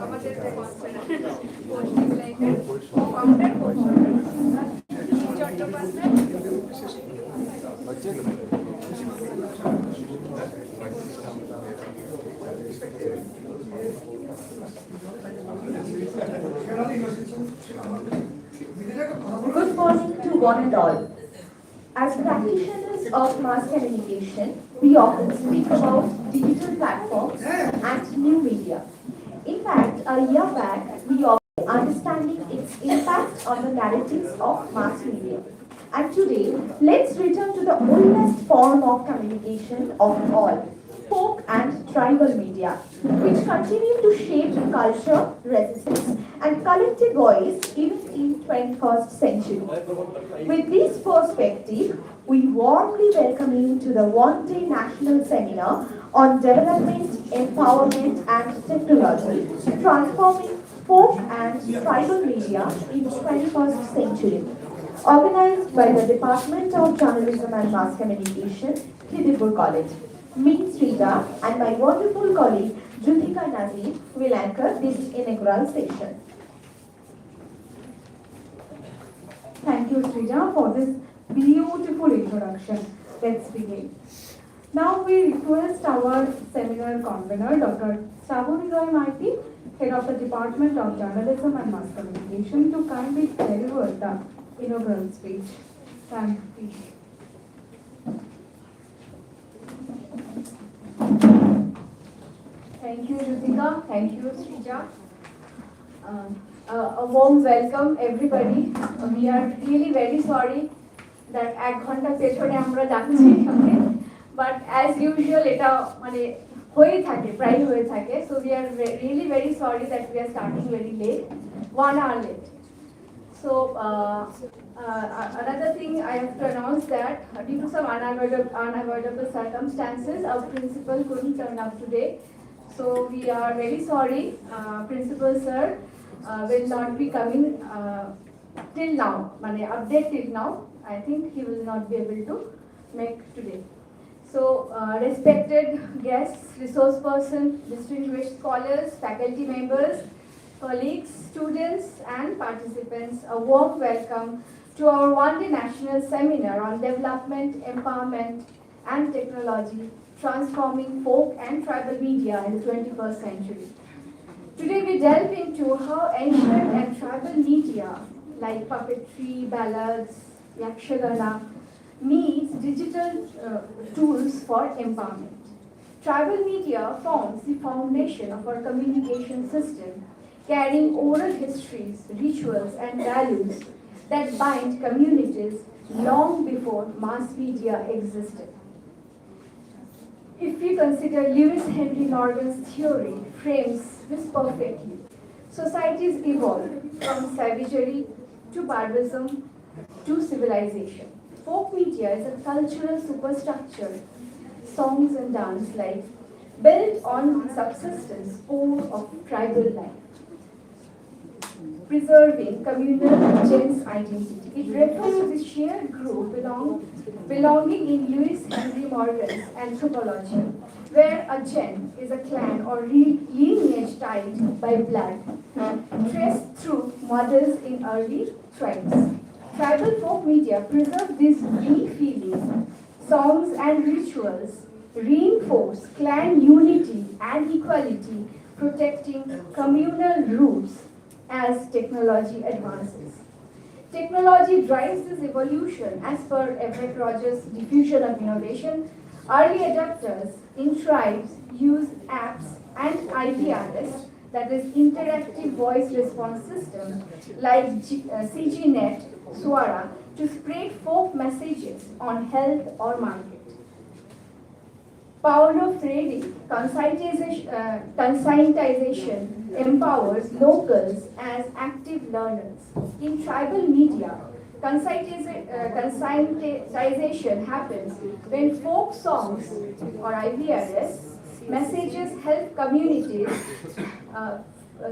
আমাদের যে পোস্টিং লাইনের founder Chattopadhyay Good morning to one and all. As practitioners of mass communication, we often speak about digital platforms and new media. In fact, a year back, we often understanding its impact on the narratives of mass media. And today, let's return to the oldest form of communication of all, folk and tribal media, which continue to shape culture, resistance, and collective voice even in 21st century. With this perspective, we warmly welcome you to the one-day national seminar on development, empowerment, and technology, transforming folk and tribal media in 21st century. Organized by the Department of Journalism and Mass Communication, Khidipur College. Me, Srija, and my wonderful colleague, Juthika Nazir, will anchor this inaugural session. Thank you, Srija, for this beautiful introduction. Let's begin. Now we request our seminar convener, Dr. Shravani Roy Maiti, Head of the Department of Journalism and Mass Communication, to kindly deliver the inaugural speech. Thank you. Thank you, Juthika. Thank you, Srija. A warm welcome, everybody. We are really very sorry that এক ঘন্টা পেছনে আমরা যাচ্ছি, but as usual এটা মানে হয়ে থাকে, প্রায় হয়ে থাকে. So we are really very sorry that we are starting very late, 1 hour late. So another thing I have to announce that due to some unavoidable circumstances, our principal couldn't turn up today. So we are very sorry, Principal Sir will not be coming till now, update till now. I think he will not be able to make today. So respected guests, resource person, distinguished scholars, faculty members, colleagues, students and participants, a warm welcome to our one-day national seminar on development, empowerment and technology, transforming folk and tribal media in the 21st century. Today we delve into how ancient and tribal media like puppetry, ballads, yakshagana meets digital tools for empowerment. Tribal media forms the foundation of our communication system, carrying oral histories, rituals and values that bind communities long before mass media existed. If we consider Lewis Henry Morgan's theory frames this perfectly, societies evolved from savagery to barbarism to civilization. Folk media is a cultural superstructure, songs and dance life built on the subsistence core of tribal life, preserving communal gens identity. It refers to the shared group belonging in Lewis Henry Morgan's anthropology, where a gen is a clan or lineage tied by blood, traced through mothers in early tribes. Tribal folk media preserve these deep feelings, songs and rituals, reinforce clan unity and equality, protecting communal roots as technology advances. Technology drives this evolution as per Everett Rogers' diffusion of innovation. Early adopters in tribes use apps and IVRS, that is interactive voice response systems like CGNet, Swara, to spread folk messages on health or market. Power of trading, conscientization empowers locals as active learners. In tribal media, conscientization happens when folk songs or IVRS messages help communities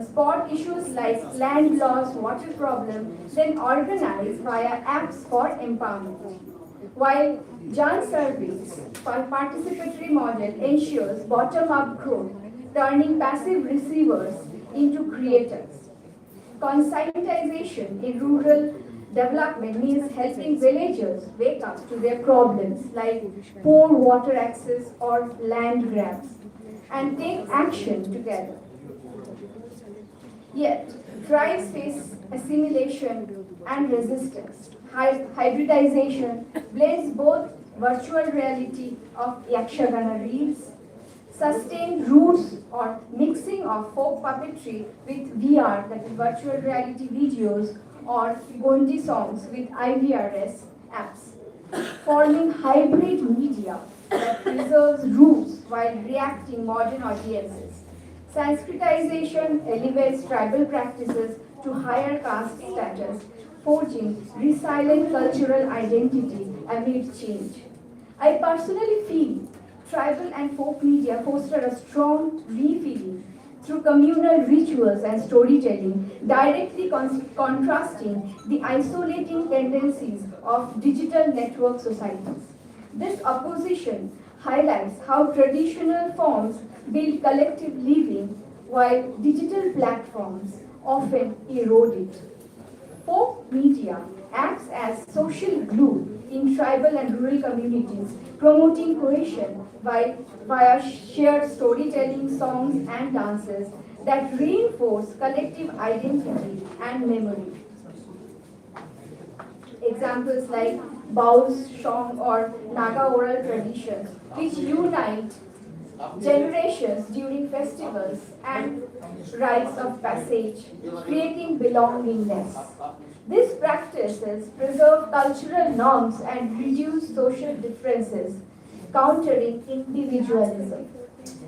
spot issues like land loss, water problem, then organize via apps for empowerment. While Jan Survey's participatory model ensures bottom-up growth, turning passive receivers into creators. Conscientization in rural development means helping villagers wake up to their problems like poor water access or land grabs and take action together. Yet, tribes face assimilation and resistance. Hybridization blends both virtual reality of Yakshagana reels, sustained roots or mixing of folk puppetry with VR, that is virtual reality videos, or Gondi songs with IVRS apps, forming hybrid media that preserves roots while reacting modern audiences. Sanskritization elevates tribal practices to higher caste status, forging resilient cultural identity amid change. I personally feel tribal and folk media foster a strong refeeling through communal rituals and storytelling, directly contrasting the isolating tendencies of digital network societies. This opposition highlights how traditional forms build collective living while digital platforms often erode it. Folk media acts as social glue in tribal and rural communities, promoting cohesion via shared storytelling, songs, and dances that reinforce collective identity and memory. Examples like Baus, Shong, or Naga oral traditions, which unite generations during festivals and rites of passage, creating belongingness. These practices preserve cultural norms and reduce social differences, countering individualism.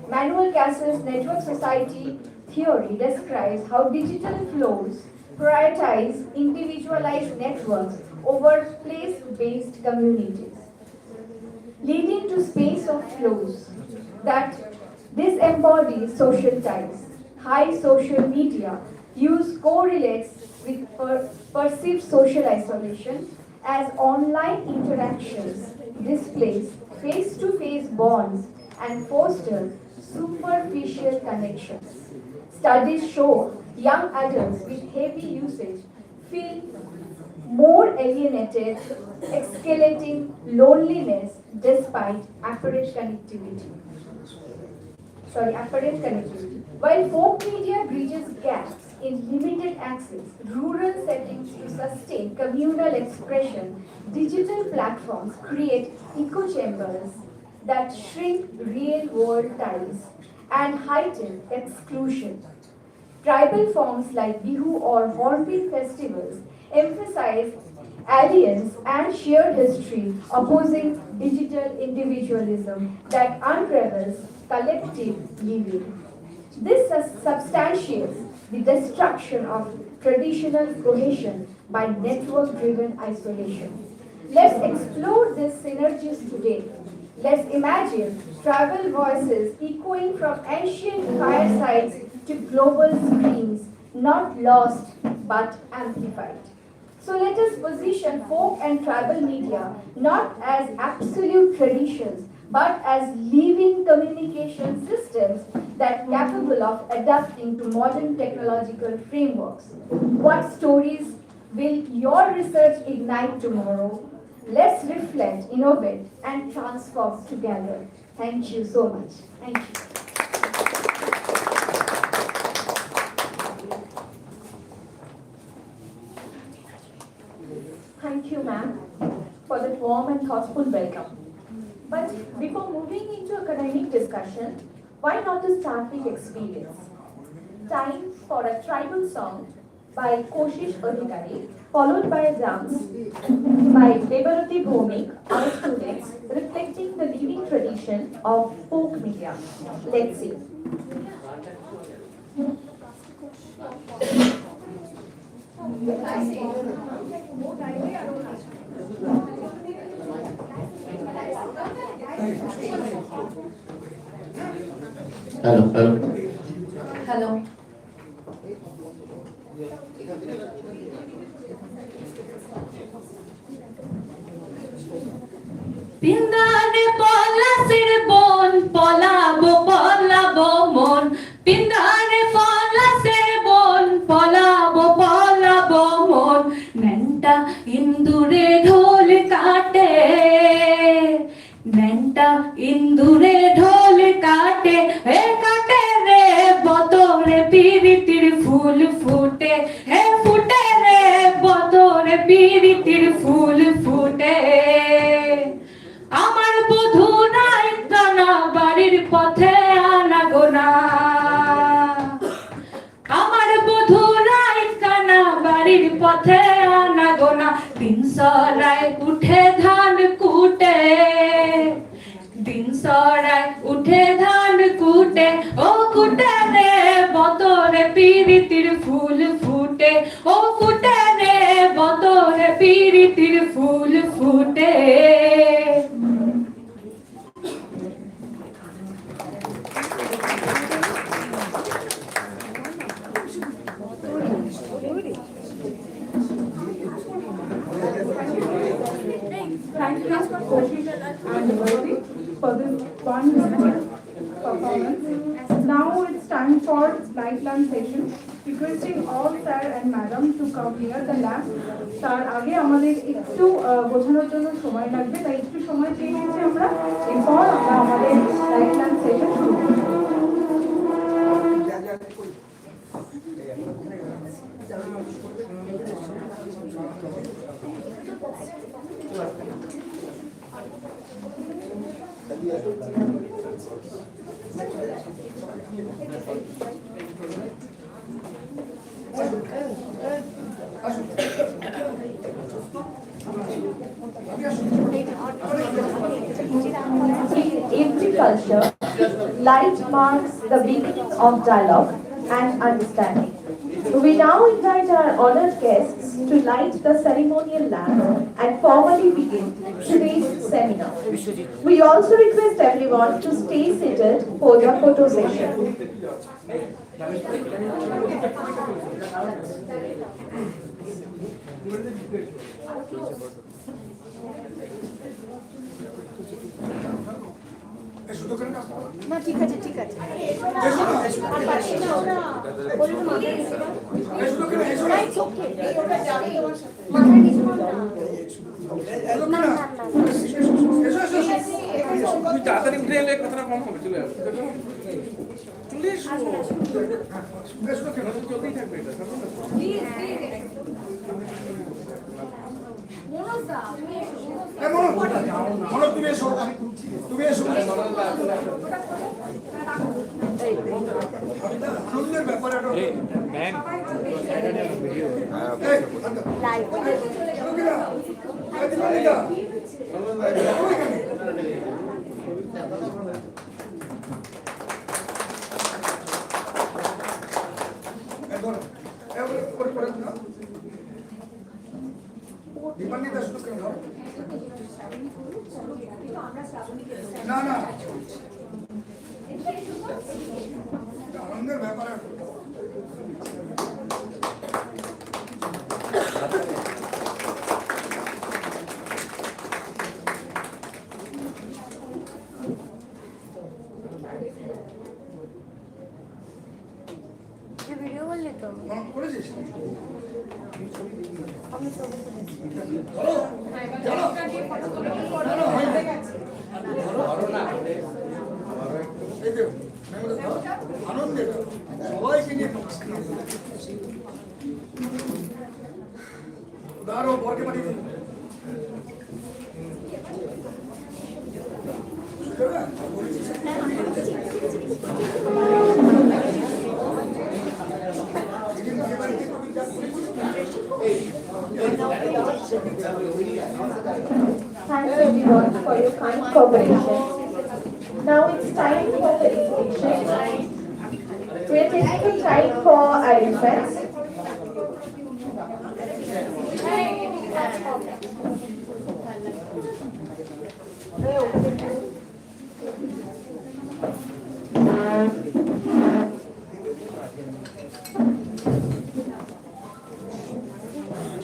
Manuel Cass's network society theory describes how digital flows prioritize individualized networks over place-based communities, leading to space of flows that disembodies social ties. High social media use correlates with perceived social isolation as online interactions displace face-to-face bonds and foster superficial connections. Studies show young adults with heavy usage feel more alienated, escalating loneliness despite apparent connectivity. While folk media bridges gaps in limited access, rural settings to sustain communal expression, digital platforms create echo chambers that shrink real-world ties and heighten exclusion. Tribal forms like Bihu or Hornbill festivals emphasize alliance and shared history, opposing digital individualism that unravels collective living. This substantiates the destruction of traditional cohesion by network-driven isolation. Let's explore these synergies today. Let's imagine tribal voices echoing from ancient firesides to global screens, not lost but amplified. So let us position folk and tribal media not as absolute traditions, but as living communication systems that are capable of adapting to modern technological frameworks. What stories will your research ignite tomorrow? Let's reflect, innovate, and transform together. Thank you so much. Thank you. Thank you, ma'am, for that warm and thoughtful welcome. But before moving into academic discussion, why not a sampling experience? Time for a tribal song by Koshish Adhikari, followed by a dance by Devaruti Bhomik, our students, reflecting the living tradition of folk media. Let's see. Hello. Hello. Pindane pola sirbon, polabo mon. Pindane pola sirbon. পীরিতির ফুল ফুটে, হে ফুটে রে বদরে পীরিতির ফুল ফুটে। আমার বধূ নাই কানা বাড়ির পথে আনা গোনা, আমার বধূ নাই কানা বাড়ির পথে আনা গোনা। দিন সরায় উঠে ধান কুটে, দিন সরায় উঠে ধান কুটে, ও কুটে রে বদরে পীরিতির ফুল ফুটে, ও কুটে রে বদরে পীরিতির ফুল ফুটে। Thank you, Koshish and Devarti, for this wonderful performance. Now it's time for light lunch session. Requesting all sir and madam to come near the lamp. তার আগে আমাদের একটু বোঝানোর জন্য সময় লাগবে, তাই একটু সময় চেয়ে নিয়েছি আমরা। এরপর আমরা আমাদের লাইট লাঞ্চ সেশন শুরু করব। In every culture, light marks the beginning of dialogue and understanding. We now invite our honored guests to light the ceremonial lamp and formally begin today's seminar. We also request everyone to stay seated for the photo session. না ঠিক আছে ঠিক আছে তাড়াতাড়ি উঠে এলে কথাটা কম হবে। চলে আসবে চলে এসো, চলতেই থাকবে এটা। তুমি এসো, তুমি এসো। আনন্দের ব্যাপার না না আনন্দের ব্যাপার। ভিডিও করলি তো করেছিস আনন্দের সবাইকে নিয়ে দাঁড়ো বরকে পাঠিয়ে দিন। Thanks everyone for your kind cooperation. Now it's time for the invitation. We're taking time for arrangements.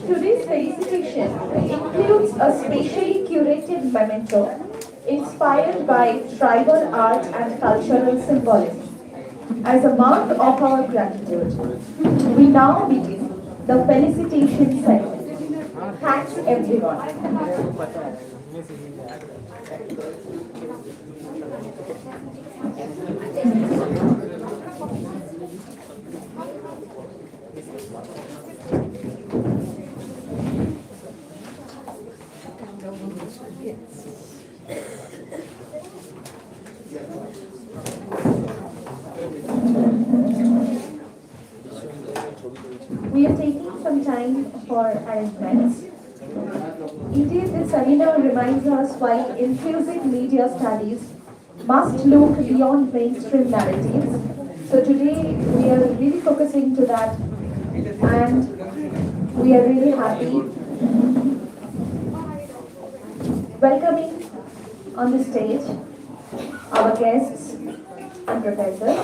Today's felicitation includes a specially curated memento inspired by tribal art and cultural symbolism. As a mark of our gratitude, we now begin the felicitation ceremony. Thanks everyone. We are taking some time for arrangements. Indeed, this seminar reminds us why inclusive media studies must look beyond mainstream narratives. So today we are really focusing to that, and we are really happy welcoming on the stage our guests and professors.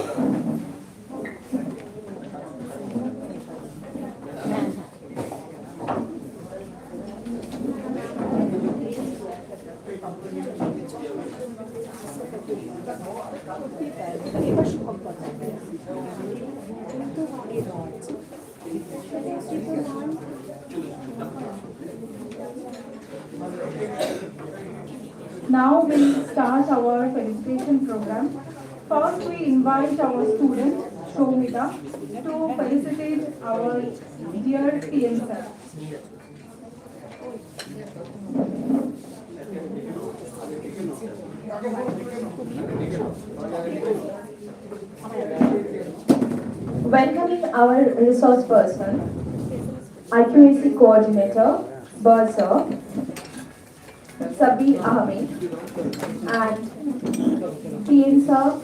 Now we start our felicitation program. First we invite our student Shomita to felicitate our dear PM sir. Welcoming our resource person, IQAC coordinator, Bursar, Sabir Ahmed, and PM sir.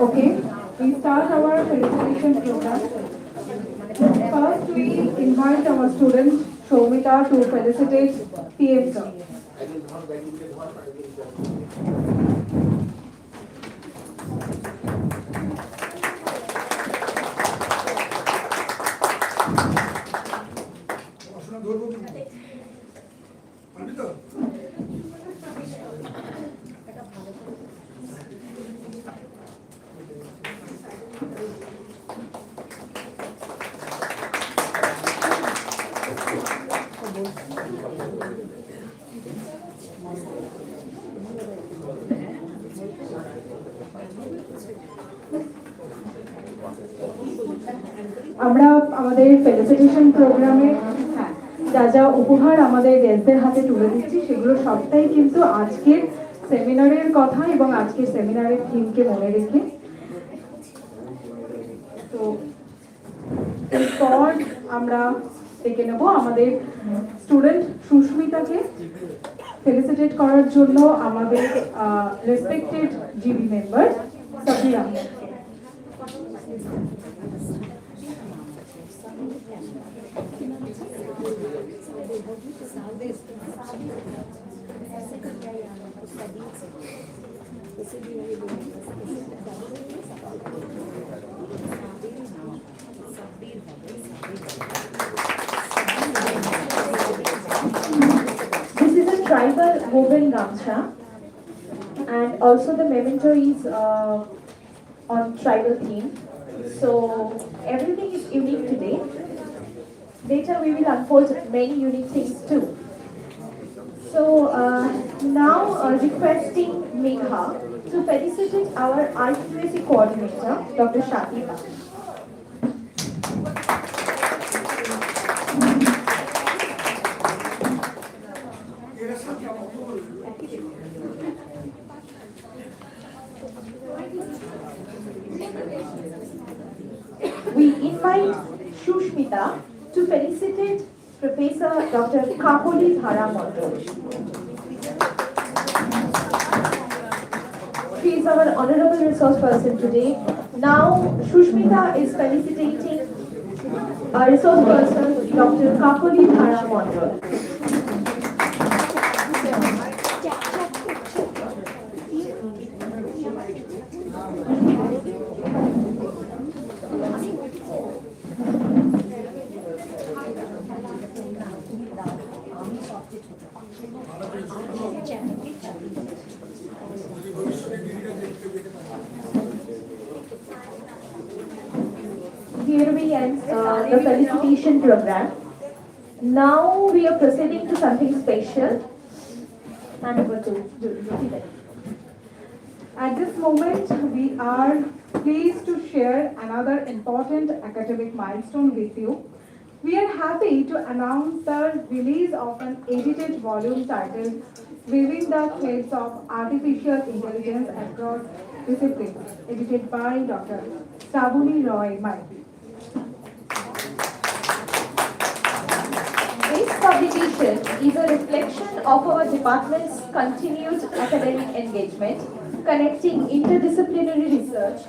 Okay, we start our felicitation program. First, we invite our student Shomita to felicitate PM sir. আমরা আমাদের felicitation প্রোগ্রামে যা যা উপহার আমাদের গেস্টদের হাতে তুলে দিচ্ছি সেগুলো সবটাই কিন্তু আজকের সেমিনারের কথা এবং আজকের সেমিনারের থিমকে মনে রেখে। তো এরপর আমরা ডেকে নেব আমাদের স্টুডেন্ট সুস্মিতাকে ফেলিসিটেট করার জন্য আমাদের respected GB member Sabir Ahmed. This is a tribal woven gamcha, and also the memento is on tribal theme. So everything is unique today. Later we will unfold many unique things too. So now requesting Megha to felicitate our IQAC coordinator, Dr. Shakira. We invite Shushmita to felicitate Professor Dr. Kakoli Dhara Mondol. She is our honorable resource person today. Now, Shushmita is felicitating our resource person, Dr. Kakoli Dhara Mondol. Here we end the felicitation program. Now we are proceeding to something special. Hand over to Jyoti. At this moment, we are pleased to share another important academic milestone with you. We are happy to announce the release of an edited volume titled Weaving the Threads of Artificial Intelligence Across Disciplines, edited by Dr. Sabuni Roy Maiti. This publication is a reflection of our department's continued academic engagement, connecting interdisciplinary research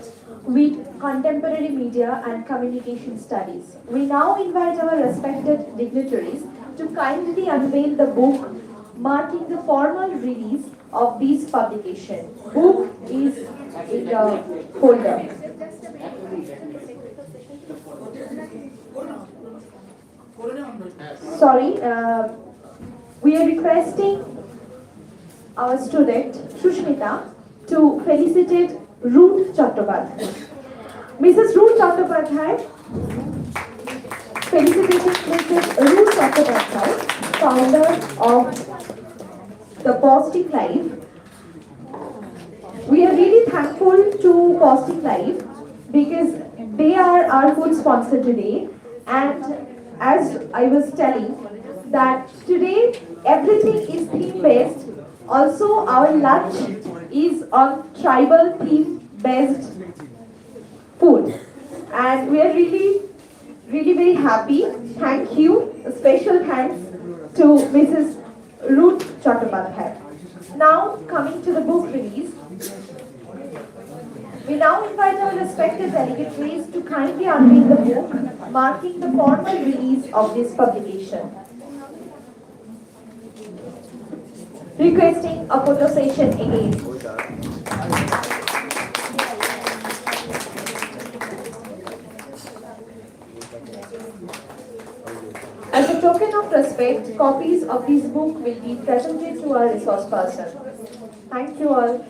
with contemporary media and communication studies. We now invite our respected dignitaries to kindly unveil the book marking the formal release of this publication. Book is in the folder. Sorry, we are requesting our student Shushmita to felicitate Ruth Chattopadhyay. Mrs. Ruth Chattopadhyay, felicitating Mrs. Ruth Chattopadhyay, founder of the Positive Life. We are really thankful to Positive Life because they are our food sponsor today, and as I was telling that today everything is theme based. Also our lunch is on tribal theme based food, and we are really very happy. Thank you. A special thanks to Mrs. Ruth Chattopadhyay. Now coming to the book release. We now invite our respected dignitaries to kindly unveil the book marking the formal release of this publication. Requesting a photo session again. As a token of respect, copies of this book will be presented to our resource person. Thank you all.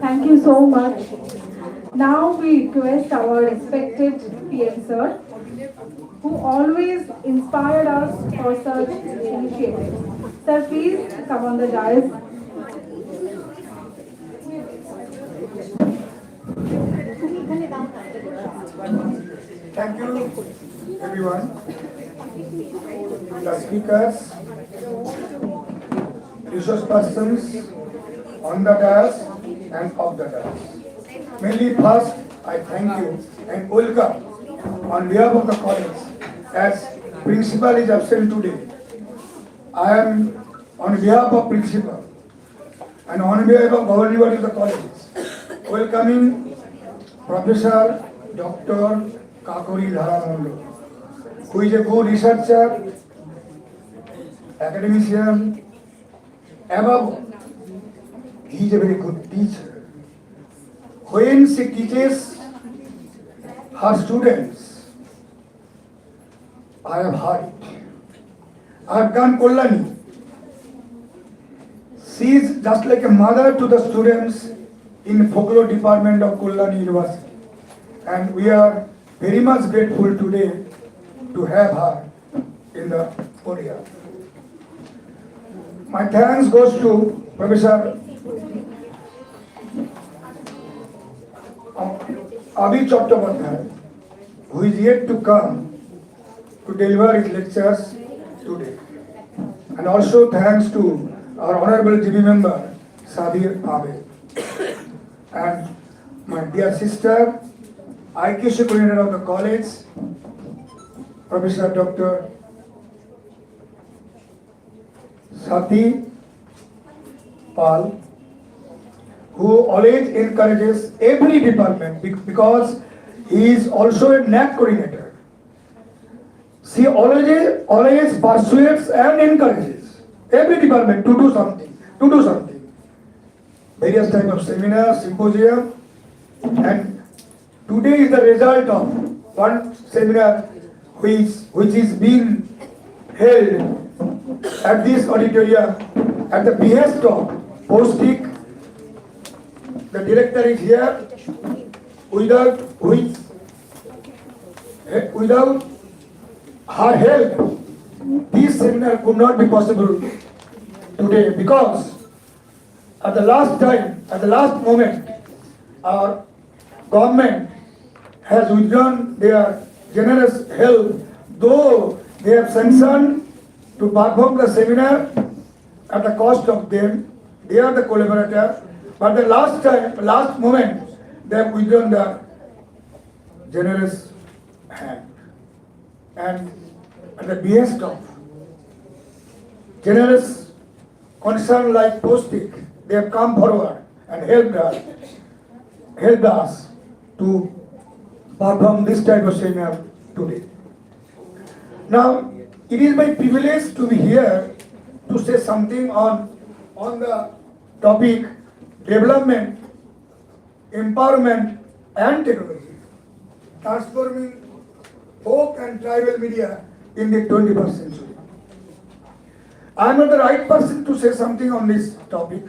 Thank you so much. Now we request our respected PM sir, who always inspired us for such initiatives. Sir, please come on the dais. Thank you, everyone. The speakers, resource persons on the dais and off the dais. Mainly first, I thank you and welcome on behalf of the college, as principal is absent today. I am on behalf of principal and on behalf of governing body of the college welcoming Professor Dr. Kakoli Dhara Mondol, who is a good researcher, academician. Above, he is a very good teacher. When she teaches her students, I have heard it. I have done Kollani. She is just like a mother to the students in folklore department of Kollani University. And we are very much grateful today to have her in the podium. My thanks goes to Professor Abhi Chattopadhyay, who is yet to come to deliver his lectures today. And also thanks to our Honorable GB Member, Sabir Abed, and my dear sister, IQC coordinator of the college, Professor Dr. Sati Pal, who always encourages every department because he is also a NAC coordinator. She always persuades and encourages every department to do something. Various types of seminars, symposium, and today is the result of one seminar which is being held at this auditorium at the behest of Postic. The director is here, without her help, this seminar could not be possible today because at the last moment, our government has withdrawn their generous help, though they have sanctioned to perform the seminar at the cost of them. They are the collaborator, but the last moment, they have withdrawn the generous hand. And at the behest of generous concern like Postic, they have come forward and helped us to perform this type of seminar today. Now, it is my privilege to be here to say something on the topic development, empowerment and technology, transforming folk and tribal media in the 21st century. I am not the right person to say something on this topic.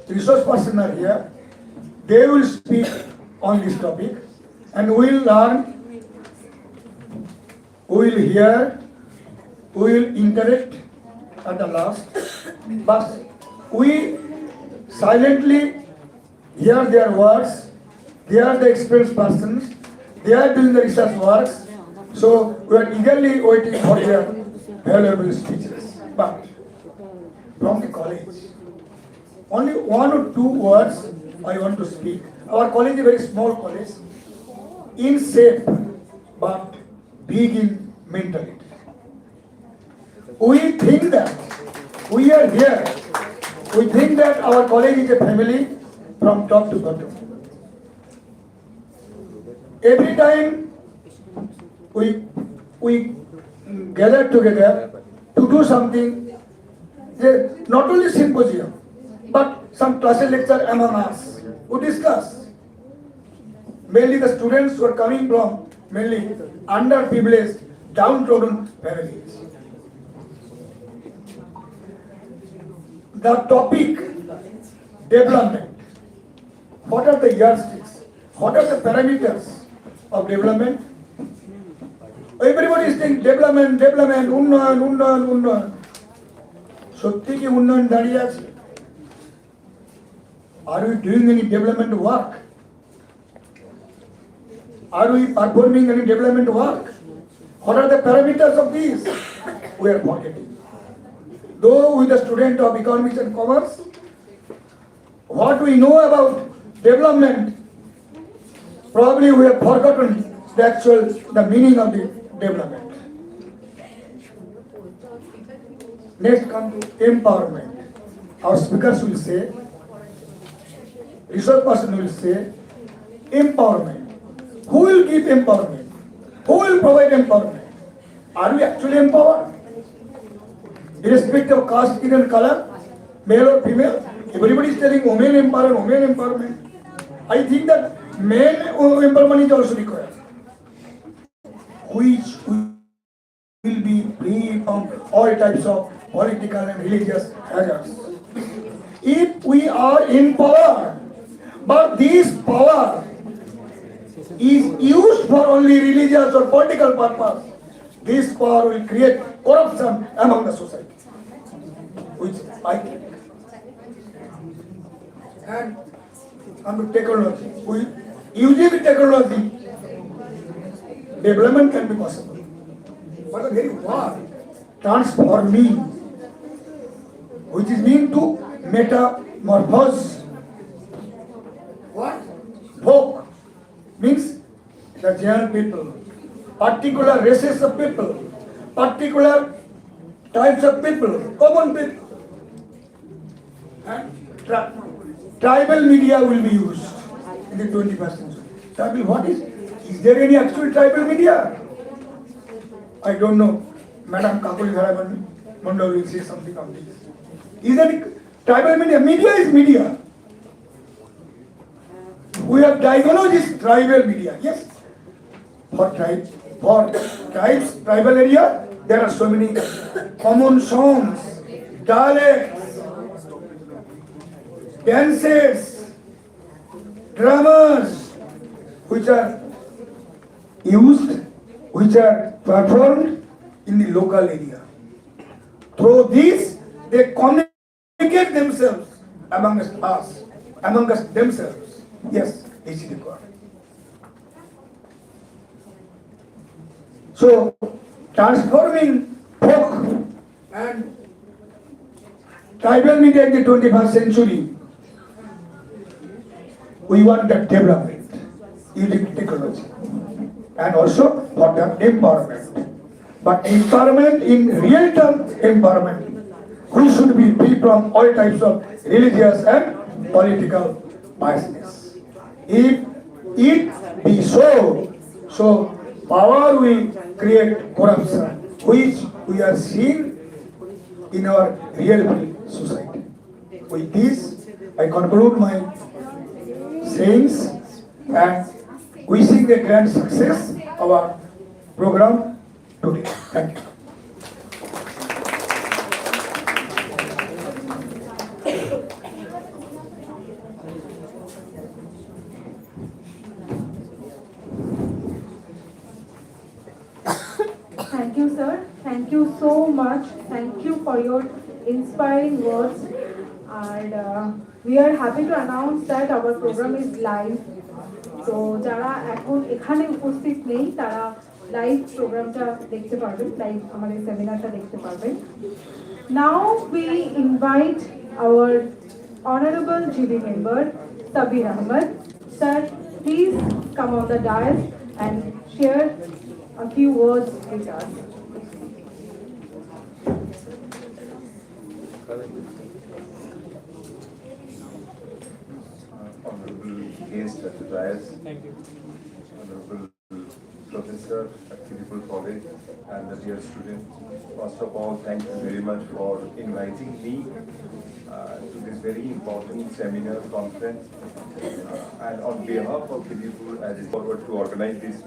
Resource persons are here. They will speak on this topic and we will learn, we will hear, we will interact at the last. But we silently hear their words. They are the experienced persons. They are doing the research works. So we are eagerly waiting for their valuable speeches. But from the college, only one or two words I want to speak. Our college is a very small college, in shape, but big in mentality. We think that we are here. We think that our college is a family from top to bottom. Every time we gather together to do something, not only symposium, but some class lecture among us. We discuss. Mainly the students who are coming from mainly underprivileged, downtrodden families. The topic, development. What are the yardsticks? What are the parameters of development? Everybody is saying development, unnayan. Sotti ki unnayan dariye ache? Are we doing any development work? Are we performing any development work? What are the parameters of these? We are forgetting. Though we are the student of economics and commerce, what we know about development, probably we have forgotten the meaning of the development. Next come to empowerment. Our speakers will say, research person will say, empowerment. Who will give empowerment? Who will provide empowerment? Are we actually empowered? Irrespective of caste, skin and color, male or female, everybody is telling women empowerment. I think that men empowerment is also required. Which will be free from all types of political and religious hazards. If we are empowered, but this power is used for only religious or political purpose, this power will create corruption among the society, which I think. And under technology, using technology, development can be possible. But the very word transforming which is mean to metamorphose. What? Folk means the general people, particular races of people, particular types of people, common people. And tribal media will be used in the 21st century. Tribal, what is there any actual tribal media? I don't know. Madam Kakuli Dhara Mandal will say something on this. Is there any tribal media? Media is media. We have diagnosed tribal media, yes. For tribes, tribal area, there are so many common songs, dialects, dances, dramas, which are used, which are performed in the local area. Through this, they communicate themselves amongst us, amongst themselves. Yes, this is the God. So, transforming folk and tribal media in the 21st century, we want that development using technology and also for the empowerment. But empowerment in real term empowerment, we should be free from all types of religious and political biasness. If it be so, power will create corruption, which we are seeing in our real society. With this, I conclude my sayings and wishing a grand success of our program today. Thank you. Thank you, sir. Thank you so much. Thank you for your inspiring words. And we are happy to announce that our program is live. So, যারা এখন এখানে উপস্থিত নেই তারা live প্রোগ্রামটা দেখতে পারবেন, live আমাদের সেমিনারটা দেখতে পারবেন। Now we invite our honorable GB member Sabir Ahmed. Sir, please come on the dais and share a few words with us. Honorable guest at the dais, Honorable Professor at Tribhuvan College, and the dear students. First of all, thank you very much for inviting me to this very important seminar conference. And on behalf of Tribhuvan, I look forward to organize this.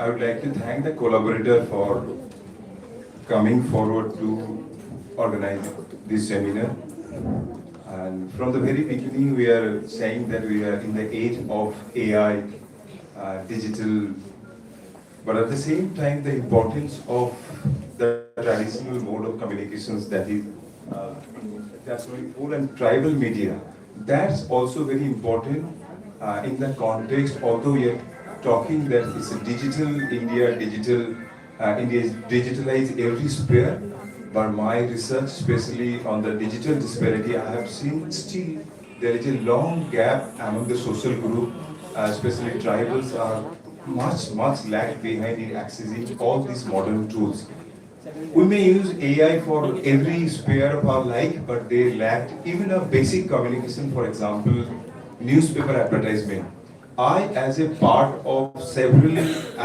I would like to thank the collaborator for coming forward to organize this seminar. And from the very beginning, we are saying that we are in the age of AI, digital, but at the same time, the importance of the traditional mode of communications, that is and tribal media, that's also very important in the context, although we are talking that it's a digital India, India is digitalized every sphere, but my research, especially on the digital disparity, I have seen still there is a long gap among the social group, especially tribals are much lag behind in accessing all these modern tools. We may use AI for every sphere of our life, but they lack even a basic communication, for example, newspaper advertisement. I, as a part of several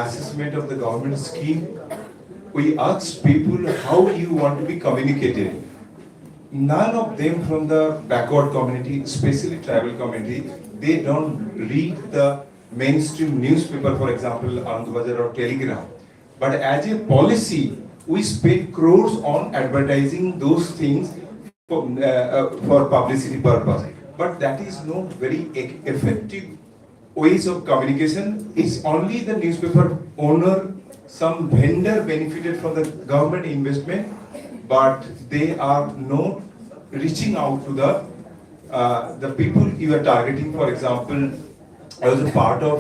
assessment of the government scheme, we ask people how you want to be communicated. None of them from the backward community, especially tribal community, they don't read the mainstream newspaper, for example, Anandabazar or Telegram. But as a policy, we spend crores on advertising those things for publicity purpose. But that is not very effective ways of communication. It's only the newspaper owner, some vendor benefited from the government investment, but they are not reaching out to the people you are targeting. For example, I was a part of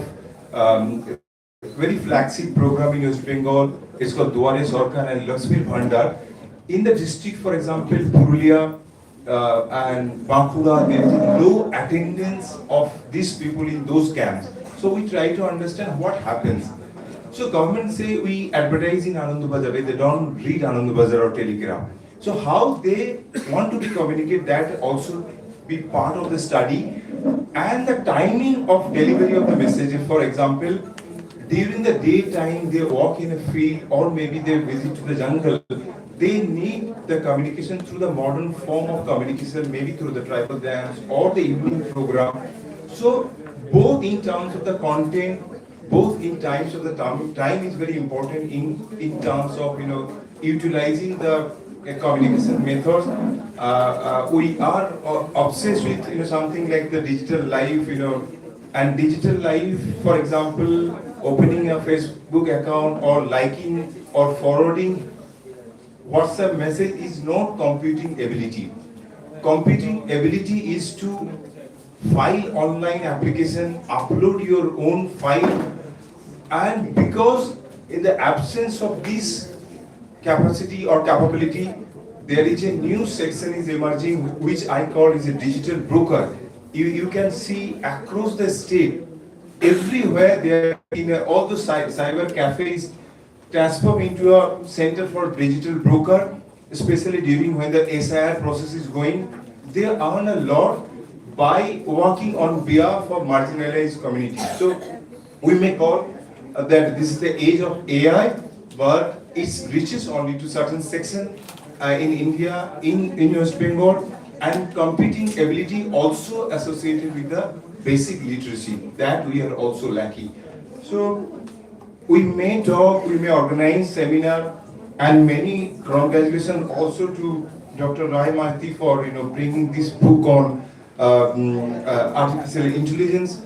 very flagship program in West Bengal. It's called Duare Sarkar and Lakshmi Bhandar. In the district, for example, Purulia and Bankura, there is low attendance of these people in those camps. So we try to understand what happens. So government say we advertise in Anandabazar, they don't read Anandabazar or Telegram. So how they want to be communicated, that also be part of the study, and the timing of delivery of the messages. For example, during the daytime they walk in a field or maybe they visit to the jungle, they need the communication through the modern form of communication, maybe through the tribal dance or the evening program. So both in terms of the content, both in terms of the time is very important in terms of utilizing the communication methods. We are obsessed with something like the digital life, and digital life, for example, opening a Facebook account or liking or forwarding WhatsApp message is not computing ability. Computing ability is to file online application, upload your own file, and because in the absence of this capacity or capability, there is a new section is emerging which I call is a digital broker. You can see across the state, everywhere there in all the cyber cafes transform into a center for digital broker, especially during when the SIR process is going. They earn a lot by working on behalf of marginalized communities. So we may call that this is the age of AI, but it reaches only to certain section in India, in West Bengal, and computing ability also associated with the basic literacy that we are also lacking. So we may talk, we may organize seminar, and many congratulations also to Dr. Rai Mahati for bringing this book on artificial intelligence.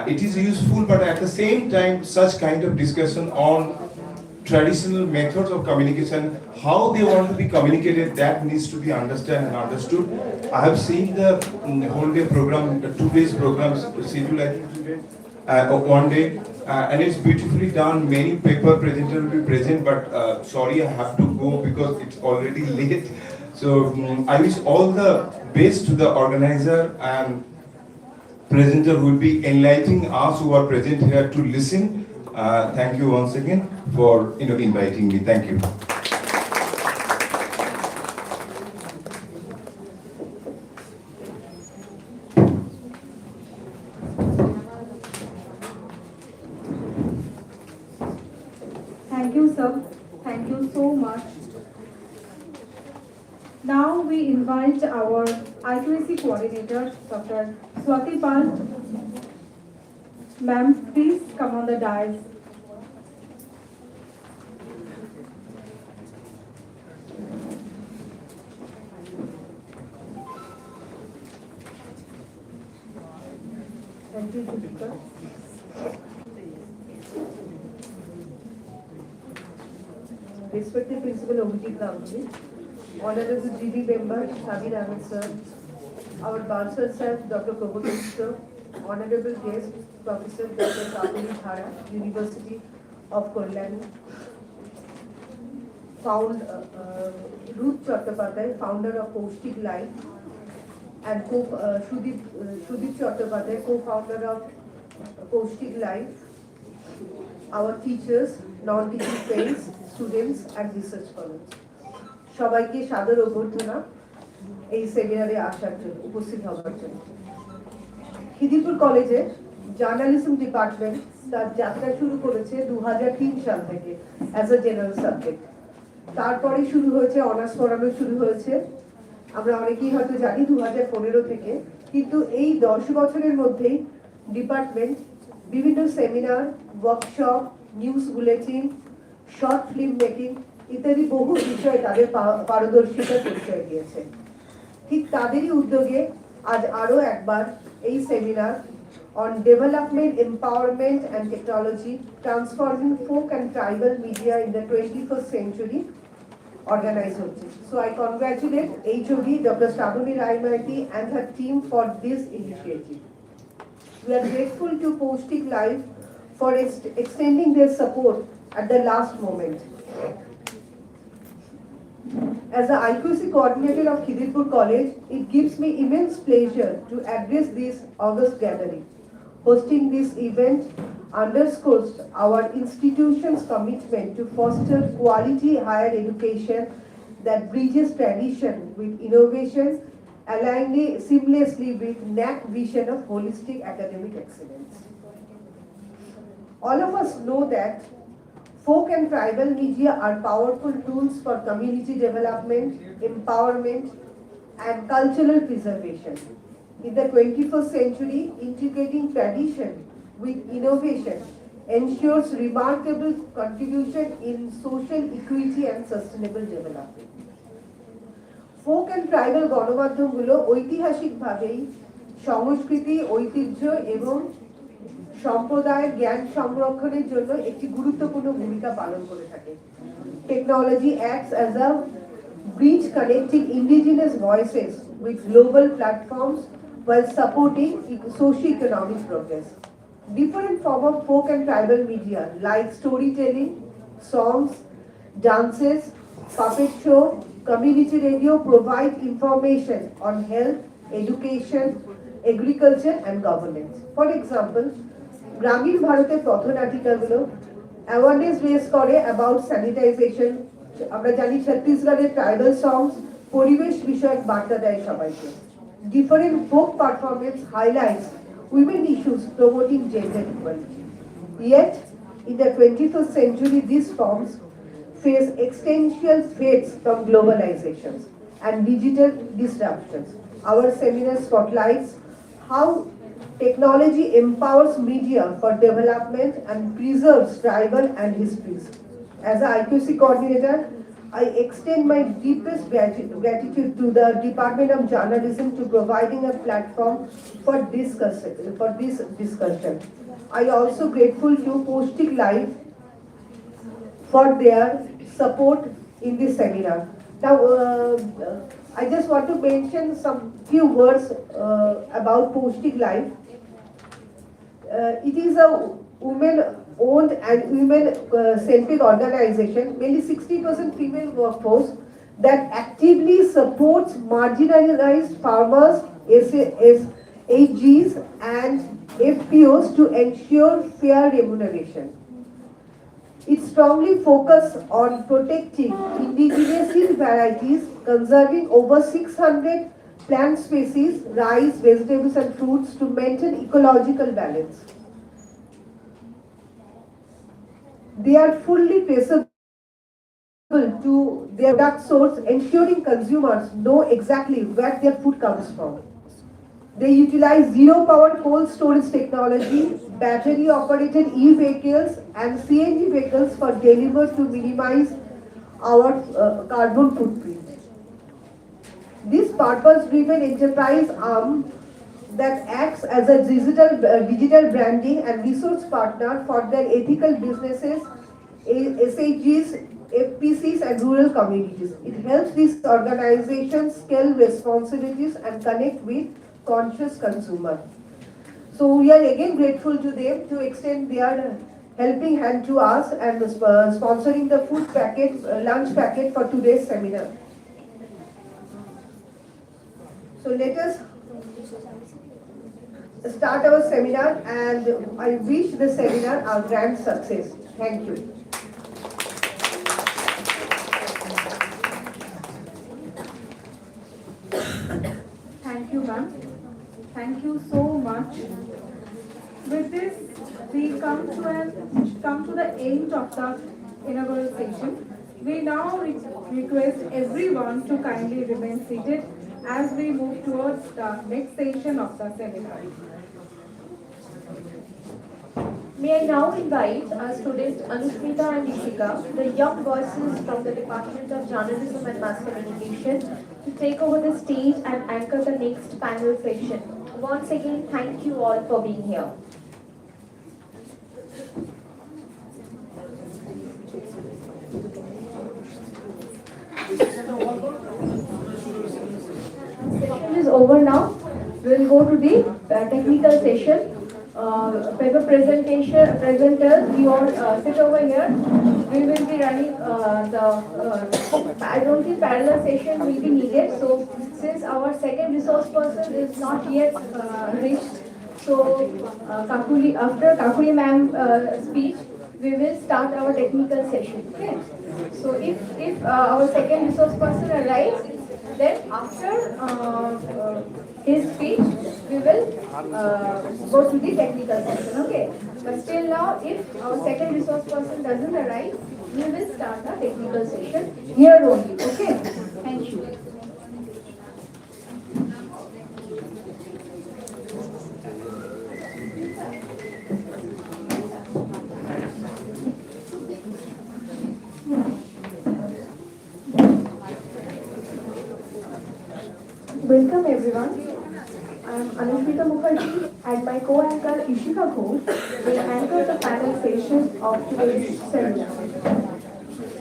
It is useful, but at the same time, such kind of discussion on traditional methods of communication, how they want to be communicated, that needs to be understood and understood. I have seen the whole day program, the 2 days program schedule, I think today, one day, and it's beautifully done. Many paper presenters will be present, but sorry, I have to go because it's already late. So I wish all the best to the organizer and presenter who will be enlightening us who are present here to listen. Thank you once again for inviting me. Thank you. Thank you, sir. Thank you so much. Now we invite our I2AC coordinator, Dr. Swati Pal. Ma'am, please come on the dais. Thank you, Deepika. Respected Principal Abhijit Ganguly, Honorable GD Member Sabir Ahmed Sir, our Balsar Sir Dr. Prabodh Sir, Honorable Guest Professor Dr. Kapili Dhara, University of Kollam, Ruth Chattopadhyay, founder of Poshtik Life, and Shudip Chattopadhyay, co-founder of Poshtik Life, our teachers, non-teaching friends, students and research scholars. সবাইকে সাদর অভ্যর্থনা এই সেমিনারে আসার জন্য, উপস্থিত হওয়ার জন্য। খিদিরপুর কলেজের জার্নালিজম ডিপার্টমেন্ট তার যাত্রা শুরু করেছে 2003 সাল থেকে অ্যাজ আ জেনারেল সাবজেক্ট। তারপরে শুরু হয়েছে অনার্স পড়ানো শুরু হয়েছে, আমরা অনেকেই হয়তো জানি 2015 থেকে, কিন্তু এই 10 বছরের মধ্যেই ডিপার্টমেন্ট বিভিন্ন seminar, workshop, news bulletin, short film making ইত্যাদি বহু বিষয়ে তাদের পারদর্শিতার পরিচয় দিয়েছে। ঠিক তাদেরই উদ্যোগে আজ আরো একবার এই seminar on development, empowerment and technology, transforming folk and tribal media in the 21st century organized হচ্ছে। So I congratulate HOD Dr. Shravani Rai Mahati and her team for this initiative. We are grateful to Poshtik Life for extending their support at the last moment. As the IQC coordinator of Khidirpur College, it gives me immense pleasure to address this August gathering. Hosting this event underscores our institution's commitment to foster quality higher education that bridges tradition with innovation, aligning seamlessly with NAC vision of holistic academic excellence. All of us know that folk and tribal media are powerful tools for community development, empowerment, and cultural preservation. In the 21st century, integrating tradition with innovation ensures remarkable contribution in social equity and sustainable development. Folk and tribal গণমাধ্যমগুলো ঐতিহাসিকভাবেই সংস্কৃতি, ঐতিহ্য এবং সম্প্রদায়ের জ্ঞান সংরক্ষণের জন্য একটি গুরুত্বপূর্ণ ভূমিকা পালন করে থাকে। Technology acts as a bridge connecting indigenous voices with global platforms while supporting socio-economic progress. Different forms of folk and tribal media like storytelling, songs, dances, puppet show, community radio provide information on health, education, agriculture and governance. For example, গ্রামীণ ভারতের পথনাটিকাগুলো awareness raise করে about sanitisation. আমরা জানি ছত্তিশগড়ের tribal সংস পরিবেশ বিষয়ক বার্তা দেয় সবাইকে। Different folk performance highlights women issues promoting gender equality. Yet, in the 21st century, these forms face existential threats from globalizations and digital disruptions. Our seminar spotlights how technology empowers media for development and preserves tribal and histories. As an IQC coordinator, I extend my deepest gratitude to the Department of Journalism to providing a platform for this discussion. I also grateful to Postic Live for their support in this seminar. Now, I just want to mention some few words about Postic Live. It is a women-owned and women-centric organization, mainly 60% female workforce, that actively supports marginalized farmers, SHGs and FPOs to ensure fair remuneration. It strongly focuses on protecting indigenous seed varieties, conserving over 600 plant species, rice, vegetables and fruits to maintain ecological balance. They are fully traceable to their product source, ensuring consumers know exactly where their food comes from. They utilize zero-power cold storage technology, battery-operated e-vehicles and CNG vehicles for delivery to minimize our carbon footprint. This purpose-driven enterprise arm that acts as a digital branding and resource partner for their ethical businesses, SHGs, FPCs and rural communities. It helps these organizations scale responsibilities and connect with conscious consumer. So we are again grateful to them to extend their helping hand to us and sponsoring the food packet, lunch packet for today's seminar. So let us start our seminar and I wish the seminar a grand success. Thank you. Thank you, ma'am. Thank you so much. With this, we come to the end of the inaugural session. We now request everyone to kindly remain seated as we move towards the next session of the seminar. May I now invite our students Anushmita and Deepika, the young voices from the Department of Journalism and Mass Communication, to take over the stage and anchor the next panel session. Once again, thank you all for being here. Session is over now. We will go to the technical session. paper presenters, you all sit over here. We will be running I don't think parallel session will be needed. So since our second resource person is not yet reached, so after Kakuli ma'am speech, we will start our technical session. Okay. So if our second resource person arrives, then after his speech, we will go to the technical session. Okay. But still now, if our second resource person doesn't arrive, we will start the technical session here only. Okay. Thank you. Welcome everyone. I am Anushmita Mukherjee and my co-anchor Ishika Ghosh will anchor the panel session of today's seminar.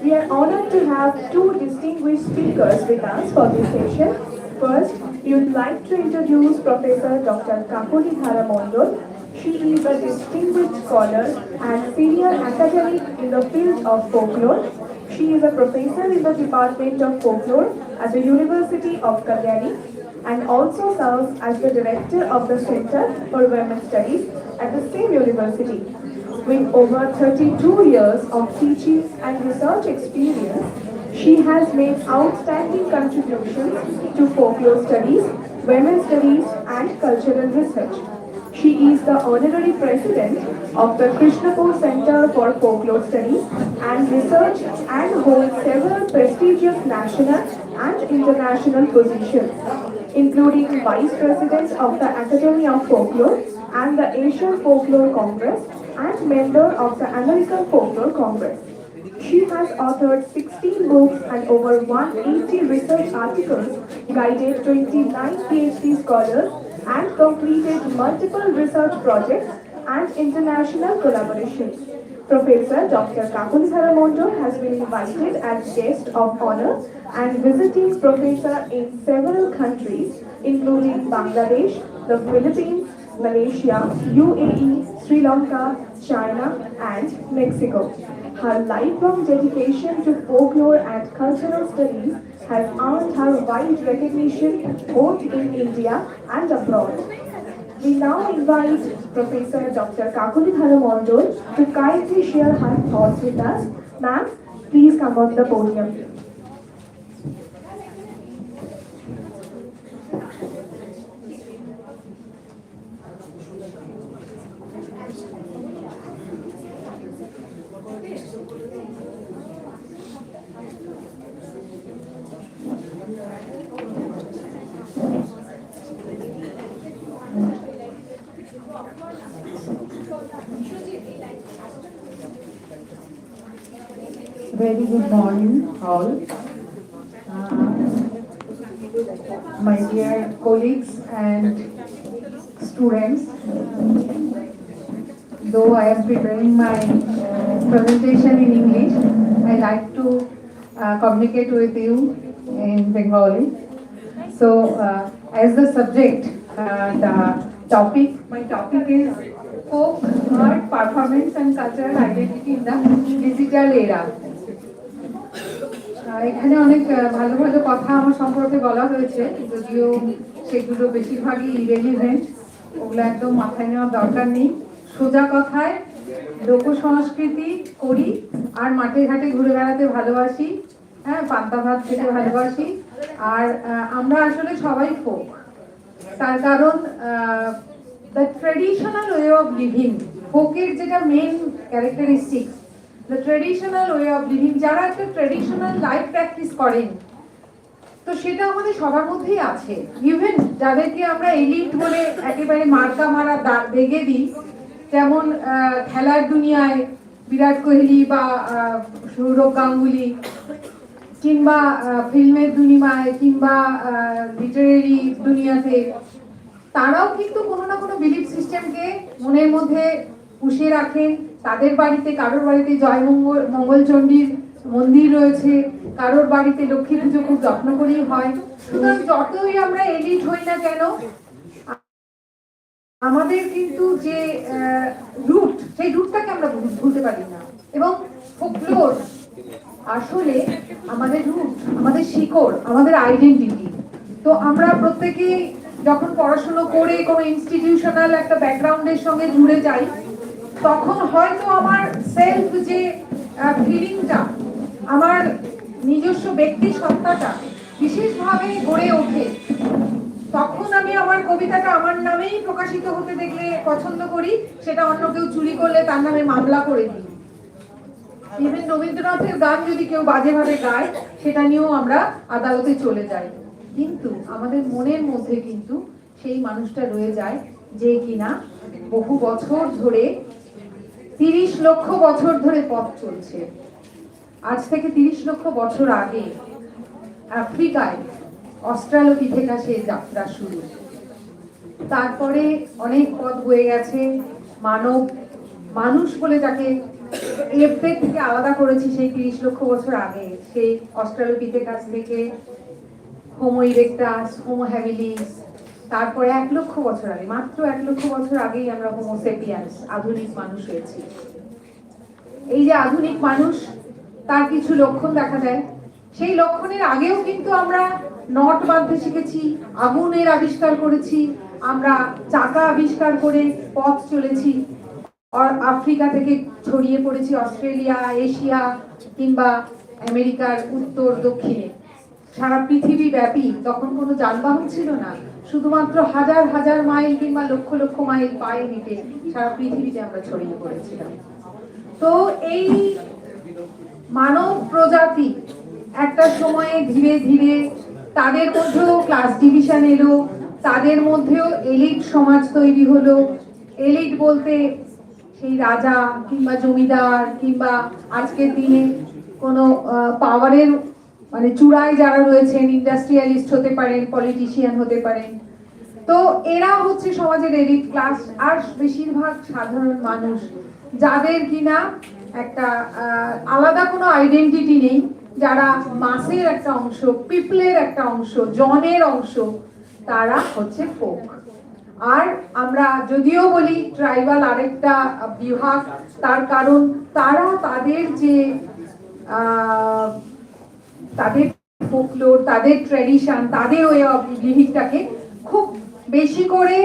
We are honored to have two distinguished speakers with us for this session. First, we would like to introduce Professor Dr. Kakuli Dhara Mondol. She is a distinguished scholar and senior academic in the field of folklore. She is a professor in the Department of Folklore at the University of Kalyani and also serves as the director of the Center for Women's Studies at the same university. With over 32 years of teaching and research experience, she has made outstanding contributions to folklore studies, women's studies, and cultural research. She is the honorary president of the Krishnapur Center for Folklore Studies and Research and holds several prestigious national and international positions, including vice president of the Academy of Folklore and the Asian Folklore Congress and member of the American Folklore Congress. She has authored 16 books and over 180 research articles, guided 29 PhD scholars, and completed multiple research projects and international collaborations. Professor Dr. Kakuli Dhara Mondol has been invited as guest of honor and visiting professor in several countries, including Bangladesh, the Philippines, Malaysia, UAE, Sri Lanka, China, and Mexico. Her lifelong dedication to folklore and cultural studies has earned her wide recognition both in India and abroad. We now invite Professor Dr. Kakuli Dhara Mondol to kindly share her thoughts with us. Ma'am, please come on the podium. Very good morning, all. My dear colleagues and students, though I am preparing my presentation in English, I like to communicate with you in Bengali. So, as the subject, my topic is folk art, performance and cultural identity in the digital era. এখানে অনেক ভালো ভালো কথা আমার সম্পর্কে বলা হয়েছে, যদিও সেগুলো বেশিরভাগই ইরেলিভেন্ট, ওগুলো একদম মাথায় নেওয়ার দরকার নেই। সোজা কথায় লোক সংস্কৃতি করি আর মাঠে ঘাটে ঘুরে বেড়াতে ভালোবাসি, হ্যাঁ, পান্তা ভাত খেতে ভালোবাসি। আর আমরা আসলে সবাই ফোক, তার কারণ the traditional way of living, ফোকের যেটা main characteristics, the traditional way of living, যারা একটা ট্রেডিশনাল লাইফ প্র্যাকটিস করেন, তো সেটা আমাদের সবার মধ্যেই আছে। ইভেন যাদেরকে আমরা এলিট বলে একেবারে মার্কা মারা দেখে দিই, যেমন খেলার দুনিয়ায় বিরাট কোহলি বা সৌরভ গাঙ্গুলি, কিংবা ফিল্মের দুনিয়ায়, কিংবা লিটারেরি দুনিয়াতে, তারাও কিন্তু কোনো না কোনো বিলিফ সিস্টেমকে মনের মধ্যে পুষে রাখেন। তাদের বাড়িতে, কারোর বাড়িতে মঙ্গলচণ্ডীর মন্দির রয়েছে, কারোর বাড়িতে লক্ষ্মী পুজো খুব যত্ন করেই হয়। সুতরাং যতই আমরা এলিট হই না কেন, আমাদের কিন্তু যে রুট, সেই রুটটাকে আমরা ভুলতে পারি না। এবং ফোকলোর আসলে আমাদের রুট, আমাদের শিকড়, আমাদের আইডেন্টিটি। তো আমরা প্রত্যেকেই যখন পড়াশোনা করে কোনো ইনস্টিটিউশনাল একটা ব্যাকগ্রাউন্ডের সঙ্গে জুড়ে যাই, তখন হয়তো আমার সেলফ যে ফিলিংটা, আমার নিজস্ব ব্যক্তি সত্তাটা বিশেষভাবে গড়ে ওঠে। তখন আমি আমার কবিতাটা আমার নামেই প্রকাশিত হতে দেখলে পছন্দ করি, সেটা অন্য কেউ চুরি করলে তার নামে মামলা করে দিই। ইভেন রবীন্দ্রনাথের গান যদি কেউ বাজেভাবে গায়, সেটা নিয়েও আমরা আদালতে চলে যাই। কিন্তু আমাদের মনের মধ্যে কিন্তু সেই মানুষটা রয়ে যায় যে কিনা বহু বছর ধরে, 30 লক্ষ বছর ধরে পথ চলছে। আজ থেকে 30 লক্ষ বছর আগে আফ্রিকায় অস্ট্রালোপিথেকাসের যাত্রা শুরু। তারপরে অনেক পথ বয়ে গেছে। মানুষ বলে যাকে এপদের থেকে আলাদা করেছি সেই 30 লক্ষ বছর আগে, সেই অস্ট্রালোপিথেকাস থেকে হোমো ইরেক্টাস, হোমো হ্যাবিলিস, তারপরে 1 লক্ষ বছর আগে, মাত্র 1 লক্ষ বছর আগেই আমরা হোমো সেপিয়ান্স, আধুনিক মানুষ হয়েছি। এই যে আধুনিক মানুষ, তার কিছু লক্ষণ দেখা দেয়। সেই লক্ষণের আগেও কিন্তু আমরা নট বাঁধতে শিখেছি, আগুনের আবিষ্কার করেছি, আমরা চাকা আবিষ্কার করে পথ চলেছি। আফ্রিকা থেকে ছড়িয়ে পড়েছি অস্ট্রেলিয়া, এশিয়া কিংবা আমেরিকার উত্তর দক্ষিণে। সারা পৃথিবী ব্যাপী তখন কোনো যানবাহন ছিল না, শুধুমাত্র হাজার হাজার মাইল কিংবা লক্ষ লক্ষ মাইল পায়ে হেঁটে সারা পৃথিবীতে আমরা ছড়িয়ে পড়েছিলাম। তো এই মানব প্রজাতি একটা সময়ে ধীরে ধীরে তাদের মধ্যেও ক্লাস ডিভিশন এলো, তাদের মধ্যেও এলিট সমাজ তৈরি হলো। এলিট বলতে সেই রাজা কিংবা জমিদার কিংবা আজকের দিনে কোনো পাওয়ারের মানে চূড়ায় যারা রয়েছেন, ইন্ডাস্ট্রিয়ালিস্ট হতে পারেন, পলিটিশিয়ান হতে পারেন। তো এরা হচ্ছে সমাজের এলিট ক্লাস। আর বেশিরভাগ সাধারণ মানুষ, যাদের কিনা একটা আলাদা কোনো আইডেন্টিটি নেই, যারা মাসের একটা অংশ, পিপলের একটা অংশ, জনের অংশ, তারা হচ্ছে ফোক। আর আমরা যদিও বলি ট্রাইবাল আরেকটা বিভাগ, তার কারণ তারা তাদের যে তাদের ফোকলোর, তাদের ট্র্যাডিশন, তাদের ওয়ে অফ লিভিংটাকে খুব বেশি করে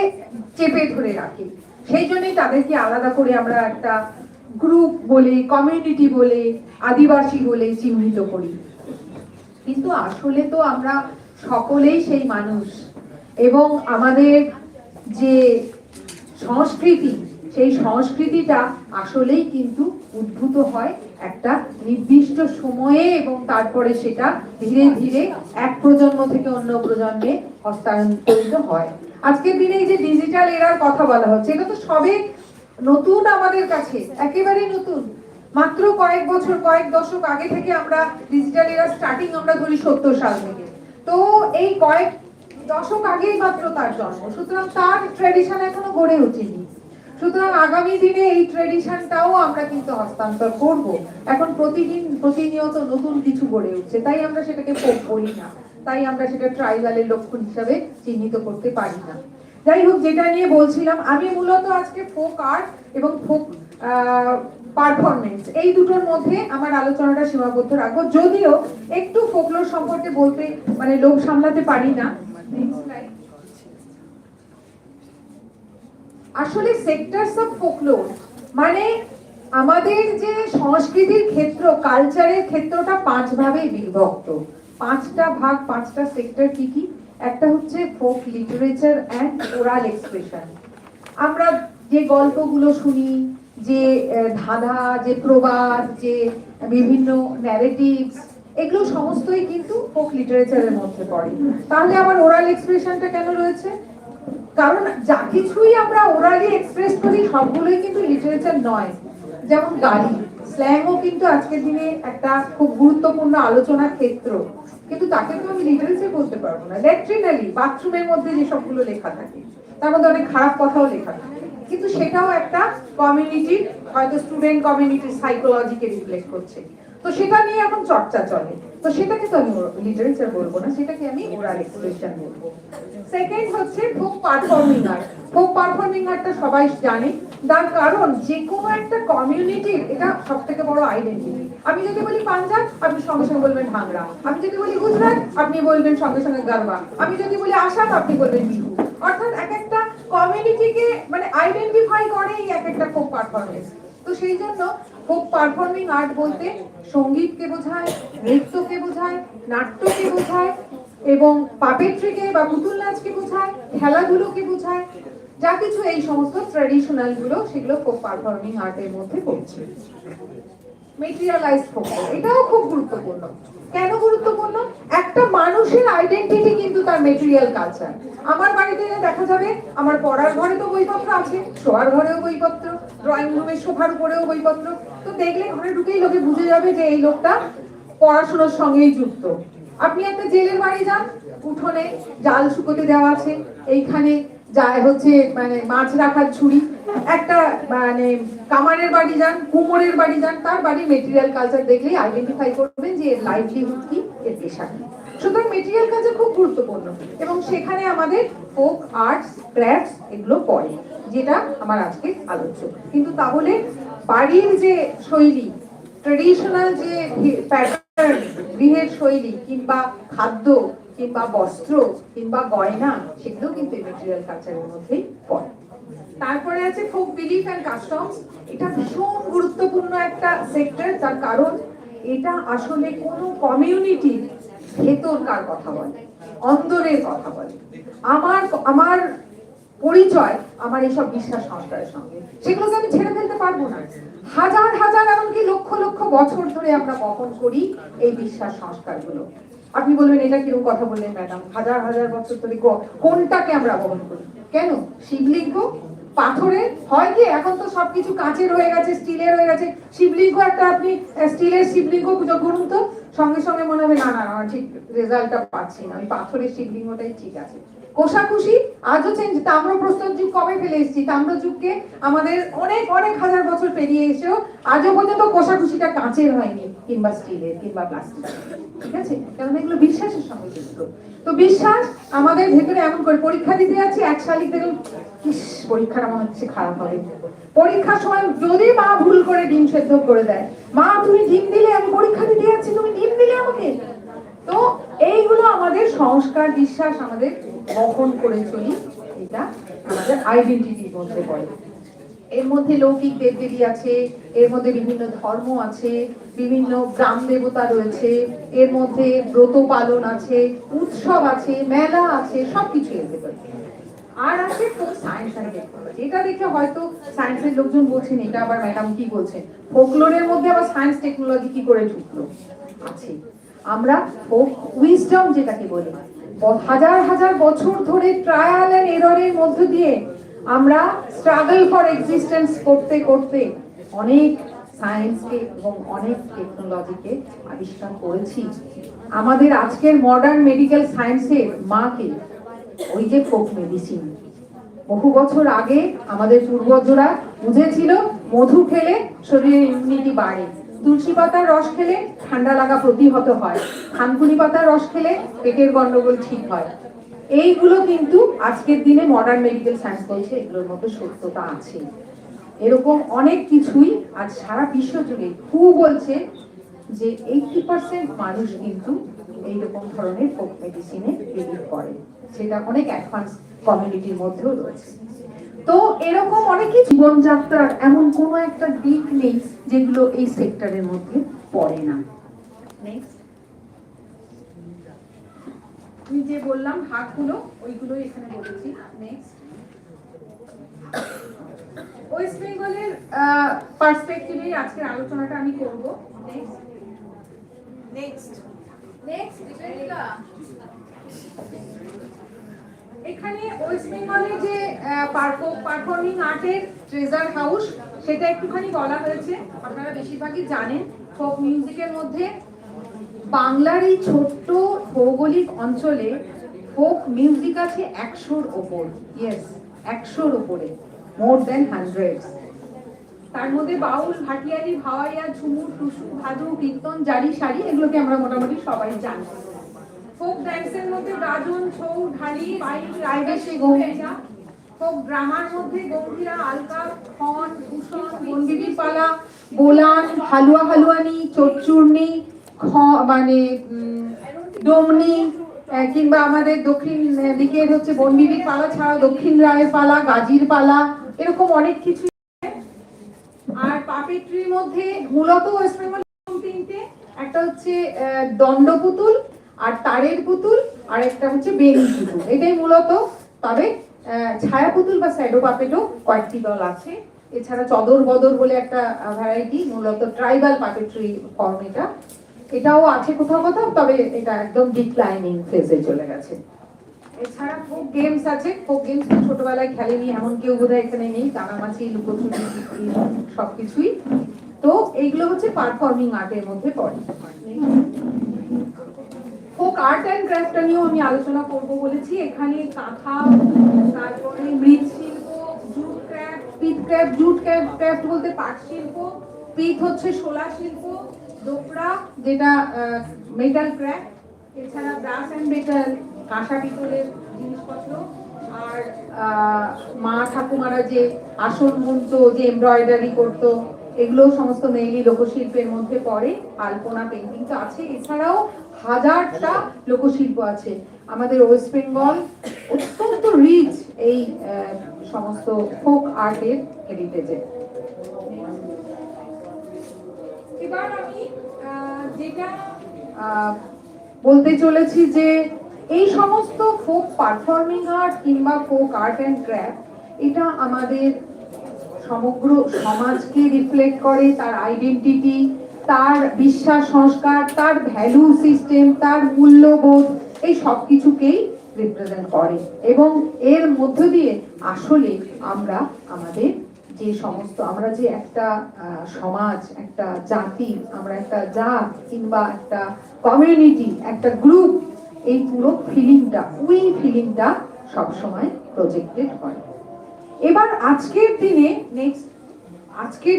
চেপে ধরে রাখে। সেই জন্যই তাদেরকে আলাদা করে আমরা একটা গ্রুপ বলে, কমিউনিটি বলে, আদিবাসী বলে চিহ্নিত করি। কিন্তু আসলে তো আমরা সকলেই সেই মানুষ। এবং আমাদের যে সংস্কৃতি, সেই সংস্কৃতিটা আসলেই কিন্তু উদ্ভূত হয় একটা নির্দিষ্ট সময়ে, এবং তারপরে সেটা ধীরে ধীরে এক প্রজন্ম থেকে অন্য প্রজন্মে হস্তান্তরিত হয়। আজকের দিনে এই যে ডিজিটাল এরার কথা বলা হচ্ছে, এটা তো সবে নতুন আমাদের কাছে, একেবারেই নতুন। মাত্র কয়েক বছর, কয়েক দশক আগে থেকে আমরা ডিজিটাল এরার স্টার্টিং আমরা ধরি 70 সাল থেকে। তো এই কয়েক দশক আগেই মাত্র তার জন্ম, সুতরাং তার ট্র্যাডিশন এখনো গড়ে ওঠেনি। সুতরাং আগামী দিনে এই ট্র্যাডিশনটাও আমরা কিন্তু হস্তান্তর করব। এখন প্রতিনিয়ত নতুন কিছু গড়ে উঠছে, তাই আমরা সেটাকে ফোক বলি না, তাই আমরা সেটা ট্রাইবালের লক্ষণ হিসাবে চিহ্নিত করতে পারি না। যাই হোক, যেটা নিয়ে বলছিলাম, আমি মূলত আজকে ফোক আর্ট এবং ফোক পারফরমেন্স, এই দুটোর মধ্যে আমার আলোচনাটা সীমাবদ্ধ রাখবো। যদিও একটু ফোকলোর সম্পর্কে বলতে মানে লোভ সামলাতে পারি না। আসলে সেক্টরস অফ ফোকলোর মানে আমাদের যে সংস্কৃতির ক্ষেত্র, কালচারের ক্ষেত্রটা 5 ভাবে বিভক্ত। 5টা ভাগ, 5টা সেক্টর কি কি? একটা হচ্ছে folk literature and oral expression. আমরা যে গল্পগুলো শুনি, যে ধাঁধা, যে প্রবাদ, যে বিভিন্ন ন্যারেটিভস, এগুলো সমস্তই কিন্তু ফোক লিটারেচারের মধ্যে পড়ে। তাহলে আবার ওরাল এক্সপ্রেশনটা কেন রয়েছে? কারণ যা কিছুই আমরা ওরালি এক্সপ্রেস করি সবগুলোই কিন্তু লিটারেচার নয়। যেমন গালি, স্ল্যাংও কিন্তু আজকের দিনে একটা খুব গুরুত্বপূর্ণ আলোচনার ক্ষেত্র, কিন্তু তাকে তো আমি লিটারেচার বলতে পারবো না। ল্যাট্রিনালি, বাথরুমের মধ্যে যে সবগুলো লেখা থাকে, তার মধ্যে অনেক খারাপ কথাও লেখা থাকে, কিন্তু সেটাও একটা কমিউনিটির, হয়তো স্টুডেন্ট কমিউনিটির সাইকোলজিকে রিফ্লেক্ট করছে। তো সেটা নিয়ে এখন চর্চা চলে। তো সেটাকে তো আমি লিটারেচার বলবো না, সেটাকে আমি ওরাল এক্সপ্রেশন বলবো। সেকেন্ড হচ্ছে folk performing art. Folk performing আর্টটা সবাই জানে, তার কারণ যে কোনো একটা কমিউনিটির এটা সব থেকে বড় আইডেন্টিটি। আমি যদি বলি পাঞ্জাব, আপনি সঙ্গে সঙ্গে বলবেন ভাংরা। আমি যদি বলি গুজরাট, আপনি বলবেন সঙ্গে সঙ্গে গারবা। আমি যদি বলি আসাম, আপনি বলবেন বিহু। অর্থাৎ এক একটা কমিউনিটিকে মানে আইডেন্টিফাই করে এই এক একটা ফোক পারফরমেন্স। তো সেই জন্য ফোক পারফর্মিং আর্ট বলতে সঙ্গীতকে বোঝায়, নৃত্যকে বোঝায়, নাট্যকে বোঝায় এবং পাপেট্রিকে বা পুতুল নাচকে বোঝায়, খেলাধুলোকে বোঝায়, যা কিছু এই সমস্ত ট্র্যাডিশনাল গুলো সেগুলো ফোক পারফর্মিং আর্টের মধ্যে পড়ছে। মেটেরিয়ালাইজড ফোকলোর এটাও খুব গুরুত্বপূর্ণ। কেন গুরুত্বপূর্ণ? একটা মানুষের আইডেন্টিটি কিন্তু তার মেটেরিয়াল কালচার। আমার বাড়িতে দেখা যাবে আমার পড়ার ঘরে তো বইপত্র আছে, শোয়ার ঘরেও বইপত্র, ড্রয়িং রুমের সোফার উপরেও বইপত্র। তো দেখলে ঘরে ঢুকেই লোকে বুঝে যাবে যে এই লোকটা পড়াশোনার সঙ্গেই যুক্ত। আপনি একটা জেলের বাড়ি যান, উঠোনে জাল শুকোতে দেওয়া আছে, এইখানে যায় হচ্ছে মানে মাছ রাখার ছুরি। একটা মানে কামারের বাড়ি যান, কুমোরের বাড়ি যান, তার বাড়ির মেটেরিয়াল কালচার দেখলেই আইডেন্টিফাই করবেন যে এর লাইভলিহুড কি, এর পেশা কি। সুতরাং মেটেরিয়াল কালচার খুব গুরুত্বপূর্ণ এবং সেখানে আমাদের ফোক আর্টস, ক্রাফটস এগুলো পড়ে, যেটা আমার আজকে আলোচ্য। কিন্তু তাহলে বাড়ির যে শৈলী, ট্রেডিশনাল যে প্যাটার্ন, গৃহের শৈলী কিংবা খাদ্য কিংবা বস্ত্র কিংবা গয়না, সেগুলো কিন্তু মেটেরিয়াল কালচারের মধ্যেই পড়ে। তারপরে আছে ফোক বিলিফ এন্ড কাস্টমস। এটা ভীষণ গুরুত্বপূর্ণ একটা সেক্টর, তার কারণ এটা আসলে কোনো কমিউনিটির ভেতরকার কথা বলে, অন্তরের কথা বলে। আমার পরিচয় আমার এইসব বিশ্বাস সংস্কারের সঙ্গে, সেগুলোকে আমি ছেড়ে ফেলতে পারবো না। হাজার হাজার এমনকি লক্ষ লক্ষ বছর ধরে আমরা বহন করি এই বিশ্বাস সংস্কারগুলো। আপনি বলবেন এটা কিরকম কথা বললেন ম্যাডাম, হাজার হাজার বছর ধরে কোনটাকে আমরা বহন করি? কেন? শিবলিঙ্গ পাথরের হয় কি, এখন তো সবকিছু কাঁচের হয়ে গেছে, স্টিলের হয়ে গেছে। শিবলিঙ্গ একটা আপনি স্টিলের শিবলিঙ্গ পুজো করুন তো, সঙ্গে সঙ্গে মনে হবে না না ঠিক রেজাল্টটা পাচ্ছি না, ওই পাথরের শিবলিঙ্গটাই ঠিক আছে। কোষাকুষি আজও চেঞ্জ। তাম্রপ্রস্তর যুগ কবে ফেলে এসেছি? তাম্র যুগকে আমাদের অনেক অনেক হাজার বছর পেরিয়ে এসেও আজও পর্যন্ত কোষাকুষিটা কাঁচের হয়নি কিংবা স্টিলের কিংবা প্লাস্টিকের। ঠিক আছে, কারণ এগুলো বিশ্বাসের সঙ্গে যুক্ত। তো বিশ্বাস আমাদের ভেতরে এমন করে, পরীক্ষা দিতে যাচ্ছি, এক শালিক দেখুন পরীক্ষাটা মনে হচ্ছে খারাপ হবে। পরীক্ষার সময় যদি মা ভুল করে ডিম সেদ্ধ করে দেয়, মা তুমি ডিম দিলে, আমি পরীক্ষা দিতে যাচ্ছি, তুমি ডিম দিলে আমাকে। তো এইগুলো আমাদের সংস্কার, বিশ্বাস আমাদের বহন করে চলি, এটা আমাদের আইডেন্টিটির মধ্যে পড়ে। এর মধ্যে লৌকিক দেবদেবী আছে, এর মধ্যে বিভিন্ন ধর্ম আছে, বিভিন্ন গ্রাম দেবতা রয়েছে, এর মধ্যে ব্রত পালন আছে, উৎসব আছে, মেলা আছে, সবকিছু এর ভেতরে। আর আছে ফোক সায়েন্স এন্ড টেকনোলজি। এটা দেখে হয়তো সায়েন্সের লোকজন বলছেন এটা আবার ম্যাডাম কি বলছেন, ফোকলোরের মধ্যে আবার সায়েন্স টেকনোলজি কি করে ঢুকলো? আছে। আমরা ফোক উইজডম যেটাকে বলি, হাজার হাজার বছর ধরে ট্রায়াল এন্ড এররের মধ্য দিয়ে আমরা স্ট্রাগল ফর এক্সিস্টেন্স করতে করতে অনেক সায়েন্সকে এবং অনেক টেকনোলজিকে আবিষ্কার করেছি। আমাদের আজকের মডার্ন মেডিকেল সায়েন্সের মাকে ওই যে ফোক মেডিসিন। বহু বছর আগে আমাদের পূর্বজরা বুঝেছিল মধু খেলে শরীরের ইমিউনিটি বাড়ে, তুলসী পাতার রস খেলে ঠান্ডা লাগা প্রতিহত হয়, থানকুনি পাতার রস খেলে পেটের গন্ডগোল ঠিক হয়। এইগুলো কিন্তু আজকের দিনে মডার্ন মেডিকেল সায়েন্স বলছে এগুলোর মধ্যে সত্যতা আছে। এরকম অনেক কিছুই আজ সারা বিশ্ব জুড়ে বলছে যে 80% মানুষ কিন্তু এইরকম ধরনের ফোক মেডিসিনে বিলিভ করে, সেটা অনেক অ্যাডভান্স কমিউনিটির মধ্যেও রয়েছে। তো এরকম অনেকই জীবনযাত্রার এমন কোনো একটা দিক নেই যেগুলো এই সেক্টরের মধ্যে পড়ে না। নেক্সট, আমি যে বললাম হাতগুলো, ওইগুলো এখানে বলেছি। নেক্সট, ওয়েস্ট বেঙ্গলের পার্সপেক্টিভে আজকের আলোচনাটা আমি করব। নেক্সট নেক্সট নেক্সট এখানে ওয়েস্ট বেঙ্গলের যে পারফর্মিং আর্টের ট্রেজার হাউস, সেটা একটুখানি বলা হয়েছে। আপনারা বেশিরভাগই জানেন ফোক মিউজিকের মধ্যে বাংলার এই ছোট্ট ভৌগোলিক অঞ্চলে ফোক মিউজিক আছে 100-র ওপর। ইয়েস, 100-র ওপরে, মোর দেন 100। তার মধ্যে বাউল, ভাটিয়ালি, ভাওয়াইয়া, ঝুমুর, টুসু, ভাদু, কীর্তন, জারি, সারি এগুলোকে আমরা মোটামুটি সবাই জানি। ফোক ডান্সের মধ্যে গাজন, ছৌ, ঢালি, বাইল, রায়বেশে, গৌরিয়া। ফোক ড্রামার মধ্যে গম্ভীরা, আলকা, খন, ভূষণ, বন্দিনী পালা, বোলান, হালুয়া হালুয়ানি, চোরচূর্ণি, মানে ডোমনি, কিংবা আমাদের দক্ষিণ দিকের হচ্ছে বন্দিনীর পালা ছাড়া দক্ষিণ রায়ের পালা, গাজীর পালা, এরকম অনেক কিছু। আর পাপেট্রির মধ্যে মূলত ওয়েস্ট বেঙ্গল তিনটে, একটা হচ্ছে দণ্ড পুতুল, আর তারের পুতুল, আর একটা হচ্ছে বেনি পুতুল, এটাই মূলত। তবে ছায়া পুতুল বা শ্যাডো পাপেটও কয়েকটি দল আছে। এছাড়া চদর বদর বলে একটা ভ্যারাইটি, মূলত ট্রাইবাল পাপেট্রি ফর্ম, এটাও আছে কোথাও কোথাও, তবে এটা একদম ডিক্লাইনিং ফেজে চলে গেছে। এছাড়া ফোক গেমস আছে। ফোক গেমস ছোটবেলায় খেলেনি এমন কেউ বোধহয় এখানে নেই, কানামাছি, লুকোচুরি সবকিছুই। তো এইগুলো হচ্ছে পারফর্মিং আর্টের মধ্যে পড়ে। ফোক আর্ট অ্যান্ড ক্রাফট নিয়েও আমি আলোচনা করব বলেছি। এখানে কাঁথা, তারপরে মৃৎশিল্প, জুট ক্রাফট, পিট ক্রাফট, জুট ক্রাফট বলতে পাট শিল্প, পিট হচ্ছে শোলা শিল্প, দোপড়া যেটা মেটাল ক্রাফট, এছাড়া ব্রাস অ্যান্ড মেটাল, কাঁসা পিতলের জিনিসপত্র, আর মা ঠাকুমারা যে আসন বুনতো, যে এমব্রয়ডারি করতো, এগুলো সমস্ত মেইলি লোকশিল্পের মধ্যে পড়ে। আলপনা, পেন্টিং তো আছে, এছাড়াও হাজারটা লোকশিল্প আছে। আমাদের ওয়েস্ট বেঙ্গল অত্যন্ত রিচ এই সমস্ত ফোক আর্টের হেরিটেজে। এবার আমি যেটা বলতে চলেছি যে এই সমস্ত ফোক পারফর্মিং আর্ট কিংবা ফোক আর্ট অ্যান্ড ক্রাফট, এটা আমাদের সমগ্র সমাজকে রিফ্লেক্ট করে, তার আইডেন্টিটি, তার বিশ্বাস সংস্কার, তার ভ্যালু সিস্টেম, তার মূল্যবোধ, এই সব কিছুকেই রিপ্রেজেন্ট করে। এবং এর মধ্য দিয়ে আসলে আমরা আমাদের যে সমস্ত, আমরা যে একটা সমাজ, একটা জাতি, আমরা একটা জাত কিংবা একটা কমিউনিটি, একটা গ্রুপ, এই পুরো ফিলিংটা, ওই ফিলিংটা সবসময় প্রজেক্টেড হয়। এবার আজকের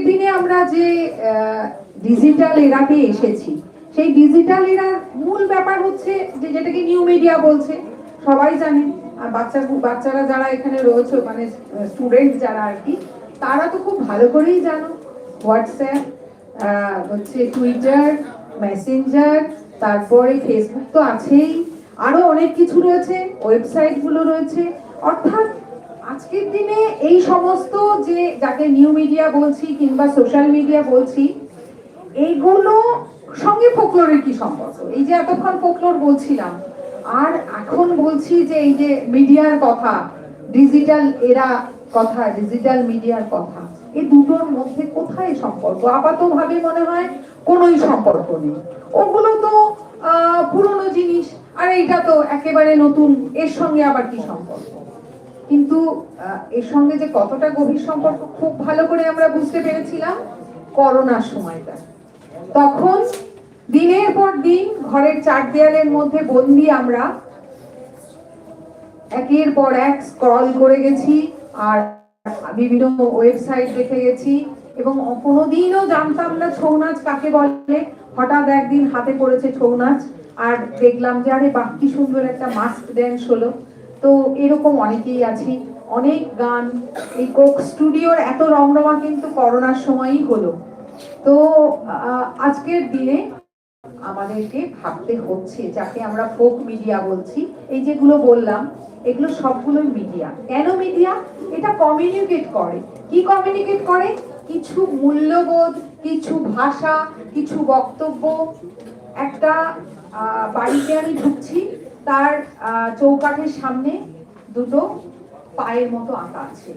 দিনে আমরা যে ডিজিটাল এরাতে এসেছি, সেই ডিজিটাল এরার মূল ব্যাপার হচ্ছে যে যেটাকে নিউ মিডিয়া বলছে, সবাই জানেন। আর বাচ্চারা যারা এখানে রয়েছে, মানে স্টুডেন্ট যারা আর কি, তারা তো খুব ভালো করেই জানো হোয়াটসঅ্যাপ, হচ্ছে টুইটার, মেসেঞ্জার, তারপরে ফেসবুক তো আছেই, আরো অনেক কিছু রয়েছে, ওয়েবসাইট গুলো রয়েছে। অর্থাৎ আজকের দিনে এই সমস্ত যে যাকে নিউ মিডিয়া বলছি কিংবা সোশ্যাল মিডিয়া বলছি, এইগুলো সঙ্গে ফোকলোরের কি সম্পর্ক? এই যে এতক্ষণ ফোকলোর বলছিলাম, আর এখন বলছি যে এই যে মিডিয়ার কথা, ডিজিটাল এরা কথা, ডিজিটাল মিডিয়ার কথা, এই দুটোর মধ্যে কোথায় সম্পর্ক? আপাতভাবে মনে হয় কোনোই সম্পর্ক নেই, ওগুলো তো পুরনো জিনিস, আর এইটা তো একেবারে নতুন, এর সঙ্গে আবার কি সম্পর্ক? কিন্তু এর সঙ্গে যে কতটা গভীর সম্পর্ক খুব ভালো করে আমরা বুঝতে পেরেছিলাম করোনার সময়টা। তখন দিনের পর দিন ঘরের চার দেয়ালের মধ্যে বন্দি আমরা একের পর এক স্ক্রল করে গেছি, আর বিভিন্ন ওয়েবসাইট দেখে গেছি, এবং কোনোদিনও জানতাম না ছৌ নাচ কাকে বলে। হঠাৎ একদিন হাতে পড়েছে ছৌ নাচ, আর দেখলাম যে আরে বাহ, কি সুন্দর একটা মাস্ক ড্যান্স হলো। তো এরকম অনেকেই আছি, অনেক গান, এই কোক স্টুডিওর এত রমরমা কিন্তু করোনার সময়ই হলো। তো আজকের দিনে আমাদেরকে ভাবতে হচ্ছে, যাকে আমরা ফোক মিডিয়া বলছি, এই যেগুলো বললাম এগুলো সবগুলোই মিডিয়া। কেন মিডিয়া? এটা কমিউনিকেট করে। কি কমিউনিকেট করে? কিছু মূল্যবোধ, কিছু ভাষা, কিছু বক্তব্য। একটা বাড়িতে আমি ঢুকছি, তার চৌকাঠের সামনে দুটো পায়ের মতো আঁকা আছে,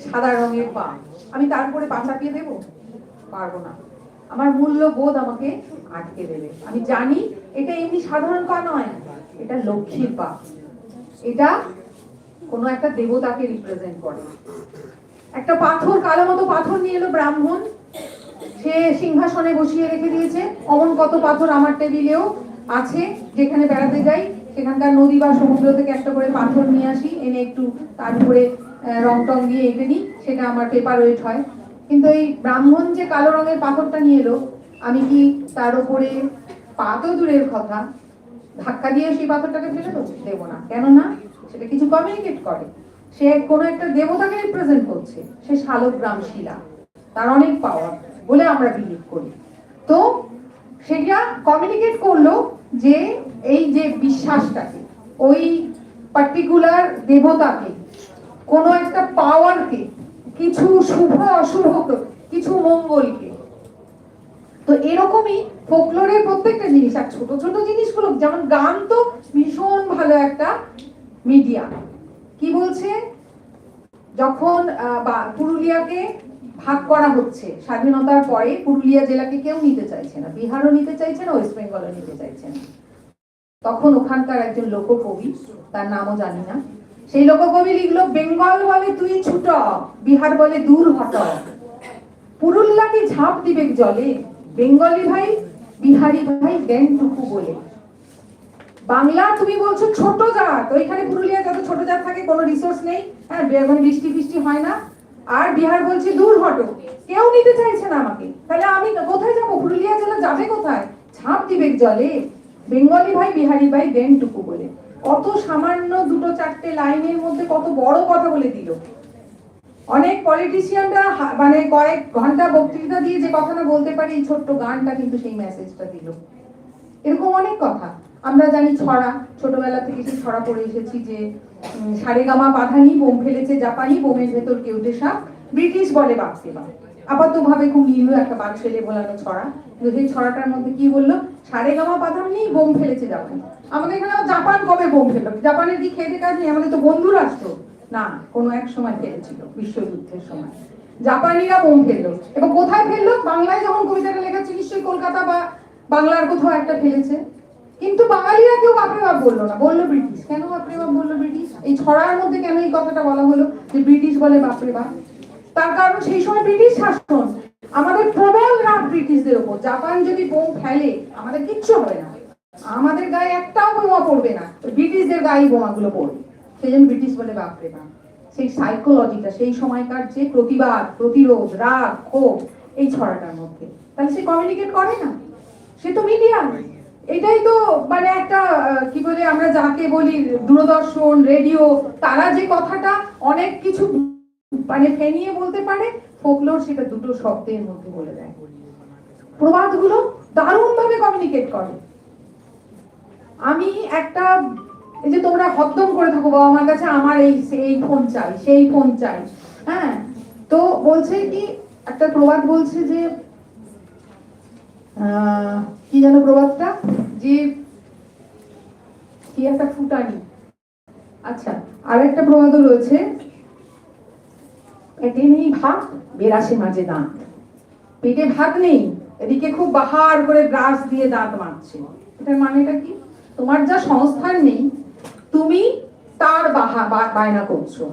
সাদা রঙের পা। আমি তার উপরে পা চাপিয়ে দেবো? পারবো না। আমার মূল্যবোধ আমাকে আটকে দেবে। আমি জানি এটা এমনি সাধারণ পা নয়, এটা লক্ষ্মীর পা, এটা কোনো একটা দেবতাকে রিপ্রেজেন্ট করে। একটা পাথর, কালো মতো পাথর নিয়ে এলো ব্রাহ্মণ, সে সিংহাসনে বসিয়ে রেখে দিয়েছে। অমন কত পাথর আমার টেবিলেও আছে, যেখানে বেড়াতে যাই সেখানকার নদী বা সমুদ্র থেকে একটা করে পাথর নিয়ে আসি, এনে একটু তার উপরে রং টং দিয়ে এঁকে নিই, সেটা আমার পেপার ওয়েট হয়। কিন্তু এই ব্রাহ্মণ যে কালো রঙের পাথরটা নিয়ে এলো, আমি কি তার উপরে পা তো দূরের কথা, ধাক্কা দিয়ে সেই পাথরটাকে ফেলে দেবো না। কেননা সেটা কিছু কমিউনিকেট করে, সে কোনো একটা দেবতাকে রিপ্রেজেন্ট করছে, সে শালগ্রাম শিলা, তার অনেক পাওয়ার বলে আমরা বিলিভ করি। তো সেটা কমিউনিকেট করলো যে এই যে বিশ্বাসটাকে, ওই পার্টিকুলার দেবতাকে, কোনো একটা পাওয়ারকে, কিছু শুভ অশুভকে, কিছু মঙ্গলকে। তো এরকমই ফোকলোরের প্রত্যেকটা জিনিস, আর ছোট ছোট জিনিসগুলো, যেমন গান তো ভীষণ ভালো একটা মিডিয়া। কি বলছে, যখন পুরুলিয়াকে ভাগ করা হচ্ছে স্বাধীনতার পরে, পুরুলিয়া জেলাকে কেউ নিতে চাইছে না, বিহারও নিতে চাইছে না, ওয়েস্ট বেঙ্গলও নিতে চাইছে না। তখন ওখানকার একজন লোককবি, তার নামও জানি না, সেই লোককবি লিখলো, বেঙ্গল বলে তুই ছুট, বিহার বলে দূর হট, পুরুলিয়াকে ঝাঁপ দিবে জলে, বেঙ্গলি ভাই বিহারি ভাই জ্ঞানটুকু বলে। বাংলা তুমি বলছো ছোট জাত, ওইখানে পুরুলিয়া যত ছোট জাত থাকে, কোনো রিসোর্স নেই, হ্যাঁ, মানে বৃষ্টি ফিষ্টি হয় না। আর বিহার বলছে দূর হটো, কেউ নিতে চাইছে না আমাকে, তাহলে আমি কোথায় যাবো? পুরুলিয়া জেলা যাবে কোথায়? ঝাঁপ দিবে জলে, বেঙ্গলি ভাই বিহারি ভাই জ্ঞানটুকু বলে। কত সামান্য দুটো চারটে লাইনের মধ্যে কত বড় কথা বলে দিল। অনেক পলিটিশিয়ানরা মানে কয়েক ঘন্টা বক্তৃতা দিয়ে যে কথাটা বলতে পারে, এই ছোট্ট গানটা কিন্তু সেই মেসেজটা দিল। এরকম অনেক কথা আমরা জানি। ছড়া, ছোটবেলা থেকে সেই ছড়া পড়ে এসেছি যে সারেগামা পাধানি, বোম ফেলেছে জাপানি, বোমের ভেতর কেউটে সাপ, ব্রিটিশ বলে বাপরে বাপ। আপাতত ভাবে খুব নিরীহ একটা বাদ ছেলে বলানো ছড়া, কিন্তু সেই ছড়াটার মধ্যে কি বললো, সারেগামা পাধানি, বোম ফেলেছে জাপানি। আমাদের এখানে জাপান কবে বোম ফেললো? জাপানের কি খেতে কাজ নেই? আমাদের তো বন্ধু রাষ্ট্র না, কোনো এক সময় ফেলেছিল বিশ্বযুদ্ধের সময়, জাপানিরা বোম ফেললো। এবং কোথায় ফেললো? বাংলায় যখন কবিতাটা লেখাচ্ছে, নিশ্চয়ই কলকাতা বা বাংলার কোথাও একটা ফেলেছে। কিন্তু বাঙালিরা কেউ বাপরে বাপ বললো না, বললো ব্রিটিশ। কেন বাপরে বাপ বললো ব্রিটিশ? এই ছড়ার মধ্যে কেন এই কথাটা বলা হলো যে ব্রিটিশ বলে বাপরে বাপ? তার কারণ সেই সময় ব্রিটিশ শাসন, আমাদের প্রবল রাগ ব্রিটিশদের উপর। জাপান যদি বোম ফেলে আমাদের কিচ্ছু হবে না, আমাদের গায়ে একটাও বোমা পড়বে না, ব্রিটিশদের গায়ে বোমাগুলো পড়বে। সেই জন্য ব্রিটিশ বলে বাপরে বাপ। সেই সাইকোলজিটা, সেই সময়কার যে প্রতিবাদ, প্রতিরোধ, রাগ, ক্ষোভ, এই ছড়াটার মধ্যে। তাহলে সে কমিউনিকেট করে না, সে তো মিডিয়া। এটাই তো মানে একটা কি বলে আমরা যাকে বলি দূরদর্শন, রেডিও, তারা যে কথাটা অনেক কিছু মানে ফেনিয়ে বলতে পারে, ফোকলোর সেটা দুটো শব্দের মধ্যে বলে দেয়। প্রবাদগুলো দারুণ ভাবে কমিউনিকেট করে। আমি একটা, এই যে তোমরা হদ্দম করে থাকো বাবা আমার কাছে, আমার এই ফোন চাই, সেই ফোন চাই, হ্যাঁ, তো বলছে কি, একটা প্রবাদ বলছে যে কি যেন প্রবাদটা, যে কি একটা ফুটানি, আচ্ছা, আর একটা প্রবাদও রয়েছে, পেটে নেই ভাত, বেরাসে মাঝে দাঁত। পেটে ভাত নেই, এদিকে খুব বাহার করে ব্রাশ দিয়ে দাঁত মাজছে। এটার মানেটা কি? তোমার যা সংস্থান নেই, তুমি তার বায়না করছো।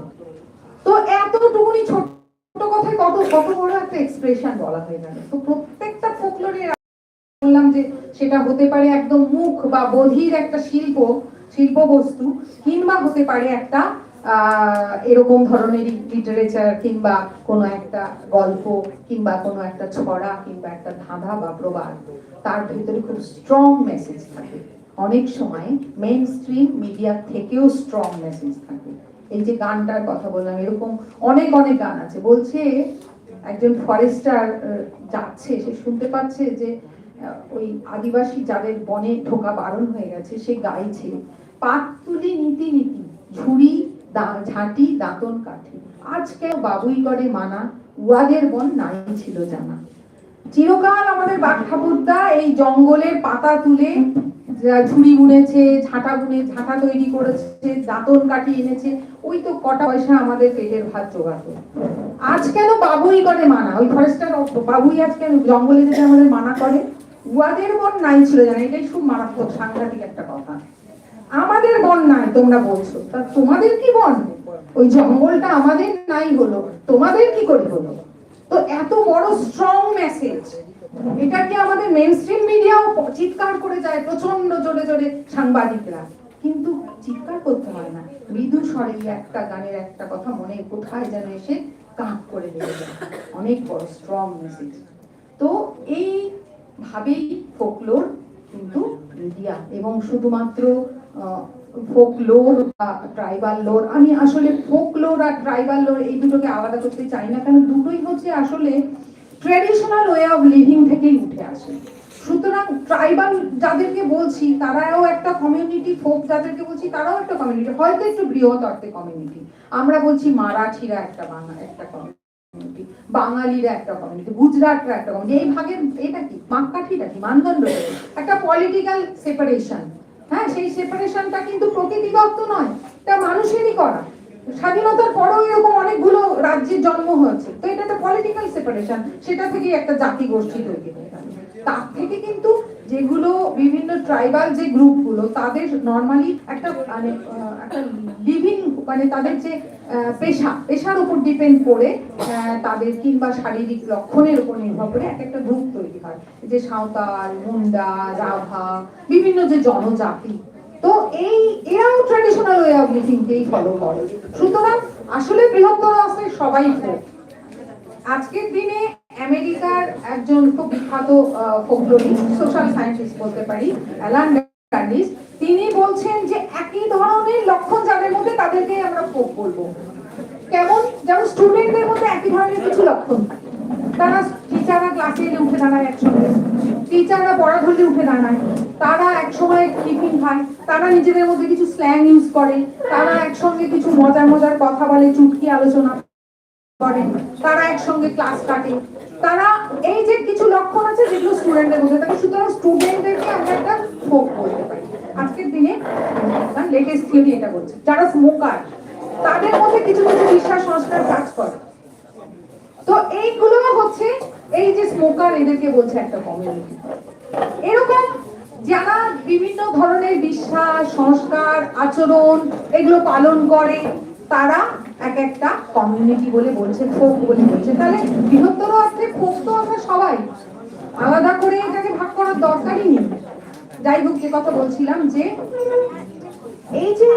তো এতটুকুনি ছোট কথায় কত কত বড় একটা এক্সপ্রেশন বলা হয়ে গেল। তো প্রত্যেকটা ফোকলোরে বললাম যে সেটা হতে পারে একদম মুখ বা বধির একটা শিল্প বস্তু, কিংবা হতে পারে একটা এরকম ধরনের লিটারেচার, কিংবা কোনো একটা গল্প, কিংবা কোনো একটা ছড়া, কিংবা একটা ধাঁধা বা প্রবাদ, তার ভিতরে খুব স্ট্রং মেসেজ থাকে। অনেক সময় মেইন স্ট্রিম মিডিয়া থেকেও স্ট্রং মেসেজ থাকে। এই যে গানটার কথা বললাম, এরকম অনেক অনেক গান আছে। বলছে একজন ফরেস্টার যাচ্ছে, সে শুনতে পাচ্ছে যে ওই আদিবাসী যাদের বনে ঢোকা বারণ হয়ে গেছে, সে গাইছে, পাত তুলি নীতি নীতি, ঝুড়ি ঝাঁটি দাঁতন কাঠি, আজকেও বাবুই করে মানা, উয়াদের বন নাই ছিল জানা। চিরকাল আমাদের বাঘ ঠাকুরদা এই জঙ্গলের পাতা তুলে ঝুড়ি বুনেছে, ঝাঁটা তৈরি করেছে, দাঁতন কাঠি এনেছে, ওই তো কটা পয়সা আমাদের পেটের ভাত জোগাতো। আজ কেন বাবুই করে মানা, ওই ফরেস্টার বাবুই আজ কেন জঙ্গলে যেতে আমাদের মানা করে, উয়াদের বন নাই ছিল জানা। এটাই খুব মারাত্মক সাংঘাতিক একটা কথা। আমাদের বন নাই তোমরা বলছো, তা তোমাদের কি বন? ওই জঙ্গলটা আমাদের নাই হলো, তোমাদের কি করে হলো? তো এত বড় স্ট্রং মেসেজ, এটা কি আমাদের মেইনস্ট্রিম মিডিয়াও চিৎকার করে যায় প্রচন্ড জোরে জোরে সাংবাদিকরা। কিন্তু চিৎকার করতে হয় না, মৃদু স্বরে একটা গানের একটা কথা মনে কোথায় যেন এসে কাঁপ করে দিয়ে যায়, অনেক বড় স্ট্রং মেসেজ। তো এই ভাবেই ফোকলোর কিন্তু মিডিয়া, এবং শুধুমাত্র ফোকলোর বা ট্রাইবাল লোর, আমি আসলে ফোকলোর আর ট্রাইবাল লোর এই দুটোকে আলাদা করতে চাই না, কারণ দুটোই হচ্ছে আসলে ট্র্যাডিশনাল ওয়ে অফ লিভিং থেকেই উঠে আসে। সুতরাং ট্রাইবাল যাদেরকে বলছি তারাও একটা কমিউনিটি, ফোক যাদেরকে বলছি তারাও একটা কমিউনিটি, হয়তো একটু বৃহৎ অর্থে কমিউনিটি। আমরা বলছি মারাঠিরা একটা একটা কমিউনিটি, বাঙালিরা একটা কমিউনিটি, গুজরাটরা একটা কমিউনিটি, এই ভাগের এটা কি মাপকাঠিটা কি, মানদণ্ড একটা পলিটিক্যাল সেপারেশন। হ্যাঁ, সেই সেপারেশনটা কিন্তু প্রকৃতিদত্ত নয়, এটা মানুষেরই করা। স্বাধীনতার পরেও এরকম অনেকগুলো রাজ্যের জন্ম হয়েছে, তো এটা একটা পলিটিক্যাল সেপারেশন, সেটা থেকে একটা জাতি গোষ্ঠী তৈরি হয়ে গেল। তার থেকে কিন্তু যেগুলো বিভিন্ন ট্রাইবাল যে গ্রুপগুলো তাদের নর্মালি একটা মানে একটা লিভিং মানে তাদের যে পেশার উপর ডিপেন্ড করে তাদের কিংবা শারীরিক লক্ষণের উপর নির্ভর করে একটা গ্রুপ তৈরি হয়, যে সাঁওতাল, মুন্ডা, রাভা, বিভিন্ন যে জনজাতি। তো এরাও ট্র্যাডিশনাল ওয়ে অফ লিভিংকেই ফলো করে। সুতরাং আসলে বৃহত্তর অবস্থায় সবাই ফোক। আজকের দিনে আমেরিকার একজন খুব বিখ্যাত ফোকলোরিস্ট, সোশ্যাল সায়েন্টিস্ট বলতে পারি, অ্যালান ডান্ডিস, তিনি বলছেন যে একই ধরনের লক্ষণ যাদের মধ্যে তাদেরকে আমরা ফোক বলবো। কেমন? যেমন স্টুডেন্টদের মধ্যে একই ধরনের কিছু লক্ষণ থাকে, তারা টিচাররা ক্লাসে এলে উঠে দাঁড়ায় একসঙ্গে, টিচাররা পড়া ধরলে উঠে দাঁড়ায়, তারা একসময় টিফিন খায়, তারা নিজেদের মধ্যে কিছু স্ল্যাং ইউজ করে, তারা একসঙ্গে কিছু মজার মজার কথা বলে, চুটকি আলোচনা করে, তারা একসঙ্গে ক্লাস কাটে, তারা এই যে কিছু লক্ষণ আছে যেগুলো স্টুডেন্টদের মধ্যে থাকে। সুতরাং স্টুডেন্টদেরকে আমরা একটা ফোক বলতে পারি। আজকের দিনে লেটেস্ট থিওরি এটা বলছে যারা স্মোকার তাদের মধ্যে কিছু কিছু বিশ্বাস সংস্কার কাজ করে। তো এইগুলো হচ্ছে এই যে স্মোকার, এদেরকে বলছে একটা কমিউনিটি। এরকম যারা বিভিন্ন ধরনের বিশ্বাস সংস্কার আচরণ এগুলো পালন করে তারা এক একটা কমিউনিটি বলে বলছে, ফোক বলে বলছে। তাহলে বৃহত্তর অর্থে ফোক তো আমরা সবাই, আলাদা করে এটাকে ভাগ করার দরকারই নেই। যাই হোক, যে কথা বলছিলাম যে এই যে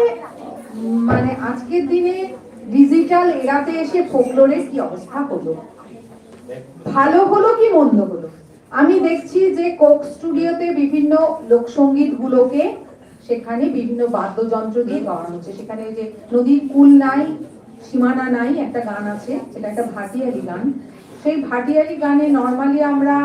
মানে আজকের দিনে ডিজিটাল এরাতে এসে ফোকলোরের কি অবস্থা হলো, ভালো হলো কি মন্দ হলো? আমি দেখছি যে কোক স্টুডিওতে বিভিন্ন লোকসঙ্গীত গুলোকে সেখানে বিভিন্ন বাদ্যযন্ত্র দিয়ে গাওয়ানো হচ্ছে। সেখানে যে নদীর কুল নাই সীমানা নাই একটা গান আছে, সেটা একটা ভাটিয়ালি গান। সেই ভাটিয়ালি গানে নর্মালি আমরা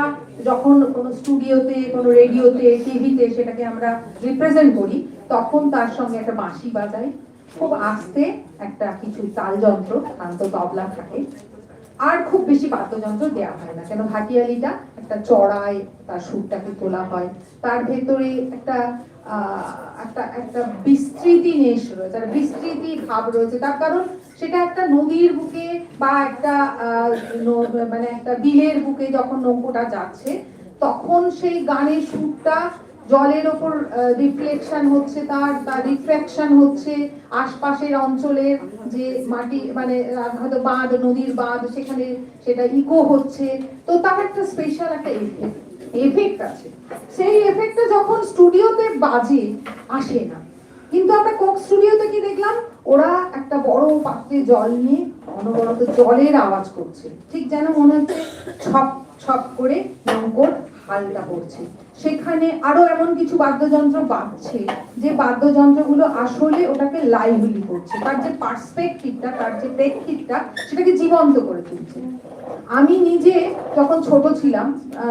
যখন কোনো স্টুডিওতে, কোনো রেডিওতে, টিভিতে সেটাকে আমরা রিপ্রেজেন্ট করি, তখন তার সঙ্গে একটা বাঁশি বাজায়, খুব আস্তে একটা কিছু তাল যন্ত্র, শান্ত তবলা থাকে, আর খুব বেশি বাদ্যযন্ত্র দেওয়া হয় না। কেন ভাটিয়ালিটা একটা চড়ায় তার সুরটাকে তোলা হয়, তার ভেতরে একটা একটা বিস্তৃতি নেশ রয়েছে, একটা বিস্তৃতি ভাব রয়েছে। তার কারণ সেটা একটা নদীর বুকে বা একটা মানে একটা বিলের বুকে যখন নৌকোটা যাচ্ছে, তখন সেই গানের সুরটা জলের ওপর রিফ্লেকশন হচ্ছে, তার রিফ্লেকশন হচ্ছে আশপাশের অঞ্চলের যে মাটি মানে হয়তো বাঁধ, নদীর বাঁধ, সেখানে সেটা ইকো হচ্ছে। তো তার একটা স্পেশাল একটা এফেক্ট আছে। সেই এফেক্টটা যখন স্টুডিওতে বাজে আসে না। কিন্তু আমরা কোক স্টুডিওতে কি দেখলাম, ওরা একটা বড় পাত্রে জল নিয়ে অনবরত জলের আওয়াজ করছে, ঠিক যেন মনে হচ্ছে ছপ ছপ করে নৌকোর হালটা পড়ছে। সেখানে আরো এমন কিছু বাদ্যযন্ত্র বাজছে যে বাদ্যযন্ত্রগুলো আসলে ওটাকে লাইভলি করছে, তার যে পার্সপেক্টিভটা, তার যে প্রেক্ষিতটা, সেটাকে জীবন্ত করে তুলছে। আমি নিজে যখন ছোট ছিলাম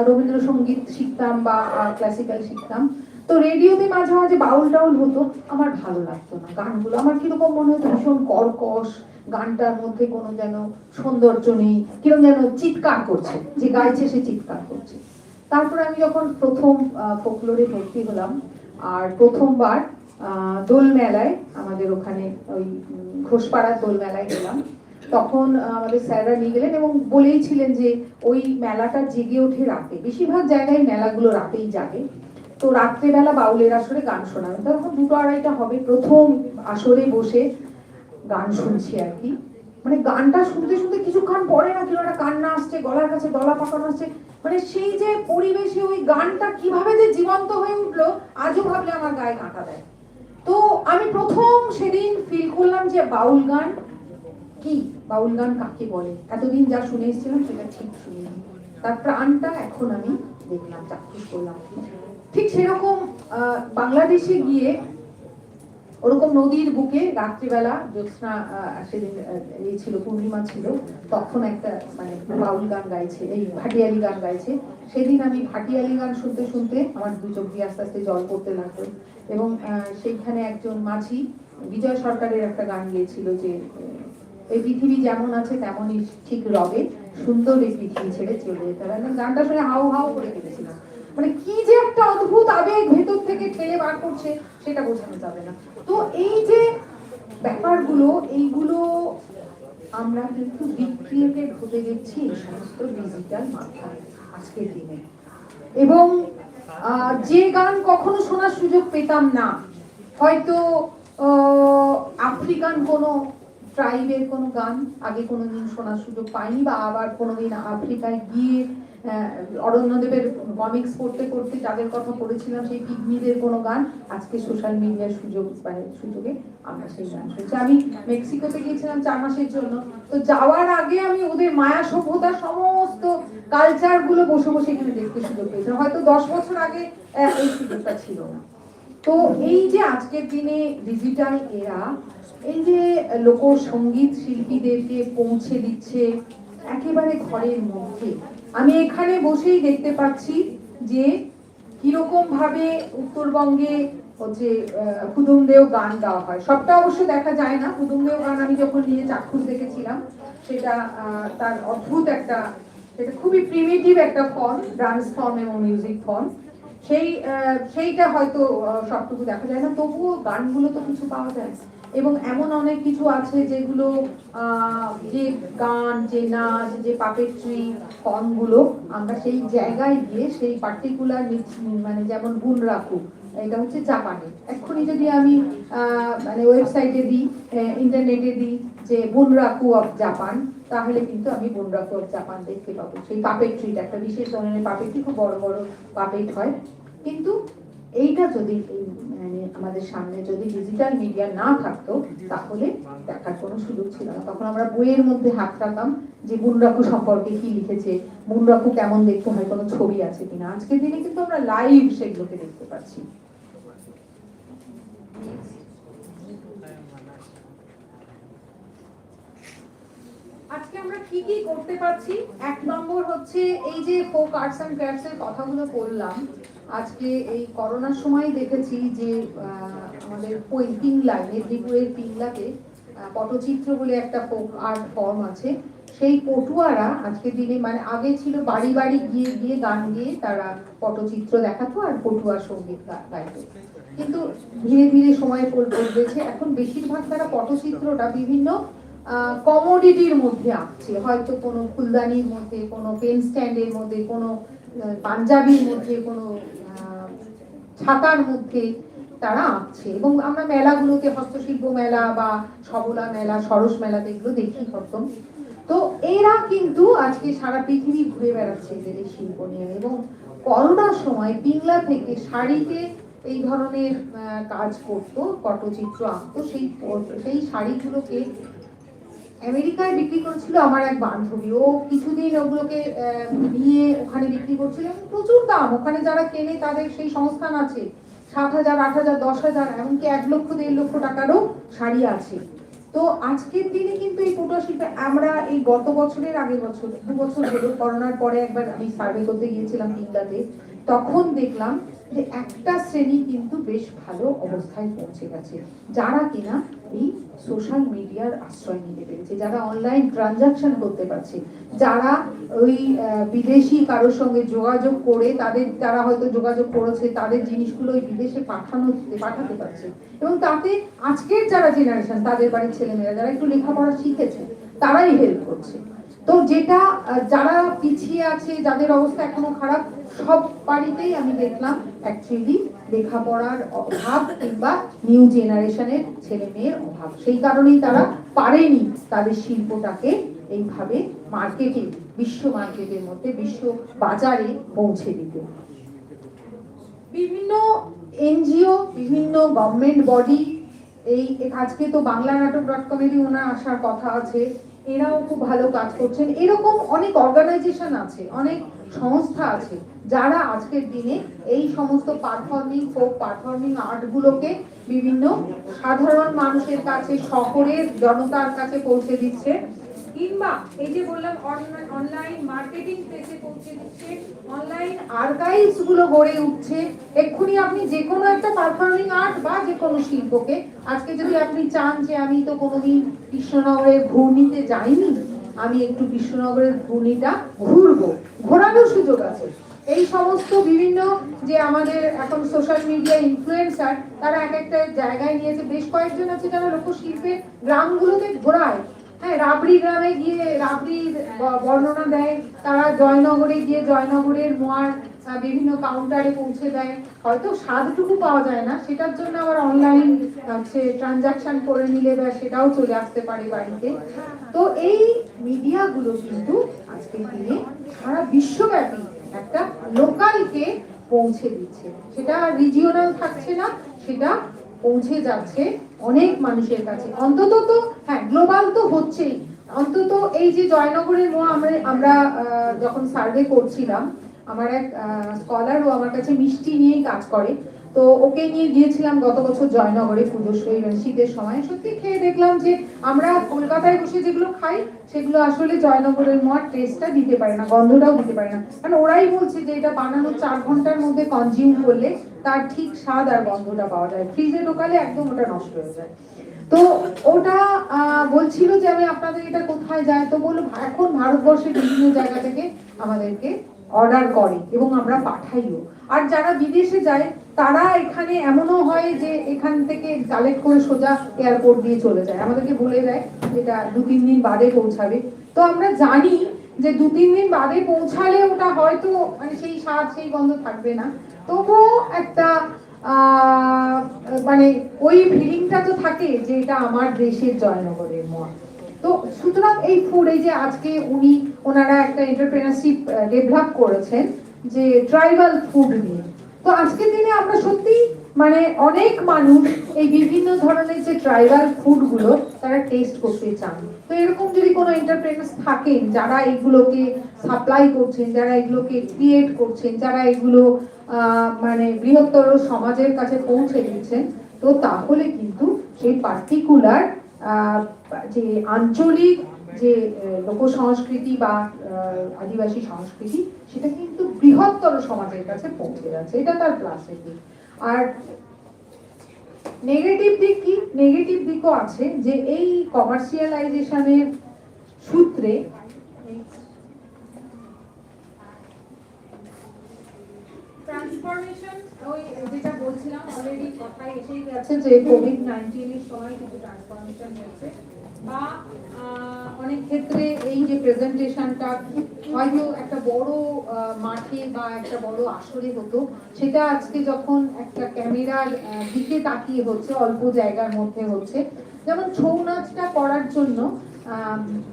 রবীন্দ্রসঙ্গীত শিখতাম বা ক্লাসিক্যাল শিখতাম, তো রেডিওতে মাঝে মাঝে বাউল টাউল হতো, আমার ভালো লাগতো না গানগুলো। আমার কিরকম মনে হতো ভীষণ কর্কশ, গানটার মধ্যে কোনো যেন সৌন্দর্য নেই, কিরকম যেন চিৎকার করছে, যে গাইছে সে চিৎকার করছে। তারপরে আমি যখন প্রথম ফোকলোরে ভর্তি হলাম আর প্রথমবার দোল মেলায়, আমাদের ওখানে ওই ঘোষপাড়ার দোল মেলায় গেলাম, তখন আমাদের স্যাররা নিয়ে গেলেন এবং বলেইছিলেন যে ওই মেলাটা জেগে ওঠে রাতে, বেশিরভাগ জায়গায় মেলাগুলো রাতেই জাগে। তো রাত্রেবেলা বাউলের আসরে গান শোনাবে, তখন 2-2:30 হবে। প্রথম আসরে বসে গান শুনছি আর কি, মানে গানটা শুনতে শুনতে কিছুক্ষণ পরে না কিরকম একটা কান্না আসছে, গলার কাছে গলা পাকানো আসছে, মানে সেই যে পরিবেশে ওই গানটা কিভাবে যে জীবন্ত হয়ে উঠলো, আজও ভাবলে আমার গায়ে কাঁটা দেয়। তো আমি প্রথম সেদিন ফিল করলাম যে বাউল গান কি, বাউল গান কাকে বলে। এতদিন যা শুনে এসেছিলাম সেটা ঠিক শুনিনি, তার প্রাণটা এখন আমি দেখলাম, চাক্ষুষ করলাম। ঠিক সেরকম বাংলাদেশে গিয়ে ওরকম নদীর বুকে রাত্রিবেলা জ্যোৎস্না, সেদিন এই ছিল পূর্ণিমা ছিল, তখন একটা মানে বাউল গান গাইছে, এই ভাটিয়ালি গান গাইছে। সেদিন আমি ভাটিয়ালি গান শুনতে শুনতে আমার দু চোখ দিয়ে আস্তে আস্তে জল পড়তে লাগলো। এবং সেইখানে একজন মাঝি বিজয় সরকারের একটা গান গিয়েছিল যে এই পৃথিবী যেমন আছে তেমনই ঠিক রবে, সুন্দর এই পৃথিবী ছেড়ে চলে যেতে হবে। গানটা শুনে হাউ হাউ করে কেটেছিলাম। মানে কি যে একটা অদ্ভুত আবেগ ভেতর থেকে ঠেলে বার করছে সেটা বোঝানো যাবে না। তো এই যে ব্যাপারগুলো, এইগুলো আমরা কিন্তু রিক্রিয়েটেড হতে যাচ্ছি এই সমস্ত ডিজিটাল মাধ্যমে আজকের দিনে। এবং যে গান কখনো শোনার সুযোগ পেতাম না, হয়তো আফ্রিকান কোনো ট্রাইবের কোনো গান আগে কোনোদিন শোনার সুযোগ পাইনি, বা আবার কোনোদিন আফ্রিকায় গিয়ে অরণ্যদেবের কমিক্স পড়তে পড়তে যাদের কথা পড়েছিলাম সেই পিগমিদের কোনো গান আজকে সোশ্যাল মিডিয়ার সুযোগে আমরা সেই গান শুনছি। আমি মেক্সিকোতে গিয়েছিলাম 4 মাসের জন্য, তো যাওয়ার আগে আমি ওদের মায়া সভ্যতার সমস্ত কালচার গুলো বসে বসে এখানে দেখতে সুযোগ পেয়েছিলাম। হয়তো 10 বছর আগে এই সুযোগটা ছিল না। তো এই যে আজকের দিনে ডিজিটাল এরা এই যে লোকসঙ্গীত শিল্পীদেরকে পৌঁছে দিচ্ছে একেবারে ঘরের মধ্যে, আমি এখানে বসেই দেখতে পাচ্ছি যে কিরকম ভাবে উত্তরবঙ্গে হচ্ছে কুদুমদেও গান গাওয়া হয়। সবটা অবশ্য দেখা যায় না। কুদুমদেও গান আমি যখন নিয়ে চাক্ষুষ দেখেছিলাম সেটা তার অদ্ভুত একটা, সেটা খুবই প্রিমিটিভ একটা ফর্ম, ডান্স ফর্ম এবং মিউজিক ফর্ম। সেইটা হয়তো সবটুকু দেখা যায় না, তবুও গানগুলো তো কিছু পাওয়া যায়। এবং এমন অনেক কিছু আছে যেগুলো যে গান, যে নাচ, যে পাপেট্রি ফর্মগুলো আমরা সেই জায়গায় গিয়ে সেই পার্টিকুলার মানে যেমন বুনরাকু, এটা হচ্ছে জাপানে। এক্ষুনি যদি আমি মানে ওয়েবসাইটে দিই, ইন্টারনেটে দিই যে বুনরাকু অফ জাপান, তাহলে কিন্তু আমি বুনরাকু অফ জাপান দেখতে পাবো। সেই পাপেট্রিটা একটা বিশেষ ধরনের পাপেট্রি, খুব বড় বড় পাপেট হয়। কিন্তু এইটা যদি মানে আমাদের সামনে যদি ডিজিটাল মিডিয়া না থাকতো তাহলে দেখার কোনো সুযোগ ছিল না। তখন আমরা বইয়ের মধ্যে হাত রাখতাম যে বুনরাকু সম্পর্কে কি লিখেছে, বুনরাকু কেমন দেখতে হয়, কোনো ছবি আছে কিনা। আজকের দিনে কিন্তু আমরা লাইভ সেগুলোকে দেখতে পাচ্ছি। আজকে আমরা কি কি করতে পারছি, 1 নম্বর হচ্ছে এই যে ফোক আর্টস এন্ড ক্রাফটস এর কথাগুলো বললাম। আজকে এই করোনার সময় দেখেছি যে আমাদের পিংলায়, মেদিনীপুরের পিংলাতে পটচিত্র বলে একটা ফোক আর্ট ফর্ম আছে। সেই পটুয়ারা আজকের দিনে, মানে আগে ছিল বাড়ি বাড়ি গিয়ে গিয়ে গান গিয়ে তারা পটচিত্র দেখাতো আর পটুয়ার সঙ্গীত গাইতো, কিন্তু ধীরে ধীরে সময় বদলেছে। এখন বেশিরভাগ তারা পটচিত্রটা বিভিন্ন কমোডিটির মধ্যে আঁকছে, হয়তো কোনো ফুলদানির মধ্যে, কোনো পেন স্ট্যান্ডের মধ্যে, কোনো পাঞ্জাবির মধ্যে, কোনো ছাতার মধ্যে তারা আঁকছে। এবং আমরা মেলাগুলোতে, হস্তশিল্প মেলা বা সবলা মেলা, সরস মেলাতে এগুলো দেখি প্রথম। তো এরা কিন্তু আজকে সারা পৃথিবী ঘুরে বেড়াচ্ছে এদের এই শিল্প নিয়ে। এবং করোনার সময় পিংলা থেকে শাড়িতে এই ধরনের কাজ করতো, পটচিত্র আঁকতো। সেই শাড়িগুলোকে আমেরিকায় বিক্রি করছিল আমার এক বান্ধবী। ও কিছুদিন ওগুলোকে নিয়ে ওখানে বিক্রি করছিল, প্রচুর দাম। ওখানে যারা কেনে তাদের সেই সংস্থান আছে, 7,000, 8,000, 10,000, এমনকি 1 লক্ষ 1.5 লক্ষ টাকারও শাড়ি আছে। তো আজকের দিনে কিন্তু এই পটুয়া শিল্পে আমরা এই গত বছরের, আগের বছর, 2 বছর হলো, করোনার পরে একবার আমি সার্ভে করতে গিয়েছিলাম পিংলাতে, তখন দেখলাম যে একটা শ্রেণী কিন্তু বেশ ভালো অবস্থায় পৌঁছে গেছে, যারা কিনা এই সোশ্যাল মিডিয়ার আশ্রয় নিতে পেরেছে, যারা অনলাইন ট্রানজাকশন করতে পারছে, যারা ওই বিদেশি কারোর সঙ্গে যোগাযোগ করে তারা হয়তো যোগাযোগ করেছে, তাদের জিনিসগুলো ওই বিদেশে পাঠাতে পারছে। এবং তাতে আজকের যারা জেনারেশন, তাদের বাড়ির ছেলেমেয়েরা যারা একটু লেখাপড়া শিখেছে তারাই হেল্প করছে। তো যেটা যারা পিছিয়ে আছে, যাদের অবস্থা এখনো খারাপ, সব বাড়িতেই আমি দেখলাম অ্যাকচুয়ালি লেখাপড়ার অভাব কিংবা নিউ জেনারেশনের ছেলে মেয়ের অভাব। সেই কারণেই তারা পারেনি তাদের শিল্পটাকে এইভাবে মার্কেটে, বিশ্ব মার্কেটের মধ্যে, বিশ্ব বাজারে পৌঁছে দিতে। বিভিন্ন এনজিও, বিভিন্ন গভর্নমেন্ট বডি, এই আজকে তো বাংলা নাটক .com-এরই ওনার আসার কথা আছে, এরাও খুব ভালো কাজ করছেন। এরকম অনেক অর্গানাইজেশন আছে, অনেক সংস্থা আছে যারা আজকের দিনে এই সমস্ত ফোক পারফর্মিং আর্টগুলোকে বিভিন্ন সাধারণ মানুষের কাছে, শহরের জনতার কাছে পৌঁছে দিচ্ছে, কিংবা এই যে বললাম অনলাইন মার্কেটিং প্লেসে পৌঁছে দিচ্ছে, অনলাইন আর্কাইভস গুলো গড়ে উঠছে। এক্ষুনি আপনি যে কোনো একটা পারফর্মিং আর্ট বা যে কোনো শিল্পকে আজকে যদি আপনি চান যে আমি তো কোনোদিন কৃষ্ণনগরের ঘূর্ণিতে যাইনি, আমি একটু কৃষ্ণনগরের ঘূর্ণিটা ঘোরানোর সুযোগ আছে। এই সমস্ত বিভিন্ন যে আমাদের এখন সোশ্যাল মিডিয়া ইনফ্লুয়েন্সার, তারা এক একটা জায়গায় নিয়েছে, বেশ কয়েকজন আছে যারা লোকশিল্পে গ্রামগুলোতে ঘোরায়। হ্যাঁ, রাবড়ি গ্রামে গিয়ে রাবড়ির বর্ণনা দেয়, তারা জয়নগরে গিয়ে জয়নগরের মোয়ার বিভিন্ন কাউন্টারে পৌঁছে দেয়। হয়তো স্বাদটুকু পাওয়া যায় না, সেটার জন্য আবার অনলাইন ট্রানজাকশন করে নিলে বা সেটাও চলে আসতে পারে বাড়িতে। তো এই মিডিয়াগুলো কিন্তু আজকের দিনে সারা বিশ্বব্যাপী একটা লোকালকে পৌঁছে দিচ্ছে, সেটা রিজিওনাল থাকছে না, সেটা পৌঁছে যাচ্ছে অনেক মানুষের কাছে। অন্তত তো হ্যাঁ, গ্লোবাল তো হচ্ছেই। অন্তত এই যে জয়নগরের মোয়া আমরা যখন সার্ভে করছিলাম, আমার এক স্কলার ও আমার কাছে মিষ্টি নিয়েই কাজ করে, তো ওকে নিয়ে গিয়েছিলাম গত বছর জয়নগরে পুজোর শীতের সময়। সত্যি খেয়ে দেখলাম যে আমরা কলকাতায় বসে যেগুলো খাই সেগুলো আসলে জয়নগরের মোয়ার টেস্টটা দিতে পারে না, গন্ধটাও দিতে পারে না। কারণ ওরাই বলছে যে এটা বানানো 4 ঘন্টার মধ্যে কনজিউম করলে তার ঠিক স্বাদ আর গন্ধটা পাওয়া যায়, ফ্রিজে ঢোকালে একদম ওটা নষ্ট হয়ে যায়। তো ওটা বলছিল যে আমি আপনাদের এটা কোথায় যায়, তো বললো এখন ভারতবর্ষের বিভিন্ন জায়গা থেকে আমাদেরকে অর্ডার করে এবং আমরা পাঠাইও। আর যারা বিদেশে যায় তারা এখানে এমনও হয় যে এখান থেকে কালেক্ট করে সোজা এয়ারপোর্ট দিয়ে চলে যায়, আমাদেরকে বলে দেয় এটা 2-3 দিন বাদে পৌঁছাবে। তো আমরা জানি যে 2-3 দিন বাদে পৌঁছালে ওটা হয়তো মানে সেই স্বাদ সেই গন্ধ থাকবে না, তবুও একটা মানে ওই ফিলিংটা তো থাকে যে এটা আমার দেশের জয়নগরের মোয়া। তো সুতরাং এই ফুড, এই যে আজকে ওনারা একটা এন্টারপ্রেনারশিপ ডেভেলপ করেছেন যে ট্রাইবাল ফুড নিয়ে, তো আজকের দিনে আমরা সত্যি মানে অনেক মানুষ এই বিভিন্ন ধরনের যে ট্রাইবাল ফুড গুলো তারা টেস্ট করতে চান। তো এরকম যদি কোনো এন্টারপ্রেনার্স থাকেন যারা এগুলোকে সাপ্লাই করছেন, যারা এগুলোকে ক্রিয়েট করছেন, যারা এগুলো মানে বৃহত্তর সমাজের কাছে পৌঁছে দিচ্ছেন, তো তাহলে কিন্তু সেই পার্টিকুলার যে আঞ্চলিক যে লোক সংস্কৃতি বা আদিবাসী সংস্কৃতি সেটা কিন্তু বৃহত্তর সমাজের কাছে পৌঁছে যাচ্ছে, এটা তার প্লাসের দিক। আর নেগেটিভ দিক কি? নেগেটিভ দিকও আছে যে এই কমার্শিয়ালাইজেশনের সূত্রে ট্রান্সফরমেশন, ওই যেটা বলছিলাম অলরেডি কথায় এসেই গেছে যে কোভিড-19 এর সময় কিছু ট্রান্সফরমেশন হয়েছে, বা অনেক ক্ষেত্রে এই যে প্রেজেন্টেশনটা হয়তো একটা বড় মাঠে বা একটা বড় আসরে হতো, সেটা আজকে যখন একটা ক্যামেরার দিকে তাকিয়ে হচ্ছে, অল্প জায়গার মধ্যে হচ্ছে। যেমন ছৌ নাচটা করার জন্য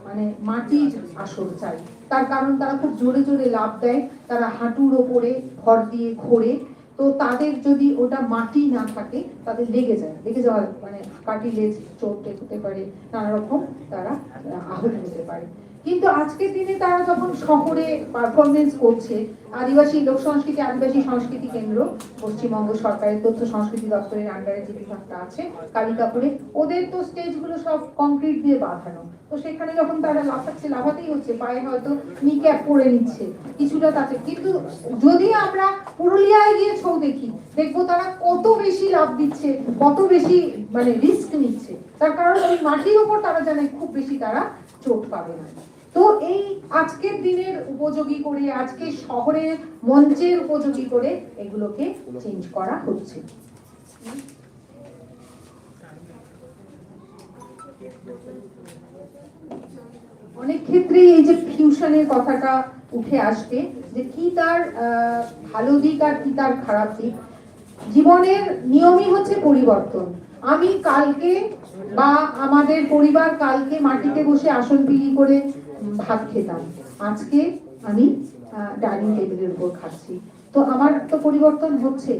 মানে মাটির আসর চাই, তার কারণ তারা খুব জোরে জোরে লাফ দেয়, তারা হাঁটুর ওপরে ভর দিয়ে ঘোরে, তো তাদের যদি ওটা মাটি না থাকে তাদের লেগে যাওয়ার মানে কাটিলেজ চোট হতে পারে, নানা রকম তারা আহত হতে পারে। কিন্তু আজকের দিনে তারা যখন শহরে পারফরমেন্স করছে, আদিবাসী লোক সংস্কৃতি আদিবাসী সংস্কৃতি কেন্দ্র পশ্চিমবঙ্গ সরকারের তথ্য সংস্কৃতি দপ্তরের আন্ডারে যে বিভাগটা আছে কালিকাপুরে, ওদের তো স্টেজগুলো সব কংক্রিট দিয়ে বাঁধানো, তো সেখানে যখন তারা লাফাচ্ছে, লাফাতেই হচ্ছে, পায়ে হয়তো নি ক্যাপ পরে নিচ্ছে কিছুটা তাতে। কিন্তু যদি আমরা পুরুলিয়ায় গিয়ে ছৌ দেখি, দেখবো তারা কত বেশি লাফ দিচ্ছে, কত বেশি মানে রিস্ক নিচ্ছে, তার কারণ ওই মাটির উপর তারা জানে খুব বেশি তারা চোট পাবে না। তো এই আজকের দিনের উপযোগী করে, আজকে শহরের মঞ্চের উপযোগী করে এগুলোকে চেঞ্জ করা হচ্ছে। অনেক ক্ষেত্রে এই যে ফিউশনের কথাটা উঠে আসবে যে কি তার ভালো দিক আর কি তার খারাপ দিক। জীবনের নিয়মই হচ্ছে পরিবর্তন। আমি কালকে বা আমাদের পরিবার কালকে মাটিতে বসে আসন পিড়ি করে ভাত খেতাম, আজকে আমি ডাইনিং টেবিলের উপর খাচ্ছি। তো আমার তো পরিবর্তন হচ্ছে।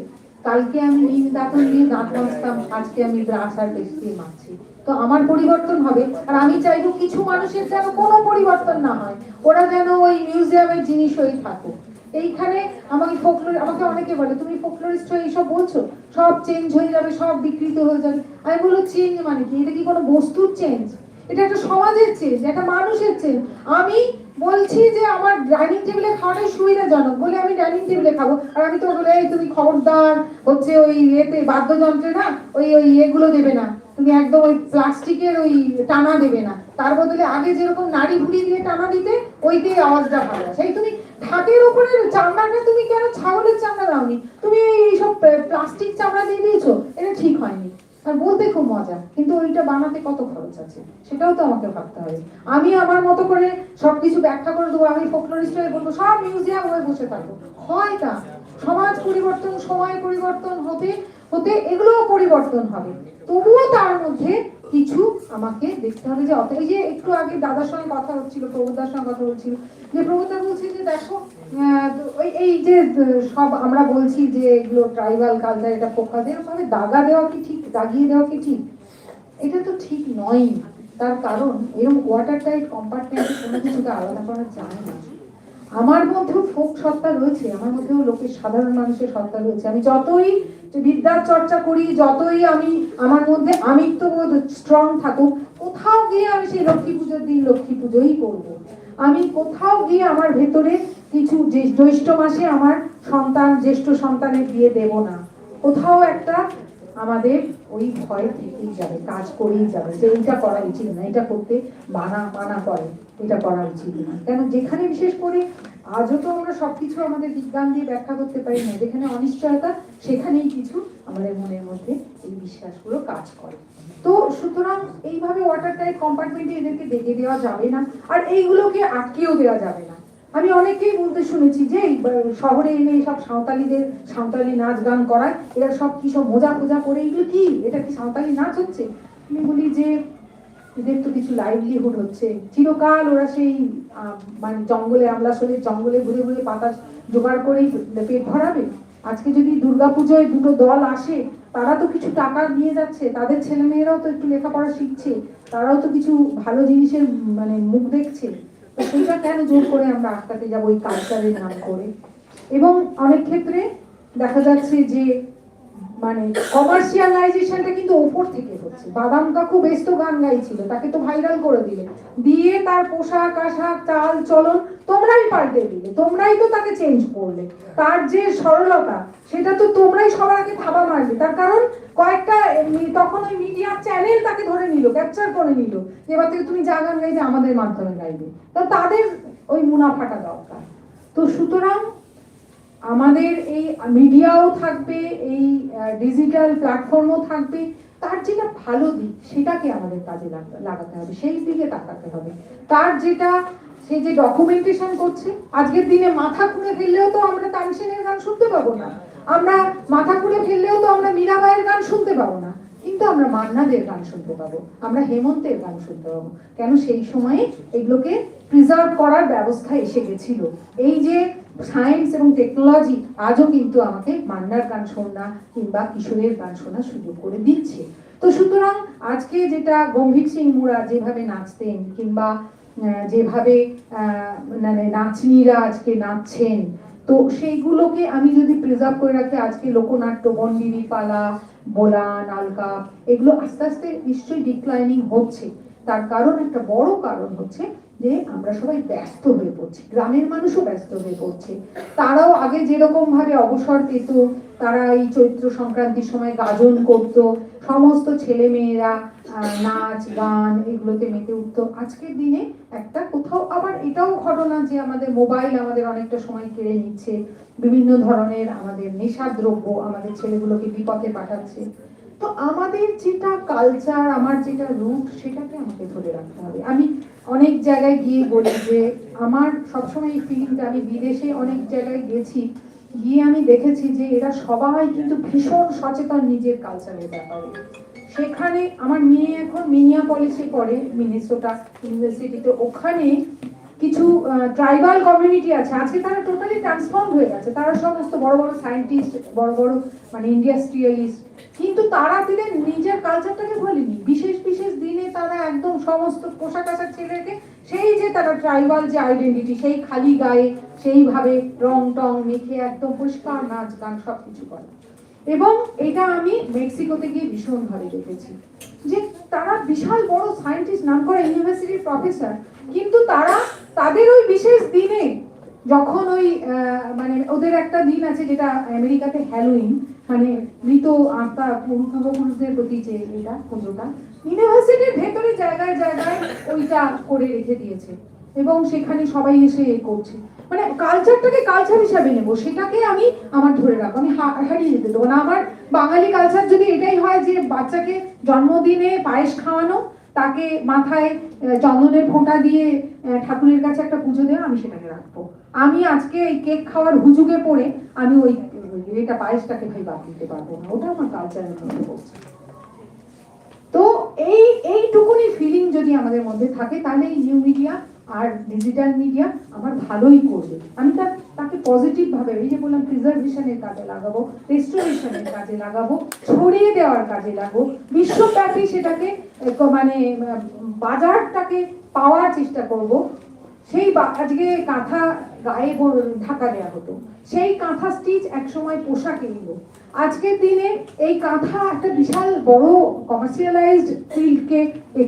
কালকে আমি নিম দাঁতন দিয়ে দাঁত মাজতাম, আজকে আমি ব্রাশ আর পেস্ট দিয়ে মাজছি। তো আমার পরিবর্তন হবে, আর আমি চাইবো কিছু মানুষের যেন কোনো পরিবর্তন না হয়, ওরা যেন ওই মিউজিয়ামের জিনিস হয়ে থাকুক। এইখানে আমাকে অনেকে বলে তুমি ফোকলোরিস্ট হয়ে এইসব বলছো, সব চেঞ্জ হয়ে যাবে, সব বিকৃত হয়ে যাবে। আমি বলবো চেঞ্জ মানে কি? এটা কি কোনো বস্তুর চেঞ্জ? এটা একটা সমাজের চেঞ্জ, একটা মানুষের চেঞ্জ। আমি বলছি যে আমার ডাইনিং টেবিলে খাওয়াটাই সুবিধাজনক বলে আমি ডাইনিং টেবিলে খাবো, আর আমি তো বলে এই তুমি খবরদার হচ্ছে ওই এতে বাদ্যযন্ত্রে না ওই ওই এগুলো দেবে না, তুমি একদম ওই প্লাস্টিকের ওই টানা দেবে না, তার বদলে আগে যেরকম নাড়ি ভুড়ি দিয়ে টানা দিতে ওইতেই আওয়াজটা ভালো আছে। এই তুমি ঢাকের উপরে চামড়াটা তুমি কেন ছাগলের চামড়া দাওনি, তুমি এইসব প্লাস্টিক চামড়া দিয়ে দিয়েছো, এটা ঠিক হয়নি। আর বলতে খুব মজা, কিন্তু ওইটা বানাতে কত খরচ আছে সেটাও তো আমাকে ভাবতে হবে। আমি আমার মতো করে সবকিছু ব্যাখ্যা করে দেবো, আমি ফোকলোরিস্ট হয়ে বলবো সব মিউজিয়াম হয়ে বসে থাকবো, হয় না। সমাজ পরিবর্তন, সময় পরিবর্তন হতে হতে এগুলোও পরিবর্তন হবে। তবুও তার মধ্যে কিছু আমাকে দেখতে হবে যে এই যে একটু আগে দাদার সঙ্গে কথা হচ্ছিল, প্রবোদার সঙ্গে কথা হচ্ছিল, যে প্রবোদা বলছে যে দেখো ওই এই যে সব আমরা বলছি যে এগুলো ট্রাইবাল কালচার, এটা পোকাদের ভাবে দাগা দেওয়া কি ঠিক, দাগিয়ে দেওয়া কি ঠিক? এটা তো ঠিক নয়। তার কারণ এরকম ওয়াটার টাইট কম্পার্টমেন্টে কোনো কিছুকে আলাদা করা যায় না। আমার মধ্যেও ফোক সত্তা রয়েছে, আমার মধ্যেও লোকের সাধারণ মানুষের সত্তা রয়েছে। আমি যতই বিদ্যার চর্চা করি, যতই আমি আমার মধ্যে আমিত্ববোধ স্ট্রং থাকুক, কোথাও গিয়ে আমি সেই লক্ষ্মী পুজোর দিন লক্ষ্মী পুজোই করবো। আমি কোথাও গিয়ে আমার ভেতরে কিছু জ্যৈষ্ঠ মাসে আমার সন্তান জ্যেষ্ঠ সন্তানের বিয়ে দেব না, কোথাও একটা আমাদের ওই ভয় থেকেই যাবে, কাজ করেই যাবে যে এটা করা উচিত না, এটা করতে মানা করে, এটা করা উচিত না। কেন যেখানে বিশেষ করে আজও তো আমরা সবকিছু আমাদের বিজ্ঞান দিয়ে ব্যাখ্যা করতে পারি না, যেখানে অনিশ্চয়তা সেখানেই কিছু আমাদের মনের মধ্যে এই বিশ্বাসগুলো কাজ করে। তো সুতরাং এইভাবে ওয়াটার টাইট কম্পার্টমেন্টে এদেরকে দেখে দেওয়া যাবে না, আর এইগুলোকে আটকেও দেওয়া যাবে না। আমি অনেকেই বলতে শুনেছি যে শহরে এনে সব সাঁওতালি নাচ গান করায়, এরা সব কি সব মোজা ফোজা করে, এগুলো কি, এটা কি সাঁওতালি নাচ হচ্ছে? আমি বলি যে এদের তো কিছু লাইভলিহুড হচ্ছে, চিরকাল ওরা সেই মানে জঙ্গলে আমলাশোলের জঙ্গলে ঘুরে ঘুরে পাতা জোগাড় করেই পেট ভরাবে। আজকে যদি দুর্গাপুজোয় দুটো দল আসে, তারা তো কিছু টাকা নিয়ে যাচ্ছে, তাদের ছেলে মেয়েরাও তো একটু লেখাপড়া শিখছে, তারাও তো কিছু ভালো জিনিসের মানে মুখ দেখছে। তো সেইটা কেন জোর করে আমরা আটকাতে যাবো ওই কালচারের নাম করে? এবং অনেক ক্ষেত্রে দেখা যাচ্ছে যে মানে কমার্শিয়ালাইজেশনটা কিন্তু ওপর থেকে হচ্ছে। বাদাম কাকু বেশ তো গান গাইছিল, তাকে তো ভাইরাল করে দিলে, দিয়ে তার পোশাক আশাক চাল চলন তোমরাই পাল্টে দিলে, তোমরাই তো তাকে চেঞ্জ করলে। তার যে সরলতা সেটা তো তোমরাই সবার আগে থাবা মারলে। তার কারণ কয়েকটা তখন ওই মিডিয়া চ্যানেল তাকে ধরে নিল, ক্যাপচার করে নিল, এবার থেকে তুমি যা গান গাইবে আমাদের মাধ্যমে গাইবে। তো তাদের ওই মুনাফাটা দরকার। তো সুতরাং আমাদের এই মিডিয়াও থাকবে, এই ডিজিটাল প্ল্যাটফর্মও থাকবে, তার যেটা ভালো দিক সেটাকে আমাদের কাজে লাগাতে হবে, সেই দিকে তাকাতে হবে। তার যেটা সে যে ডকুমেন্টেশন করছে, আজকের দিনে মাথা খুঁড়ে ফেললেও তো আমরা তানসেনের গান শুনতে পাবো না, আমরা মাথা খুঁড়ে ফেললেও তো আমরা মীরাবাইয়ের গান শুনতে পাবো না, কিন্তু আমরা মান্নাদের গান শুনতে পাবো, আমরা হেমন্তের গান শুনতে পাবো। কেন? সেই সময়ে এগুলোকে প্রিজার্ভ করার ব্যবস্থা এসে গেছিল। এই যে সায়েন্স এবং টেকনোলজি আজও কিন্তু আমাকে মান্নার গান শোনা কিংবা কিশোরের গান শোনার সুযোগ করে দিচ্ছে। তো সুতরাং আজকে যেটা গম্ভীর সিং মুড়া যেভাবে নাচতেন, কিংবা যেভাবে মানে নাচনিরা আজকে নাচছেন, তো সেইগুলোকে আমি যদি প্রিজার্ভ করে রাখি, আজকে লোকনাট্য, বন্দিনী পালা, বোলান, আলকা, এগুলো আস্তে আস্তে নিশ্চয়ই ডিক্লাইনিং হচ্ছে। তার কারণ, একটা বড় কারণ হচ্ছে যে আমরা সবাই ব্যস্ত হয়ে পড়ছি, গ্রামের মানুষও ব্যস্ত হয়ে পড়ছে। তারাও আগে যেরকম ভাবে অবসর পেত, তারা এই চৈত্র সংক্রান্তির সময় গাজন করত, সমস্ত ছেলে মেয়েরা নাচ গান এগুলোতে মেতে উঠতো। আজকের দিনে একটা কোথাও আবার এটাও ঘটনা যে আমাদের মোবাইল আমাদের অনেকটা সময় কেড়ে নিচ্ছে, বিভিন্ন ধরনের আমাদের নেশার দ্রব্য আমাদের ছেলেগুলোকে বিপথে পাঠাচ্ছে। তো আমাদের যেটা কালচার, আমার যেটা রুট, সেটাকে আমাকে ধরে রাখতে হবে। আমি অনেক জায়গায় গিয়ে বলি যে আমার সবসময় এই ফিলিংটা, আমি বিদেশে অনেক জায়গায় গেছি, গিয়ে আমি দেখেছি যে এরা সবাই কিন্তু ভীষণ সচেতন নিজের কালচারের ব্যাপারে। সেখানে আমার মেয়ে এখন মিনিয়াপলিসে পড়ে, মিনেসোটা ইউনিভার্সিটিতে, ওখানে কিছু ট্রাইবাল কমিউনিটি আছে, আজকে তারা টোটালি ট্রান্সফর্ম হয়ে গেছে, তারা সমস্ত বড় বড় সায়েন্টিস্ট, বড় বড় মানে ইন্ডাস্ট্রিয়ালিস্ট, কিন্তু তারা তাদের নিজের কালচারটাকে ভুলেনি। বিশেষ বিশেষ দিনে তারা একদম সমস্ত পোশাক আশাক ছেলেকে সেই যে তারা ট্রাইবাল যে আইডেন্টিটি, সেই খালি গায়ে সেইভাবে রং টং মেখে একদম পরিষ্কার নাচ গান সবকিছু করে। এবং এটা আমি মেক্সিকোতে গিয়ে ভীষণভাবে দেখেছি যে তারা বিশাল বড় সায়েন্টিস্ট, নাম করা ইউনিভার্সিটির প্রফেসর, কিন্তু তারা তাদের ওই বিশেষ দিনে যখন ওই মানে ওদের একটা দিন আছে যেটা আমেরিকাতে হ্যালোইন, মানে মৃত আত্মা পূর্বপুরুষদের প্রতি যে এটা পুজোটা, ইউনিভার্সিটির ভেতরে জায়গায় জায়গায় ওইটা করে রেখে দিয়েছে এবং সেখানে সবাই এসে করছে। মানে কালচারটাকে কালচার হিসাবে নেবো, সেটাকে আমি আমার ধরে রাখবো, আমি হারিয়ে যেতে দেবো না। আমার বাঙালি কালচার যদি এটাই হয় যে বাচ্চাকে জন্মদিনে পায়েস খাওয়ানো, তাকে মাথায় চন্দনের ফোঁটা দিয়ে ঠাকুরের কাছে একটা পুজো দেওয়া, আমি সেটাকে রাখবো। আমি আজকে এই কেক খাওয়ার হুজুগে পড়ে আমি ওই এটা পায়েসটাকে ভাই বাদ দিতে পারবো না, ওটা আমার কালচারের মধ্যে পড়ছে। তো এইটুকুনি ফিলিং যদি আমাদের মধ্যে থাকে, তাহলে এই নিউ মিডিয়া আর ডিজিটাল মিডিয়া আমার ভালোই করবে। আমি তাকে পজিটিভ ভাবে, এই যে বললাম প্রিজার্ভেশনের কাজে লাগাবো, রেস্টোরেশনের কাজে লাগাবো, ছড়িয়ে দেওয়ার কাজে লাগাবো, বিশ্বব্যাপী সেটাকে মানে বাজারটাকে পাওয়ার চেষ্টা করব। সেই আজকে কাঁথা গায়ে ঢাকা দেওয়া হতো, সেই কাঁথা স্টিচ একসময় পোশাকে নিল, আজকের দিনে এই কাঁথা একটা বিশাল বড় কমার্শিয়ালাইজড ফিল্ডকে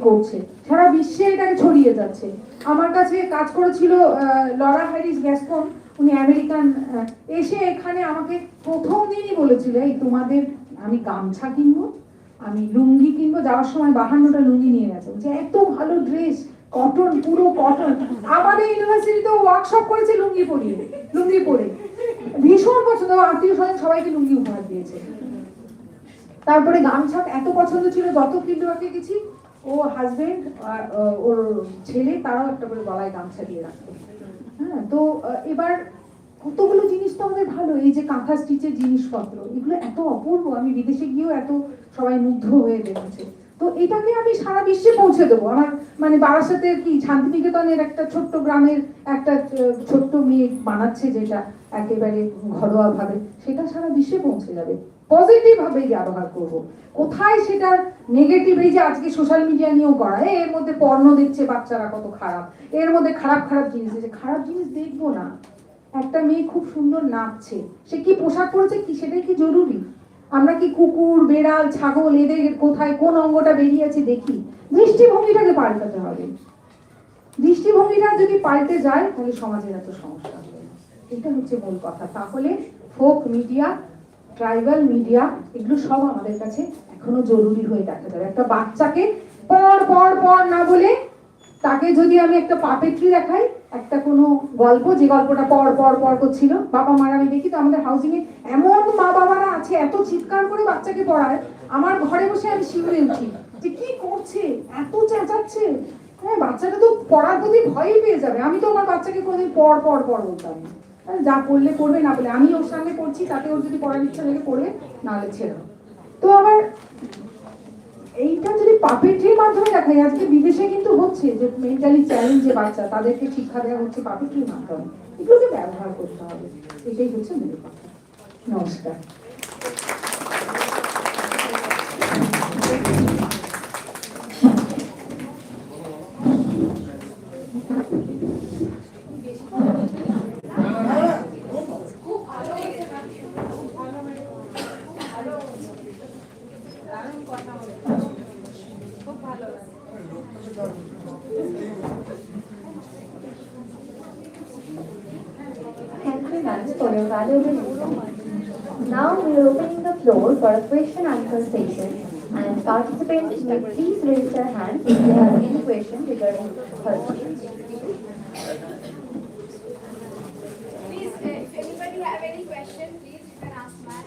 করছে, সারা বিশ্বে এটাকে ছড়িয়ে যাচ্ছে। আমার কাছে কাজ করেছিল লরা হ্যারিস গ্যাসকন, উনি আমেরিকান, এসে এখানে আমাকে প্রথম দিনই বলেছিল, এই তোমাদের আমি গামছা কিনবো, আমি লুঙ্গি কিনবো, যাওয়ার সময় 52টা লুঙ্গি নিয়ে গেছে, যে এত ভালো ড্রেস, কটন, পুরো কটন। আমাদের ইউনিভার্সিটিতে ওয়ার্কশপ করেছে লুঙ্গি পরে, ভীষণ পছন্দ, আত্মীয় স্বজন সবাইকে লুঙ্গি উপহার দিয়েছে। তারপরে গামছা এত পছন্দ ছিল, যত ফিল্ডওয়ার্কে গেছি ও হাজবেন্ড ওর ছেলে তারাও একটা করে গলায় গামছা দিয়ে রাখতো। হ্যাঁ, তো এবার কতগুলো জিনিস তো আমাদের ভালো, এই যে কাঁথা স্টিচের জিনিসপত্র, এগুলো এত অপূর্ব, আমি বিদেশে গিয়েও এত সবাই মুগ্ধ হয়ে দেখেছে। তো এটাকে আমি সারা বিশ্বে পৌঁছে দেবো। আমার মানে বারাসাতের কি শান্তিনিকেতনের একটা ছোট্ট গ্রামের একটা ছোট্ট মেয়ে বানাচ্ছে যেটা একেবারে ঘরোয়া ভাবে, সেটা সারা বিশ্বে পৌঁছে যাবে। পজিটিভ ভাবে ব্যবহার করব। কোথায় সেটার নেগেটিভ, এই যে আজকে সোশ্যাল মিডিয়া নিয়েও করা, এর মধ্যে পর্ন দেখছে বাচ্চারা কত খারাপ, এর মধ্যে খারাপ খারাপ জিনিস আছে, খারাপ জিনিস দেখবো না। একটা মেয়ে খুব সুন্দর নাচছে, সে কি পোশাক পরেছে কি সেটাই কি জরুরি? আমরা কি কুকুর, বেড়াল, ছাগল এদের কোথায় কোন অঙ্গটা বেরিয়ে আছে দেখি? দৃষ্টিভঙ্গিটাকে পাল্টাতে হবে। দৃষ্টিভঙ্গিটা যদি পাল্টে যায় তাহলে সমাজের এত সমস্যা হবে না। এটা হচ্ছে মূল কথা। তাহলে ফোক মিডিয়া, ট্রাইবাল মিডিয়া, এগুলো সব আমাদের কাছে এখনো জরুরি হয়ে দেখা যাবে। একটা বাচ্চাকে পড় পড় পড় না বলে তাকে যদি আমি একটা পাপেট্রি দেখাই, একটা কোনো গল্প, যে গল্পটা পড় পড় পড় করছিল, বাবা মারা, আমি দেখি তো আমাদের হাউজিং এ এমন মা বাবারা আছে এত চিৎকার করে বাচ্চাকে পড়ায়, আমার ঘরে বসে আমি শিউরে উঠি যে কি করছে, এত চেঁচাচ্ছে। হ্যাঁ, বাচ্চাটা তো পড়ার প্রতি ভয়ই পেয়ে যাবে। আমি তো আমার বাচ্চাকে কোনোদিন পড় পড় পড় বলতাম না, যা পড়লে পড়বে, না বলে আমি ওর সামনে পড়ছি, তাতে ওর যদি পড়ার ইচ্ছা লেগে পড়বে, নাহলে ছেড়ে। তো আবার এইটা যদি পাপেট্রির মাধ্যমে দেখাই, আজকে বিদেশে কিন্তু হচ্ছে যে মেন্টালি চ্যালেঞ্জ যে বাচ্চা, তাদেরকে শিক্ষা দেওয়া হচ্ছে পাপেট্রির মাধ্যমে, এগুলোকে ব্যবহার করতে হবে। এটাই হচ্ছে মূল কথা। নমস্কার। Thank you, ma'am, for your valuable input. Now we are opening the floor for a question answer session, and participants may please raise their hands if they have any question regarding her speech. Please, if anybody have any question, please you can ask ma'am.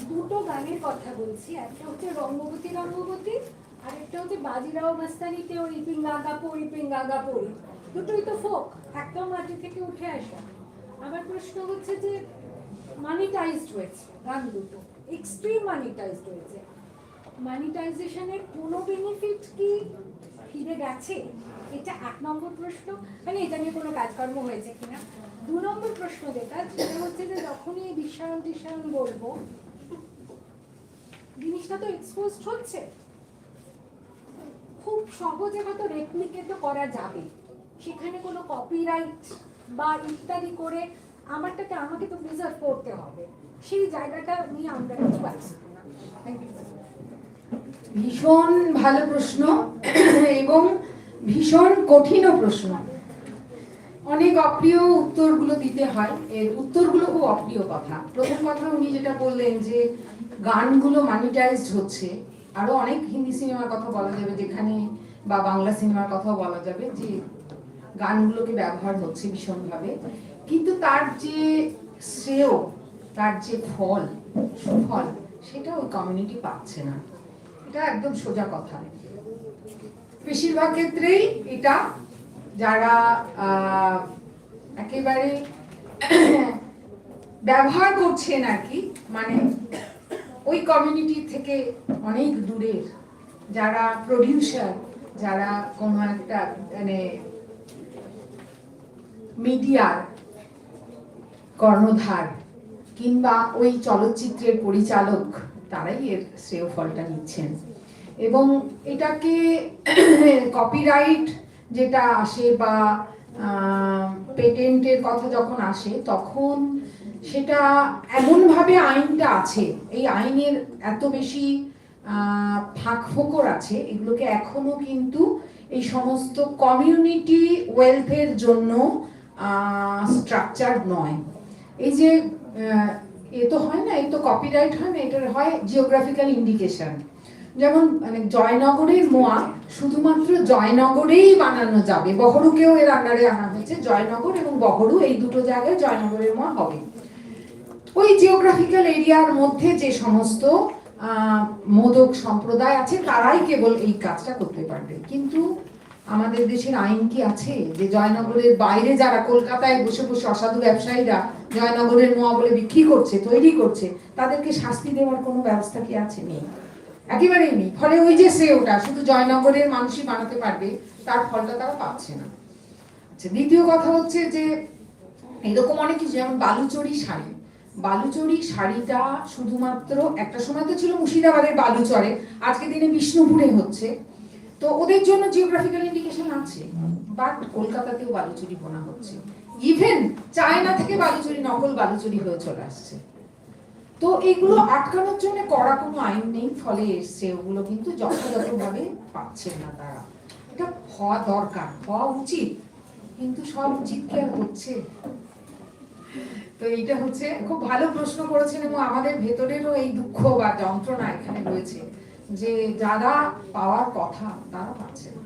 দুটো গানের কথা বলছি, একটা হচ্ছে রঙ্গবতী রঙ্গবতী, আর একটা হচ্ছে বাজিরাও মাস্তানিতে ওই পিঙ্গাগা পড়ি পিঙ্গাগা পড়ি। দুটোই তো ফোক, একদম মাটি থেকে উঠে আসা। আমার প্রশ্ন হচ্ছে যে মানিটাইজড হয়েছে গান দুটো, এক্সট্রিম মানিটাইজড হয়েছে, মানিটাইজেশনের কোনো বেনিফিট কি ফিরে গেছে? এটা 1 নম্বর প্রশ্ন, মানে এটা নিয়ে কোনো কাজকর্ম হয়েছে কিনা। 2 নম্বর প্রশ্ন যেটা সেটা হচ্ছে যে যখনই এই বিশ্বায়ন বলবো, জিনিসটা তো এক্সপোজড হচ্ছে, খুব সহজে হয়তো রেপ্লিকেট করা যাবে, সেখানে কোনো কপিরাইট বা ইত্যাদি করে আমাকে তো প্রিজার্ভ করতে হবে, সেই জায়গাটা নিয়ে আমরা কিছু পাচ্ছি না। Thank you. ভীষণ ভালো প্রশ্ন এবং ভীষণ কঠিনও প্রশ্ন। অনেক অপ্রিয় উত্তরগুলো দিতে হয়, এর উত্তরগুলো খুব অপ্রিয় কথা। প্রথম কথা উনি যেটা বললেন যে গানগুলো মানিটাইজড হচ্ছে, আরো অনেক হিন্দি সিনেমার কথা বলা যাবে যেখানে, বা বাংলা সিনেমার কথাও বলা যাবে যে গানগুলোকে ব্যবহার হচ্ছে ভীষণভাবে, কিন্তু তার যে শ্রেয়, তার যে ফল, সুফল, সেটা ওই কমিউনিটি পাচ্ছে না। এটা একদম সোজা কথা। বেশিরভাগ ক্ষেত্রেই এটা যারা একেবারে ব্যবহার করছেন আর কি, মানে ওই কমিউনিটি থেকে অনেক দূরের যারা প্রডিউসার, যারা কোনো একটা মানে মিডিয়ার কর্ণধার কিংবা ওই চলচ্চিত্রের পরিচালক, তারাই এর শ্রেয় ফলটা নিচ্ছেন। এবং এটাকে কপিরাইট যেটা আসে বা পেটেন্টের কথা যখন আসে, তখন সেটা এমনভাবে আইনটা আছে, এই আইনের এত বেশি ফাঁক ফোকর আছে, এগুলোকে এখনো কিন্তু এই সমস্ত কমিউনিটি ওয়েলথের জন্য স্ট্রাকচার নয়। এই যে এ তো হয় না, এই তো কপিরাইট হয় না, এটার হয় জিওগ্রাফিক্যাল ইন্ডিকেশন। যেমন মানে জয়নগরের মোয়া শুধুমাত্র জয়নগরেই বানানো যাবে, বহরুকেও এর আন্ডারে আনা হয়েছে, জয়নগর এবং বহরু এই দুটো জায়গায় জয়নগরের মোয়া হবে। ওই জিওগ্রাফিক্যাল এরিয়ার মধ্যে যে সমস্ত মোদক সম্প্রদায় আছে তারাই কেবল এই কাজটা করতে পারবে। কিন্তু আমাদের দেশের আইন কি আছে যে জয়নগরের বাইরে যারা কলকাতায় বসে বসে অসাধু ব্যবসায়ীরা জয়নগরের মোয়া বলে বিক্রি করছে, তৈরি করছে, তাদেরকে শাস্তি দেওয়ার কোনো ব্যবস্থা কি আছে? নেই, একেবারেই নেই। ফলে ওই যে শ্রেয়টা শুধু জয়নগরের মানুষই বানাতে পারবে, তার ফলটা তারা পাচ্ছে না। আচ্ছা, দ্বিতীয় কথা হচ্ছে যে এরকম অনেক কিছু, যেমন বালুচরী শাড়ি। বালুচরী শাড়িটা শুধুমাত্র একটা সময় তো ছিল মুর্শিদাবাদের বালুচরে, আজকে দিনে বিষ্ণুপুরে হচ্ছে, তো ওদের জন্য জিওগ্রাফিক্যাল ইন্ডিকেশন আছে, বাট কলকাতাতেও বালুচরী বোনা হচ্ছে। ইভেন চায়না থেকে বালুচরী, নকল বালুচরী হয়ে চলে আসছে। তো এইগুলো আটকানোর জন্য কড়া কোনো আইন নেই, ফলে এসছে ওগুলো কিন্তু যথাযথভাবে পাচ্ছে না তারা। এটা হওয়া দরকার, হওয়া উচিত, কিন্তু সব উচিত কি আর হচ্ছে? তো এইটা হচ্ছে খুব ভালো প্রশ্ন করেছেন, এবং আমাদের ভেতরেরও এই দুঃখ বা যন্ত্রণা এখানে রয়েছে যে যারা পাওয়ার কথা তারা পাচ্ছে না।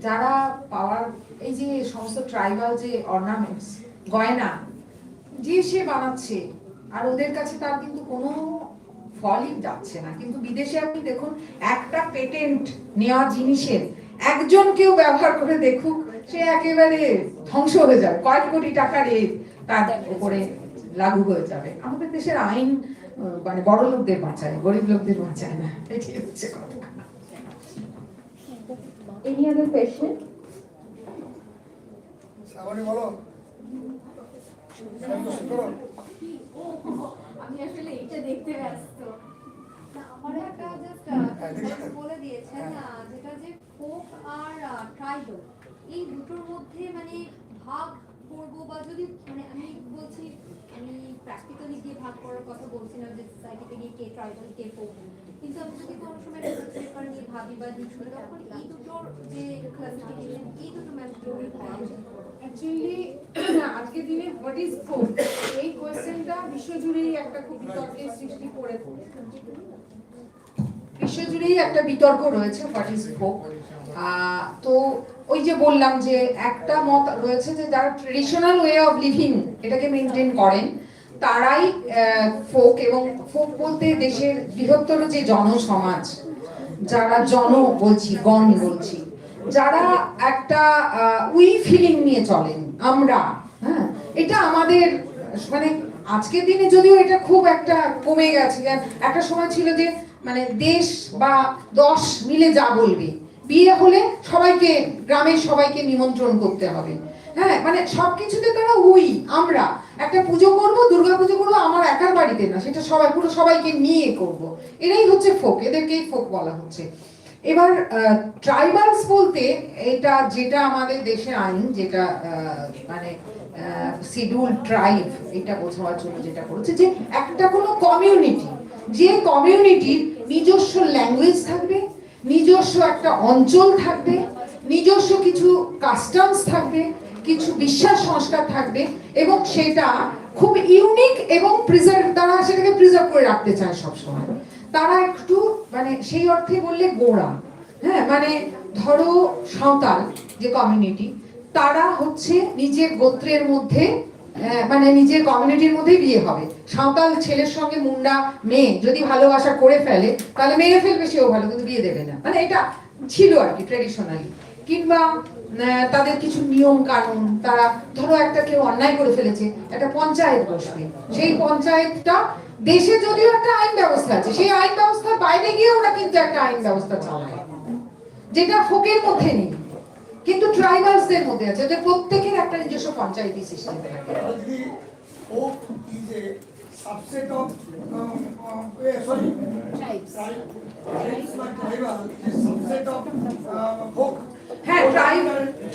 যারা পাওয়ার, এই যে সমস্ত ট্রাইবাল যে অর্নামেন্টস, গয়না যে সে বানাচ্ছে, আর ওদের কাছে তার কিন্তু কোনো ফলই যাচ্ছে না। কিন্তু বিদেশে আপনি দেখুন, একটা পেটেন্ট নেওয়া জিনিসের একজন কেউ ব্যবহার করে দেখুক, সে একেবারে ধ্বংস হয়ে যাবে, কয়েক কোটি টাকার তার উপরে লাগু হয়ে যাবে। আমাদের দেশের আইন মানে বড় লোকদের বাঁচায়, গরিব লোকদের বাঁচায় না, এটাই হচ্ছে কথা। Any other question? শ্রাবণী বলো। আমি আসলে এটা দেখতে ব্যস্ত। আমার একটা জাস্ট বলে দিয়েছেন যেটা যে ফোক আর ট্রাইবাল এই দুটোর মধ্যে মানে ভাগ করবো, বা যদি মানে আমি বলছি, আমি প্র্যাকটিক্যালি গিয়ে ভাগ করার কথা বলছি না, যে সোসাইটিতে গিয়ে কে ট্রাইবাল কে ফোক, কিন্তু আমি যদি কোনো সময় পেপার নিয়ে ভাবি বা লিখি, তখন এই দুটোর যে ক্লাসিফিকেশন, এই দুটো ম্যাথড করা উচিত। অ্যাকচুয়ালি আজকের দিনে হোয়াট ইজ ফোক, এই কোয়েশ্চেনটা বিশ্বজুড়েই একটা খুব বিতর্কের সৃষ্টি করে, বিশ্বজুড়েই একটা বিতর্ক রয়েছে হোয়াট ইজ ফোক। তো ওই যে বললাম যে একটা মত রয়েছে যে যারা ট্রেডিশনাল ওয়ে অফ লিভিং এটাকে মেনটেন করেন তারাই ফোক, এবং ফোক বলতে দেশের বৃহত্তর যে জনসমাজ, যারা জন বলছি, গণ বলছি, যারা একটা উই ফিলিং নিয়ে চলেন, আমরা, হ্যাঁ, এটা আমাদের মানে আজকের দিনে যদিও এটা খুব একটা কমে গেছে। একটা সময় ছিল যে মানে দেশ বা 10 মিলে যা বলবে, বিয়ে হলে সবাইকে, গ্রামের সবাইকে নিমন্ত্রণ করতে হবে, হ্যাঁ, মানে সবকিছুতে তারা আমরা একটা পুজো করব, দুর্গা পুজো করবো, আমার একার বাড়িতে না, সেটা সবাই, পুরো সবাইকে নিয়ে করব। এটাই হচ্ছে ফোক, এদেরকেই ফোক বলা হচ্ছে। এবার ট্রাইবালস বলতে এটা যেটা আমাদের দেশের আইন, যেটা মানে শিডিউল ট্রাইব, এটা বোঝানোর জন্য যেটা করেছে যে একটা কোনো কমিউনিটি, যে কমিউনিটির নিজস্ব ল্যাঙ্গুয়েজ থাকবে, নিজস্ব একটা অঞ্চল থাকবে, নিজস্ব কিছু কাস্টমস থাকবে, কিছু বিশ্বাস সংস্কার থাকবে, এবং সেটা খুব ইউনিক এবং তারা সেটাকে প্রিজার্ভ করে রাখতে চায় সবসময়। তারা একটু মানে সেই অর্থে বললে গোঁড়া, হ্যাঁ, মানে ধরো সাঁওতাল যে কমিউনিটি, তারা হচ্ছে নিজের গোত্রের মধ্যে মানে নিজের কমিউনিটির মধ্যেই বিয়ে হবে। সাঁওতাল ছেলের সঙ্গে মুন্ডা মেয়ে যদি ভালোবাসা করে ফেলে তাহলে মেরে ফেলবে, সেও ভালো, কিন্তু বিয়ে দেবে না, মানে এটা ছিল আর কি ট্রেডিশনালি। কিংবা তাদের কিছু নিয়ম কানুন, তারা ধরো একটা কেউ অন্যায় করে ফেলেছে, একটা পঞ্চায়েত বসবে, সেই পঞ্চায়েতটা, দেশে যদিও একটা আইন ব্যবস্থা আছে, সেই আইন ব্যবস্থার বাইরে গিয়ে ওরা কিন্তু একটা আইন ব্যবস্থা চালায়, যেটা ফোকের মধ্যে নেই, কিন্তু ট্রাইবালসদের মধ্যে আছে, যে প্রত্যেকের একটা নিজস্ব পঞ্চায়েতি সিস্টেম থাকে। Subset of sorry, tribes but tribal is subset of folk. হ্যাঁ,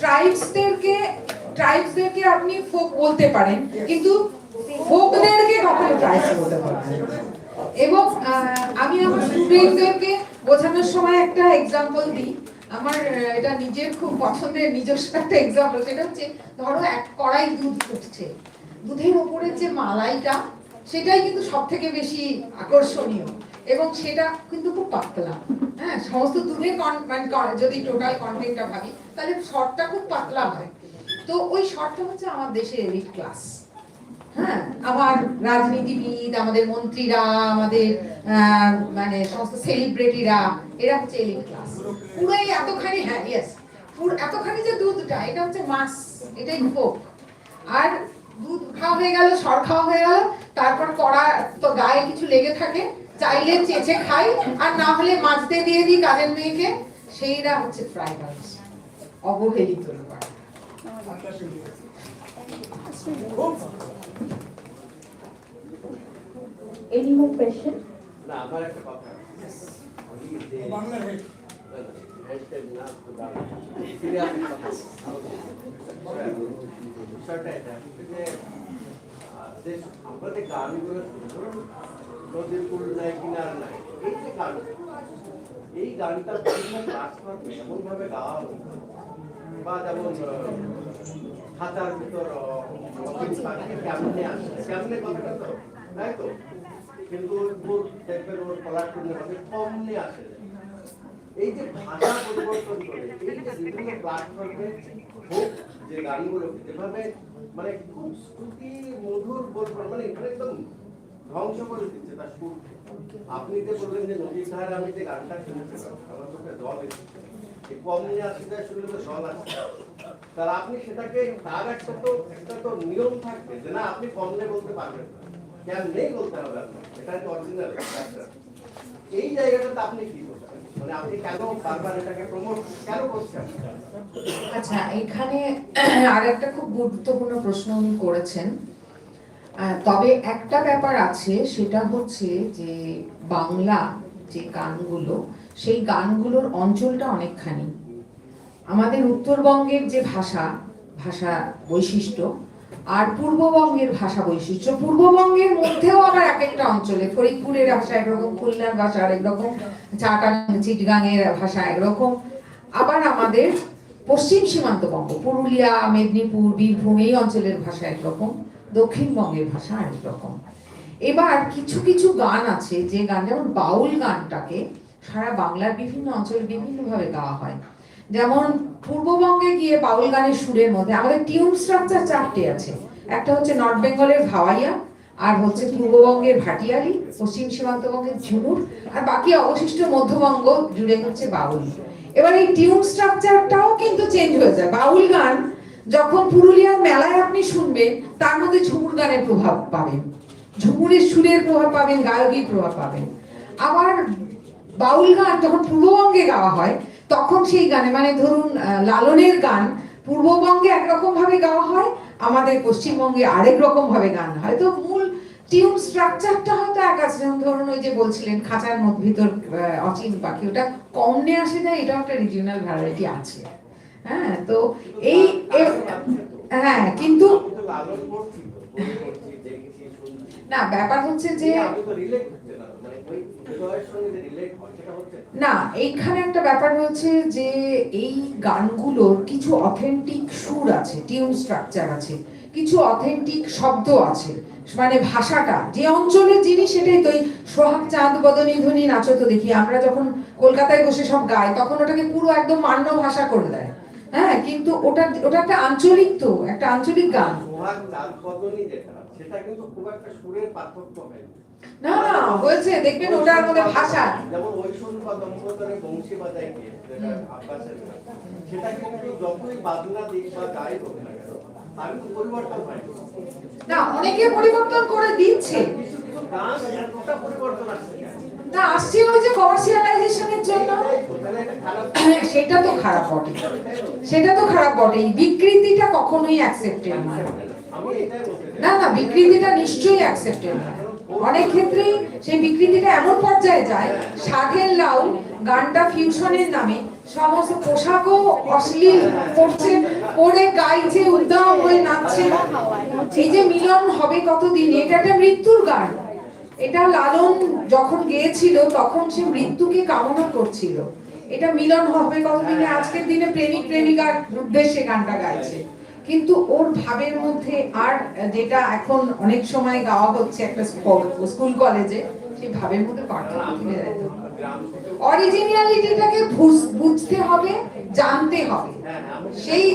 ট্রাইবসদেরকে আপনি ফোক বলতে পারেন, কিন্তু ফোকদেরকে কখনো ট্রাইবস বলতে পারবেন না। এবং আমি আমার স্টুডেন্টদেরকে বোঝানোর সময় একটা এক্সাম্পল দিই, আমার এটা নিজের খুব পছন্দের নিজস্ব একটা এক্সাম্পল। সেটা হচ্ছে ধরো এক কড়াই দুধ ফুটছে, দুধের উপরে যে মালাইটা, সেটাই কিন্তু সব থেকে বেশি আকর্ষণীয়, এবং সেটা কিন্তু খুব পাতলা, হ্যাঁ, সমস্ত দুধের যদি টোটাল কন্টেন্টটা ভাবি তাহলে শর্টটা খুব পাতলা হয়। তো ওই শর্টটা হচ্ছে আমার দেশের এলিট ক্লাস, হ্যাঁ, আমার রাজনীতিবিদ, আমাদের মন্ত্রীরা, আমাদের মানে সমস্ত সেলিব্রিটিরা, এরা হচ্ছে এলিট ক্লাস। পুরো এতখানি, হ্যাঁ ইয়েস, পুরো এতখানি যে দুধটা, এটা হচ্ছে মাস, এটাই ফোক। আর দুধ খাওয়া হয়ে গেল, সর খাওয়া হয়ে গেল, তারপর কড়া তো গায়ে কিছু লেগে থাকে, চাইলে চেঁচে খাই, আর না হলে মাজতে দিয়ে দিই কাজের মেয়েকে, সেইরা হচ্ছে ট্রাইবালস, অবহেলিত। Any more question? না, আমার একটা কথা বাংলা হেড বিষয়টা এটা যে আমাদের গানগুলো নদীর কুল নাই, কিনার নাই, এই যে গান, এই গানটা বিভিন্ন প্ল্যাটফর্মে এমন ভাবে গাওয়া হতো, বা যেমন খাতার ভিতর কেমনে আসে, কেমনে কথাটা তো তাই তো, কিন্তু দেখবেন ওর কলার ভাবে কমনে আসে। এই যে ভাষা পরিবর্তন করে, এই যে বিভিন্ন প্ল্যাটফর্মে হোক যে গানগুলো যেভাবে মানে খুব শ্রুতি মধুর বলবো, মানে একদম ধ্বংস করে দিচ্ছে তার সুর। আপনি যে বললেন যে নদীর ধারে আমি যে গানটা শুনেছিলাম, আমার চোখে জল এসেছে, কম নিয়ে আসতে শুনলে তো জল আসছে, তার আপনি সেটাকে তার একটা তো নিয়ম থাকবে যে না আপনি কমনে বলতে পারবেন না, কেন নেই বলতে হবে আপনার, এটা হচ্ছে অরিজিনাল। এই জায়গাটাতে আপনি কি বলছেন, মানে আপনি কেন বারবার এটাকে প্রমোট কেন করছেন? আচ্ছা, এখানে আর একটা খুব গুরুত্বপূর্ণ প্রশ্ন উনি করেছেন। তবে একটা ব্যাপার আছে, সেটা হচ্ছে যে বাংলা যে গানগুলো, সেই গানগুলোর অঞ্চলটা অনেকখানি। আমাদের উত্তরবঙ্গের যে ভাষা বৈশিষ্ট্য, আর পূর্ববঙ্গের ভাষা বৈশিষ্ট্য, পূর্ববঙ্গের মধ্যেও আবার এক একটা অঞ্চলে, ফরিদপুরের ভাষা একরকম, খুলনার ভাষা একরকম, চিটগাংয়ের ভাষা একরকম, আবার আমাদের পশ্চিম সীমান্তবঙ্গ, পুরুলিয়া, মেদিনীপুর, বীরভূম, এই অঞ্চলের ভাষা একরকম, দক্ষিণবঙ্গের ভাষা আরেক রকম। এবার কিছু কিছু গান আছে, যে গান, যেমন বাউল গানটাকে সারা বাংলার বিভিন্ন অঞ্চলে বিভিন্নভাবে গাওয়া হয়। যেমন পূর্ববঙ্গে গিয়ে বাউল গানের সুরের মধ্যে আমাদের টিউন স্ট্রাকচার 4টে আছে। একটা হচ্ছে নর্থ বেঙ্গলের ভাওয়াইয়া, আর হচ্ছে পূর্ববঙ্গের ভাটিয়ালি, পশ্চিম সীমান্তবঙ্গের ঝুমুর, আর বাকি অবশিষ্ট মধ্যবঙ্গ জুড়ে হচ্ছে বাউল। এবার এই টিউন স্ট্রাকচারটাও কিন্তু চেঞ্জ হয়ে যায়। বাউল গান যখন পুরুলিয়ার মেলায় আপনি শুনবেন, তার মধ্যে ঝুমুর গানের প্রভাব পাবেন, ঝুমুরের সুরের প্রভাব পাবেন, গায়কীর প্রভাব পাবেন। আবার বাউল গান যখন পূর্ববঙ্গে গাওয়া হয়, তখন সেই গানে মানে ধরুন লালনের গান পূর্ববঙ্গে একরকম ভাবে গাওয়া হয়, আমাদের পশ্চিমবঙ্গে আরেক রকম ভাবে গান হয়। তো মূল টিউন স্ট্রাকচারটা হয়তো এক আছে। যেমন ধরুন ওই যে বলছিলেন খাঁচার ভিতর অচিন পাখি, ওটা কম নিয়ে আসে না, এটাও একটা রিজিওনাল ভ্যারাইটি আছে। হ্যাঁ, তো এই হ্যাঁ, কিন্তু না ব্যাপার হচ্ছে যে না, এইখানে একটা ব্যাপার হচ্ছে যে এই গানগুলোর কিছু অথেন্টিক সুর আছে, টিউন স্ট্রাকচার আছে, কিছু অথেন্টিক শব্দ আছে, মানে ভাষাটা যে অঞ্চলের জিনিস সেটাই। তো সোহাগ চাঁদ বদনী ধ্বনি নাচো তো দেখি, আমরা যখন কলকাতায় বসে সব গাই তখন ওটাকে পুরো একদম মান্য ভাষা করে দেয়। হ্যাঁ, কিন্তু ওটা ওটা একটা আঞ্চলিক, তো একটা আঞ্চলিক গান। সোহাগ চাঁদ বদনী যেটা, সেটা কিন্তু খুব একটা সুরের পার্থক্য হয় না না, বলছে দেখবেন ওটার মধ্যে ভাষা, যেমন ঐশ্বর বা দম্পতরে বংশী বাজায় গিয়ে যেটা আব্বাসের গান, সেটা কিন্তু যতই বাজনা দিক বা গায়ে হোক না কেন, তার কিন্তু পরিবর্তন হয় না, অনেকে পরিবর্তন করে দিচ্ছে, গান একটা পরিবর্তন আসছে না আসছে ওই যে কমার্শিয়ালাইজেশনের জন্য। সেটা তো খারাপ বটে, সেটা তো খারাপ বটে। বিকৃতিটা কখনোই অ্যাকসেপ্টেড না। না না, বিকৃতিটা নিশ্চয়ই অ্যাকসেপ্টেড না। অনেক ক্ষেত্রেই সেই বিকৃতিটা এমন পর্যায়ে যায়, সাধের লাউ গানটা ফিউশনের নামে সমস্ত পোশাকও অশ্লীল পড়ছে, পরে গাইছে, উদ্দাম হয়ে নাচছে। এই যে মিলন হবে কতদিন, এটা একটা মৃত্যুর গান। এটা লালন যখন গেয়েছিল তখন সে মৃত্যুকে কামনা করছিল। এটা মিলন হবে কতদিনে, আজকের দিনে প্রেমিক প্রেমিকার উদ্দেশ্যে গানটা গাইছে, কিন্তু ওর ভাবের মধ্যে আর যেটা এখন অনেক সময় গাওয়া হচ্ছে একটা স্কুল কলেজে, সেই ভাবের মধ্যে পার্থক্য থেকে যায়। অরিজিনালিটিটাকে বুঝতে হবে, জানতে হবে, সেই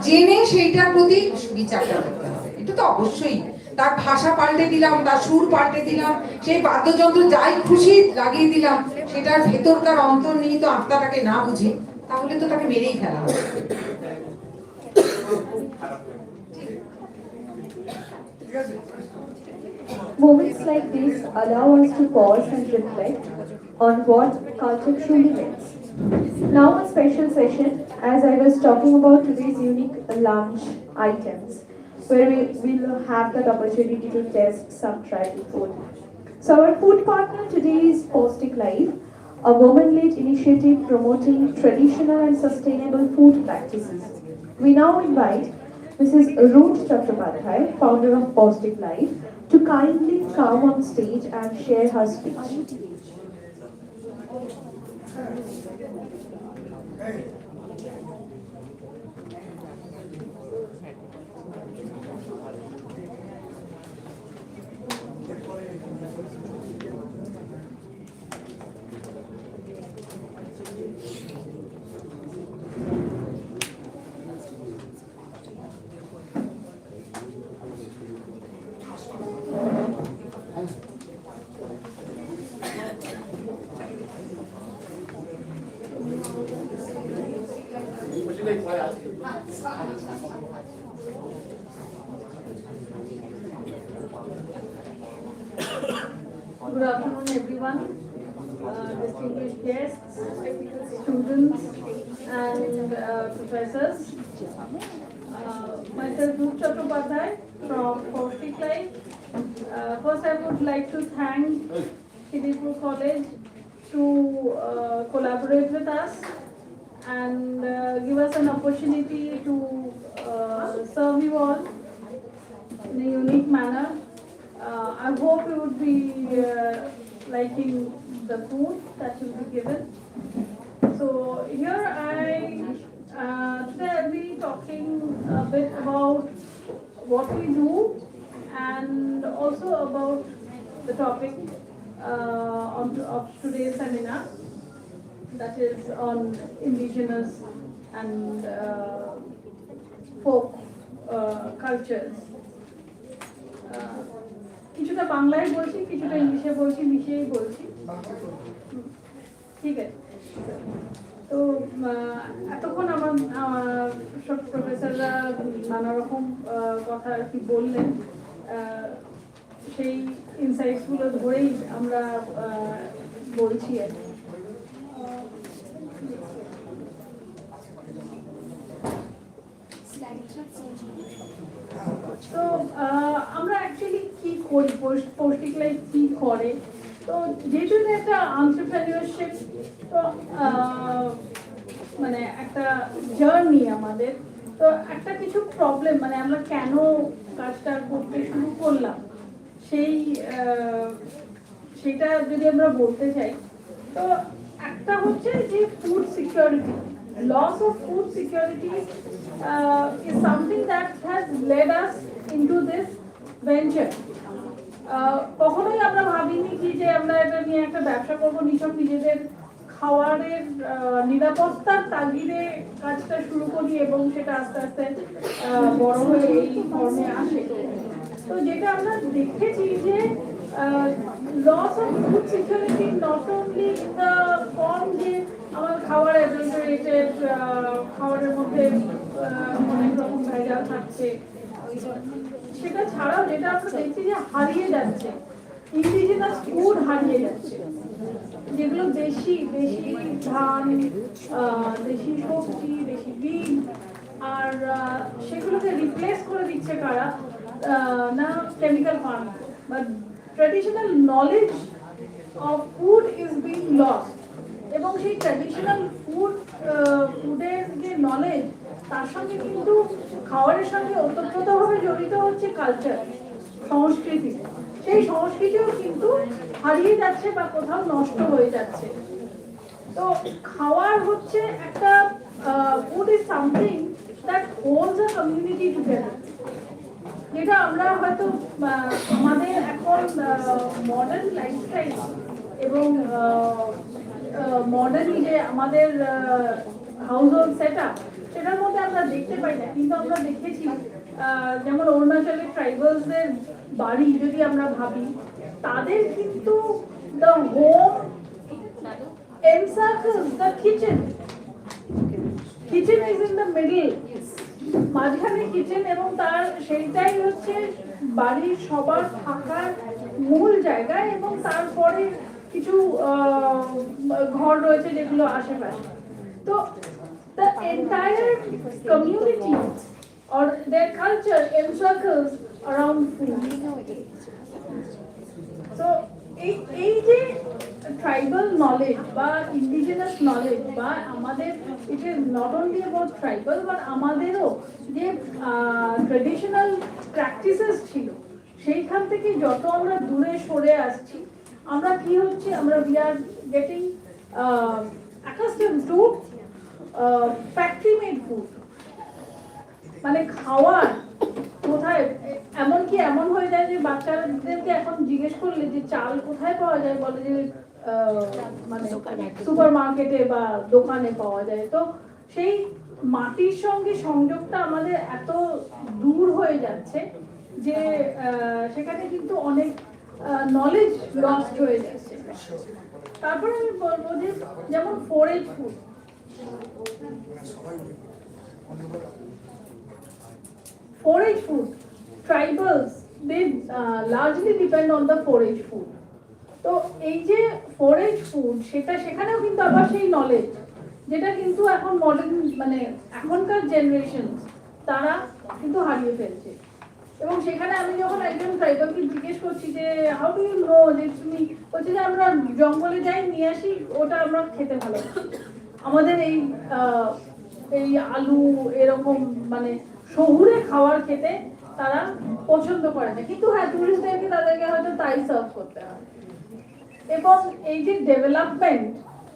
জেনে সেইটার প্রতি বিচারটা করতে হবে। এটা তো অবশ্যই, তার ভাষা পাল্টে দিলাম, তার সুর পাল্টে দিলাম, সেই বাদ্যযন্ত্র যাই খুশি লাগিয়ে দিলাম, সেটার ভেতরকার অন্তর্নিহিত আত্মাটাকে না বুঝে, তাহলে তো তাকে মেরেই ফেলা হবে। Moments like this allow us to pause and reflect on what culture truly means. Now a special session, as I was talking about today's unique lunch items, where we will have that opportunity to test some tribal food. So our food partner today is Paustic Life, a woman-led initiative promoting traditional and sustainable food practices. We now invite Mrs. Ruth Chattopadhyay, founder of Paustic Life, to kindly come on stage and share her speech. Good afternoon, everyone, distinguished guests, students, and professors. Myself, Ruth Chattopadhyay from Paustic Life. First, I would like to thank Kidipur College to collaborate with us and give us an opportunity to serve you all in a unique manner. I hope you would be liking the food that will be given. So here today I'll be talking a bit about what we do and also about the topic of today's seminar, that is on indigenous and folk cultures. কিছুটা বাংলায় বলছি, কিছুটা ইংলিশে বলছি, মিশিয়েই বলছি, ঠিক আছে? তো এতক্ষণ আমার সব প্রফেসররা নানা রকম কথা আর কি বললেন, সেই ইনসাইটসগুলো ধরেই আমরা বলছি আর কি। তো আমরা অ্যাকচুয়ালি কি করি, পৌষ্টিক লাইফ কি করে, তো যেহেতু একটা এন্টারপ্রেনিয়রশিপ, তো মানে একটা জার্নি আমাদের, তো একটা কিছু প্রবলেম মানে আমরা কেন কাজটা করতে শুরু করলাম সেটা যদি আমরা বলতে চাই, তো একটা হচ্ছে যে food security, loss of food security is something that has led us into this venture. কখনোই আমরা ভাবিনি কি যে আমরা এটা নিয়ে একটা ব্যবসা করবো, নিছক নিজেদের খাওয়ারের নিরাপত্তার তাগিদে কাজটা শুরু করি এবং সেটা আস্তে আস্তে বড় হয়ে এই ফর্মে আসে। তো যেটা আমরা দেখেছি যে loss of food security not only in the form যে আমার খাবার অ্যাডাল্টারেটেড, খাবারের মধ্যে অনেক রকম ভেজাল থাকছে, সেটা ছাড়াও যেটা আমরা দেখছি যে হারিয়ে যাচ্ছে, ইন্ডিজিনাস ফুড হারিয়ে যাচ্ছে, যেগুলো দেশি ধান, দেশি সবজি, দেশি বীজ, আর সেগুলোকে রিপ্লেস করে দিচ্ছে কারা না chemical farm, but traditional knowledge of food is being lost. এবং সেই ট্র্যাডিশনাল ফুডের যে নলেজ, তার সঙ্গে কিন্তু খাবারের সঙ্গে ওতপ্রোতভাবে জড়িত হচ্ছে কালচার, সংস্কৃতি, সেই সংস্কৃতিও কিন্তু হারিয়ে যাচ্ছে বা কোথাও নষ্ট হয়ে যাচ্ছে। তো খাওয়ার হচ্ছে একটা food is something that holds a community together, যেটা আমরা হয়তো আমাদের এখন মডার্ন লাইফস্টাইল এবং মডার্ন যে আমাদের হাউস হোল্ড সেটআপ, সেটার মধ্যে আমরা দেখতে পাই না, কিন্তু আমরা দেখেছি যেমন অরুণাচলের ট্রাইবালসদের বাড়ি যদি আমরা ভাবি, তাদের কিন্তু the home encircles the kitchen is in the middle, মাঝখানে কিচেন, এবং তার সেইটাই হচ্ছে বাড়ির সবার থাকার মূল জায়গা, এবং তারপরে কিছু ঘর রয়েছে যেগুলো আশেপাশে। তো the entire community or their culture encircles around food. So এই যে ট্রাইবাল নলেজ বা ইন্ডিজিনাস নলেজ বা আমাদের, it is not only about tribal, but আমাদেরও যে ট্রেডিশনাল প্র্যাকটিসেস ছিল, সেইখান থেকে যত আমরা দূরে সরে আসছি, আমরা কি হচ্ছে, আমরা we are getting accustomed to factory made food, মানে খাওয়ার কোথায় এমন হয়ে যায় যে বাচ্চাদেরকে এখন জিজ্ঞেস করলে যে চাল কোথায় পাওয়া যায়, বলে যে মানে সুপার মার্কেটে বা দোকানে পাওয়া যায়। তো সেই মাটির সঙ্গে সংযোগটা আমাদের এত দূর হয়ে যাচ্ছে যে সেখানে কিন্তু অনেক নলেজ লস্ট হয়ে যাচ্ছে। তারপরে আমি বলবো যে যেমন ফোরেজ food, forage food, tribals, they largely depend on the forage food. তো এই যে forage food, সেখানেও কিন্তু আবার সেই নলেজ, যেটা কিন্তু এখন মডার্ন মানে এখনকার জেনারেশন তারা কিন্তু হারিয়ে ফেলছে। এবং সেখানে আমি যখন একজন ট্রাইবালকে জিজ্ঞেস করছি যে হাউ ডু ইউ নো, যে তুমি বলছে যে আমরা জঙ্গলে যাই, নিয়ে আসি, ওটা আমরা খেতে ভালোবাসি, আমাদের এই আলু এরকম মানে শহুরে খাবার খেতে তারা পছন্দ করে না, কিন্তু হ্যাঁ টুরিস্টদেরকে তাদেরকে হয়তো তাই সার্ভ করতে হয়। এবং এই যে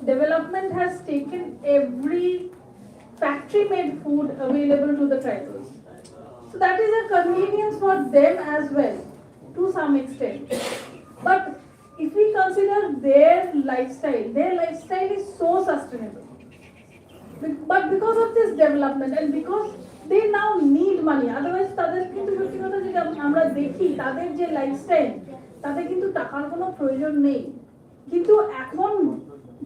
development has taken every factory made food available to the tribals, so that is a convenience for them as well to some extent. But if we consider their lifestyle is so sustainable, but because of this development and because they now need money, otherwise তাদের কিন্তু সত্যি কথা যদি আমরা দেখি, তাদের যে lifestyle, তাদের কিন্তু টাকার কোনো প্রয়োজন নেই, কিন্তু এখন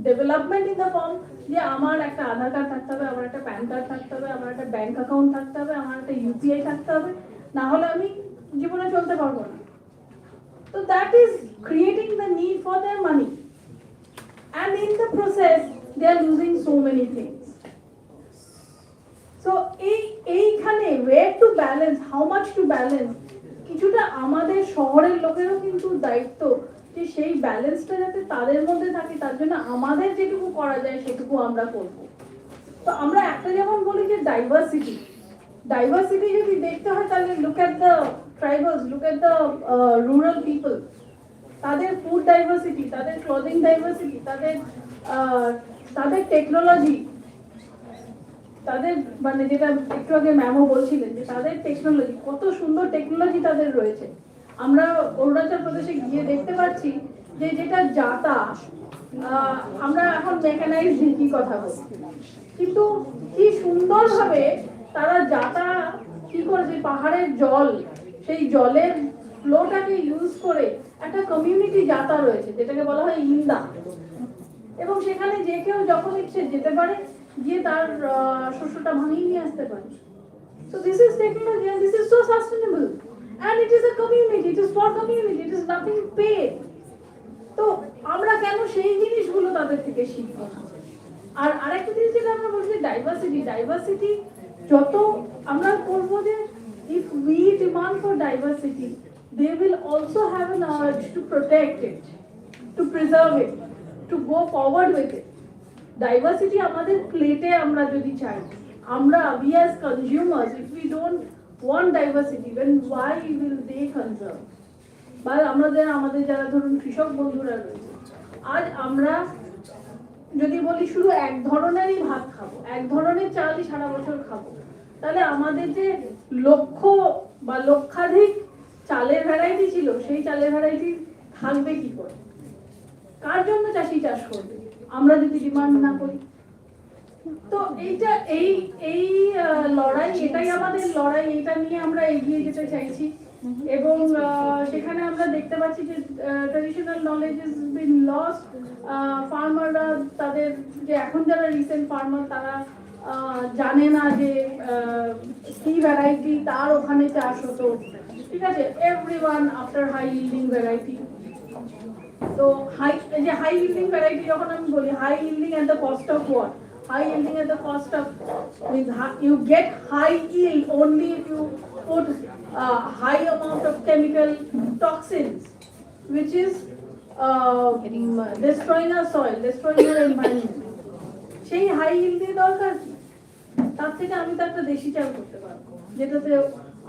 ডেভেলপমেন্ট ইন দ্য ফর্ম যে আমার একটা আধার কার্ড থাকতে হবে, আমার একটা প্যান কার্ড থাকতে হবে, আমার একটা ব্যাংক অ্যাকাউন্ট থাকতে হবে, আমার একটা ইউপিআই থাকতে হবে, না হলে আমি জীবনে চলতে পারবো না। তো that is creating the need for their money, and in the process they are losing so many things. So এইখানে where to balance, how much to balance, কিছুটা আমাদের শহরের লোকেরও কিন্তু দায়িত্ব যে সেই ব্যালেন্সটা যাতে তাদের মধ্যে থাকে, তার জন্য আমাদের যেটুকু করা যায় সেটুকু আমরা করব। তো আমরা একটা যেমন বলি যে ডাইভার্সিটি যদি দেখতে হয় তাহলে look at the tribals, look at the rural people, তাদের ফুড ডাইভার্সিটি, তাদের ক্লদিং ডাইভার্সিটি, তাদের টেকনোলজি, তাদের মানে যেটা একটু আগে ম্যামও বলছিলেন যে তাদের টেকনোলজি, কত সুন্দর টেকনোলজি তাদের রয়েছে। আমরা অরুণাচল প্রদেশে গিয়ে দেখতে পাচ্ছি যে যেটা যাতা, আমরা এখন মেকানাইজ ঢেঁকি কথা বলছি, কিন্তু কি সুন্দরভাবে তারা যাতা কি করেছে, পাহাড়ের জল, সেই জলের ফ্লোটাকে ইউজ করে একটা কমিউনিটি যাতা রয়েছে যেটাকে বলা হয় ইন্দা, এবং সেখানে যে কেউ যখন ইচ্ছে যেতে পারে, গিয়ে তার শস্যটা ভাঙিয়ে নিয়ে আসতে পারে। So this is technology and this is so sustainable and it is a community, it is for community, it is nothing paid. তো আমরা কেন সেই জিনিসগুলো তাদের থেকে শিখবো না? আর আরেকটা জিনিস যেটা আমরা বলছি ডাইভার্সিটি যত আমরা করবো যে if we demand for diversity, they will also have an urge to protect it, to preserve it, to go forward with it. Diversity আমাদের প্লেটে আমরা যদি চাই, আমরা we as consumers, if we don't want diversity, then why will they conserve? বা আমাদের যারা ধরুন কৃষক বন্ধুরা রয়েছে, আজ আমরা যদি বলি শুধু এক ধরনেরই ভাত খাবো, এক ধরনের চালই সারা বছর খাবো, তাহলে আমাদের যে লক্ষাধিক চালের ভ্যারাইটি ছিল, সেই চালের ভ্যারাইটি থাকবে কি করে? কার জন্য চাষি চাষ করবে আমরা যদি ডিমান্ড না করি? তো এই লড়াই, এটাই আমাদের লড়াই, এটা নিয়ে আমরা এগিয়ে যেতে চাইছি। এবং সেখানে আমরা দেখতে পাচ্ছি যে traditional knowledge is been lost. ফার্মাররা তাদের যে এখন যারা রিসেন্ট ফার্মার, তারা জানে না যে কি ভ্যারাইটি তার ওখানে চাষ হতো, ঠিক আছে? Everyone after high yielding variety. তো হাই yielding variety, যখন আমি বলি high yielding at the cost of what? High yielding at the cost of, you get high yield only if you put high amount of chemical toxins, which is destroying our soil, destroying our environment. সেই high yield দরকার কি? তার থেকে আমি তো একটা দেশি চাল করতে পারবো, যেটাতে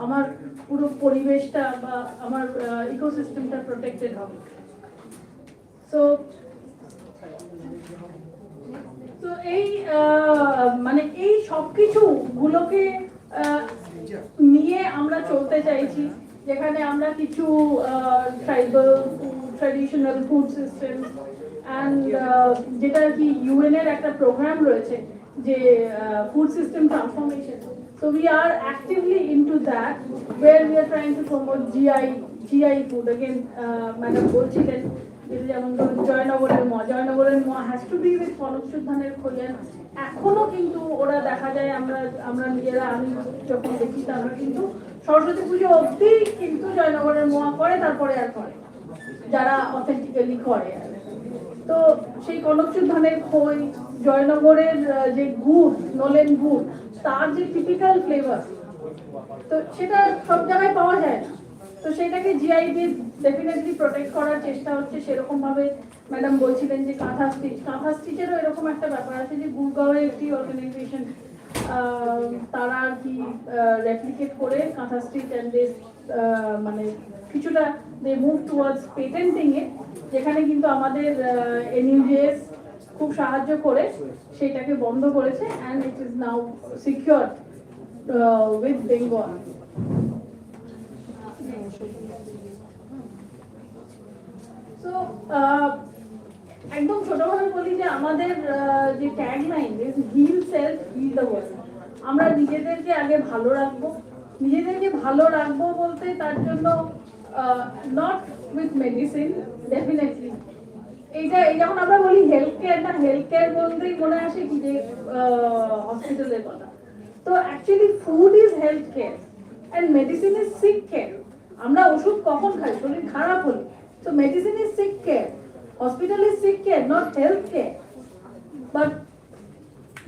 আমার পুরো পরিবেশটা বা আমার ইকোসিস্টেমটা প্রোটেক্টেড হবে। তো এই সবকিছু গুলোকে নিয়ে আমরা চলতে চাইছি, যেখানে আমরা কিছু tribal traditional food system and যেটা কি ইউএন এর একটা প্রোগ্রাম রয়েছে যে food system transformation. So we are actively into that, where we are trying to promote GI food. Again, Madam bolchilen যেমন জয়নগরের মোয়া has to be with কনকশুদ্ধানের খোলেন। এখনো কিন্তু ওরা দেখা যায়, আমরা নিজেরা, আমি যখন দেখি আমরা কিন্তু সরস্বতী পুজো অবধি কিন্তু জয়নগরের মোয়া করে, তারপরে আর করে যারা অথেন্টিক্যালি করে। তো সেই কনকশুদ্ধানের খই, জয়নগরের যে গুড়, নলেন গুড়, তার যে টিপিক্যাল ফ্লেভার, তো সেটা সব জায়গায় পাওয়া যায় না। তো সেটাকে জিআই দিয়ে ডেফিনেটলি প্রোটেক্ট করার চেষ্টা হচ্ছে। সেরকম ভাবে ম্যাডাম বলছিলেন যে কাঁথা স্টিচেরও এরকম একটা ব্যাপার আছে যে গুরগাঁওয়ের একটি অর্গানাইজেশন, তারা আর কি রেপ্লিকেট করে কাঁথা স্টিচ অ্যান্ড দে মানে কিছুটা দে মুভ টুয়ার্ডস পেটেন্টিং এ, যেখানে কিন্তু আমাদের NUJS খুব সাহায্য করে সেটাকে বন্ধ করেছে, and it is now secure with Bengal. তো একদম ছোটভাবে বলি যে আমাদের যে tagline heal self heal the world, আমরা নিজেদেরকে আগে ভালো রাখবো। নিজেদেরকে ভালো রাখবো বলতে তার জন্য নট উইথ মেডিসিন, ডেফিনেটলি এইটা যখন আমরা বলি হেলথ কেয়ার, না হেলথ কেয়ার বলতেই মনে আসে কি যে হসপিটালের কথা। তো actually food is health care and medicine is sick care. আমরা ওষুধ কখন খাই? শরীর খারাপ হলে। তো medicine is sick care, hospital is sick care, not health care. But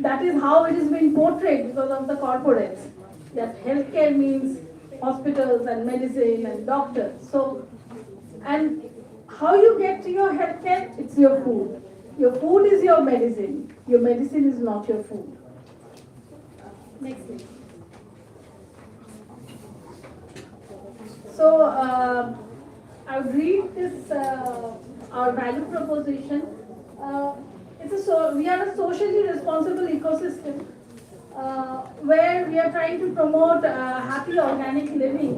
that is how it is being portrayed because of the corporates, that healthcare means hospitals and medicine and doctors. So, and how you get to your healthcare? It's your food. Your food is your medicine. Your medicine is not your food. Next please. So, I would read this, our value proposition. We are a socially responsible ecosystem where we are trying to promote happy organic living.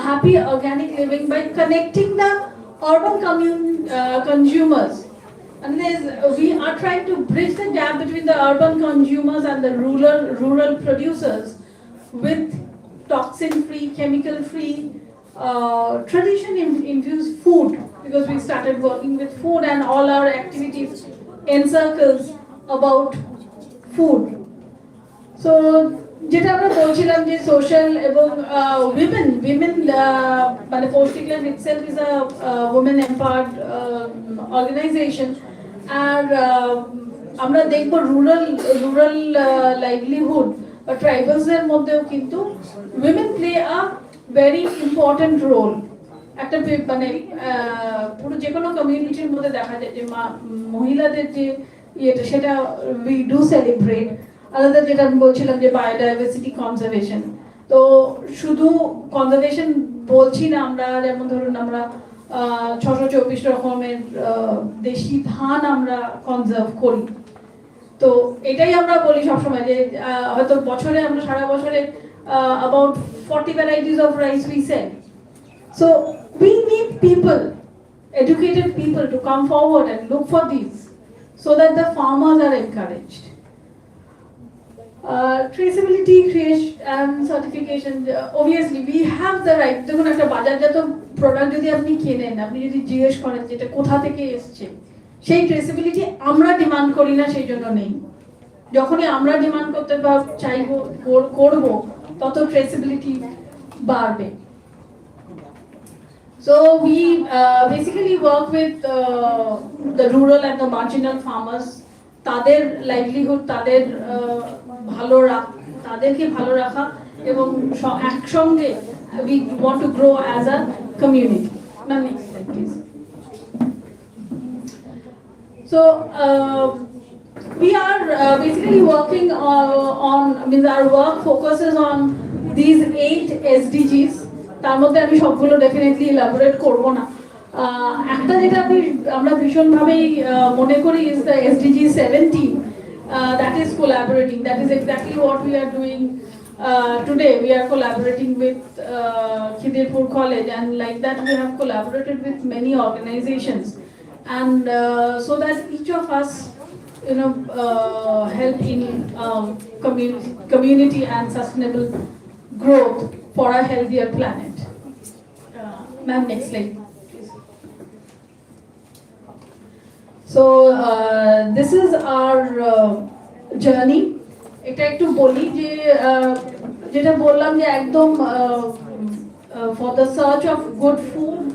Happy organic living by connecting the urban consumers. And we are trying to bridge the gap between the urban consumers and the rural producers with toxin-free, chemical-free, tradition-infused food, because we started working with food and all our activities encircles about food. So, যেটা আমরা বলছিলাম যে social এবং women মানে পৌষ্টিক life itself is a women empowered organization, আর আমরা দেখব rural livelihood বা ট্রাইবালস এর মধ্যেও কিন্তু women play a very important role. একটা মানে পুরো যে কোনো কমিউনিটির মধ্যে দেখা যায় যে মহিলাদের যে ইয়েটা সেটা we do celebrate. আলাদা যেটা আমি বলছিলাম যে বায়োডাইভার্সিটি কনজারভেশন, তো শুধু কনজারভেশন বলছি না আমরা, যেমন ধরুন আমরা 624 রকমের দেশি ধান আমরা কনজার্ভ করি। তো এটাই আমরা বলি সবসময় যে হয়তো বছরে আমরা সারা বছরে about 40 varieties of rice we sell. So we need people, educated people to come forward and look for these so that the farmers are encouraged. Traceability, creation and certification, obviously we have the right. দেখুন একটা বাজারজাত product যদি আপনি কেনেন, আপনি যদি জিজ্ঞেস করেন যেটা কোথা থেকে এসেছে, সেই ট্রেসেবিলিটি আমরা ডিমান্ড করি না, সেই জন্য নেই। যখনই আমরা ডিমান্ড করতে চাইবো করব, তত ট্রেসেবিলিটি বাড়বে। So we basically work with the rural and the marginal farmers. তাদের লাইভলিহুড, তাদের তাদেরকে ভালো রাখা এবং একসঙ্গে we want to grow as a community. Ma'am, next slide please. So we are basically working on, our work focuses on these 8 SDGs. তার মধ্যে আমি সবগুলো ডেফিনেটলি এলাবোরেট করব না। একটা যেটা আমরা ভীষণভাবেই মনে করি is the SDG 17, that is collaborating. That is exactly what we are doing today. We are collaborating with Khidirpur College, and like that we have collaborated with many organizations, and so that each of us help in community and sustainable growth for a healthier planet. Ma'am, next slide. So this is our journey. এটা একটু বলি যে যেটা বললাম যে একদম for the search of good food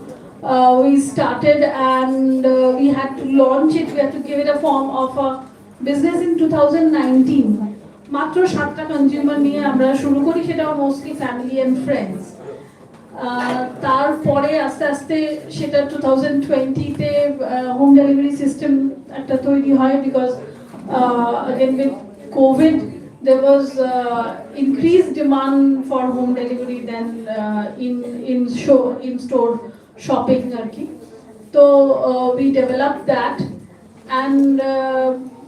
we started, and we had to launch it, we had to give it a form of a business in 2019. মাত্র 7টা consumer নিয়ে আমরা শুরু করি, সেটাও মোস্টলি ফ্যামিলি এন্ড ফ্রেন্ডস। তারপরে আস্তে আস্তে সেটা 2020-তে হোম ডেলিভারি সিস্টেম একটা তৈরি হয়, because again with COVID there was increased demand for home delivery than in store shopping আর কি। তো we developed that, and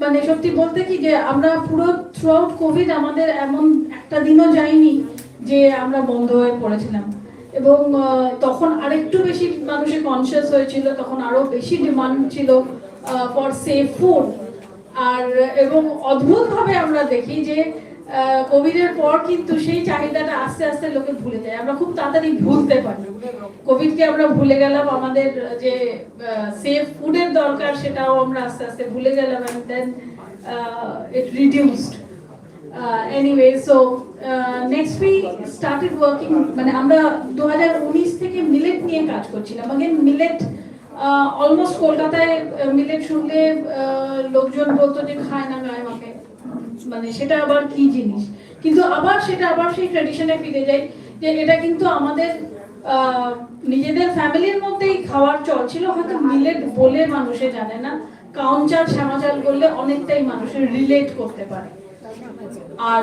মানে সত্যি বলতে কি যে আমরা পুরো থ্রুআউট কোভিড আমাদের এমন একটা দিনও যায়নি যে আমরা বন্ধ হয়ে পড়েছিলাম, এবং তখন আরেকটু বেশি মানুষের কনসিয়াস হয়েছিল, তখন আরো বেশি ডিমান্ড ছিল ফর সেফ ফুড। আর এবং অদ্ভুতভাবে আমরা দেখি যে কোভিডের পর কিন্তু সেই চাহিদাটা আস্তে আস্তে লোকে ভুলে যায়, আমরা খুব তাড়াতাড়ি ভুলতে পারি। কোভিডকে আমরা ভুলে গেলাম, আমাদের যে সেফ ফুডের দরকার সেটাও আমরা আস্তে আস্তে ভুলে গেলাম, and then it reduced. Anyway, so next we started working, মানে আমরা 2019 থেকে মিলেট নিয়ে কাজ করছিলাম। again মিলেট অলমোস্ট কলকাতায় মিলেট শুনলে লোকজন বলতো যে খায় না গায়ে মাখে, মানে সেটা আবার কি জিনিস, কিন্তু আবার সেটা আবার সেই ট্র্যাডিশনে ফিরে যায় যে এটা কিন্তু আমাদের নিজেদের ফ্যামিলির মধ্যেই খাওয়ার চল ছিল, হয়তো মিলেট বলে মানুষে জানে না, কাউন চাল শ্যামা চাল বললে অনেকটাই মানুষের রিলেট করতে পারে। আর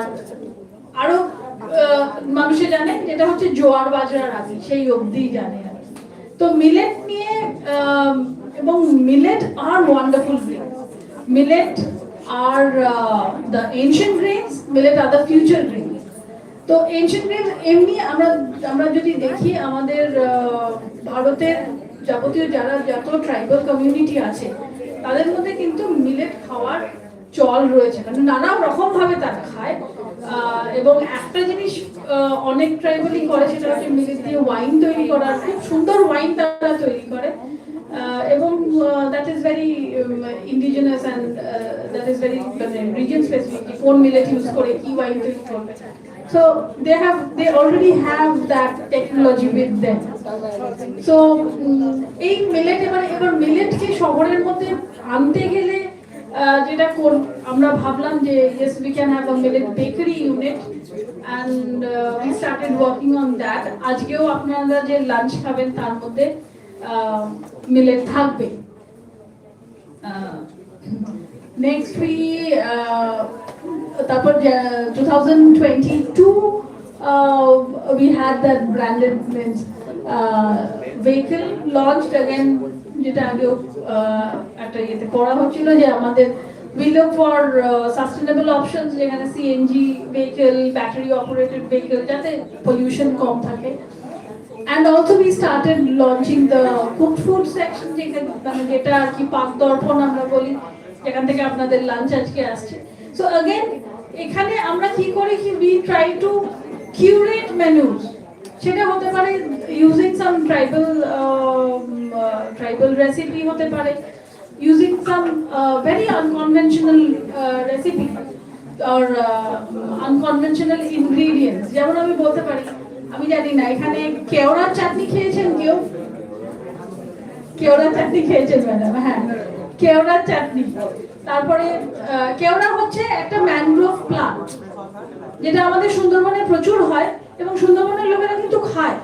আরো মানুষে জানে যেটা হচ্ছে জোয়ার বাজরা রাগি, সেই অবধি জানে। তো মিলেট নিয়ে এবং millet are wonderful grains, millet are the ancient grains, millet are the future grains. তো এনশিয়েন্ট গ্রেনস এমনি আমরা যদি দেখি আমাদের ভারতের যাবতীয় যারা যত ট্রাইবাল কমিউনিটি আছে তাদের মধ্যে কিন্তু মিলেট খাওয়ার চল রয়েছে, মানে নানা রকম ভাবে তারা খায়। এবং একটা জিনিস অনেক ট্রাইবালই করে, সেটা হচ্ছে মিলেট দিয়ে ওয়াইন তৈরি করা, খুব সুন্দর ওয়াইন তারা তৈরি করে, এবং that is very indigenous and that is very reason specific, কোন মিলেট ইউজ করে কি ওয়াইন তৈরি করবে। So they already have that technology with them. So এই মিলেট এবার মিলেটকে শহরের মধ্যে আনতে গেলে যেটা আমরা ভাবলাম যে yes we can have a millet bakery unit, and we started working on that. আজকেও আপনারা যে লাঞ্চ খাবেন তার মধ্যে মিলেট থাকবে। নেক্সট তারপর 2022 we had that branded means vehicle launched again, যেটা আগেও একটা ইয়েতে পড়া হচ্ছিল যে আমাদের we look for sustainable options, যেখানে CNG vehicle, battery operated vehicle, যাতে pollution কম থাকে। And also we started launching the cooked food section, যেটা আর কি পাক দর্পণ আমরা বলি, যেখান থেকে আপনাদের লাঞ্চ আজকে আসছে। So again এখানে আমরা কি করি কি we try to curate menus, সেটা হতে পারে using some tribal recipe, হতে পারে using some very unconventional recipe or unconventional ingredients। যেমন আমি বলতে পারি, আমি জানি না এখানে কেওড়ার চাটনি খেয়েছেন কেউ? কেওড়ার চাটনি খেয়েছেন ম্যাডাম? হ্যাঁ, কেওড়ার চাটনি। তারপরে কেওড়া হচ্ছে একটা ম্যানগ্রোভ প্লান্ট, যেটা আমাদের সুন্দরবনে প্রচুর হয় এবং সুন্দরবনের লোকেরা কিন্তু খায়।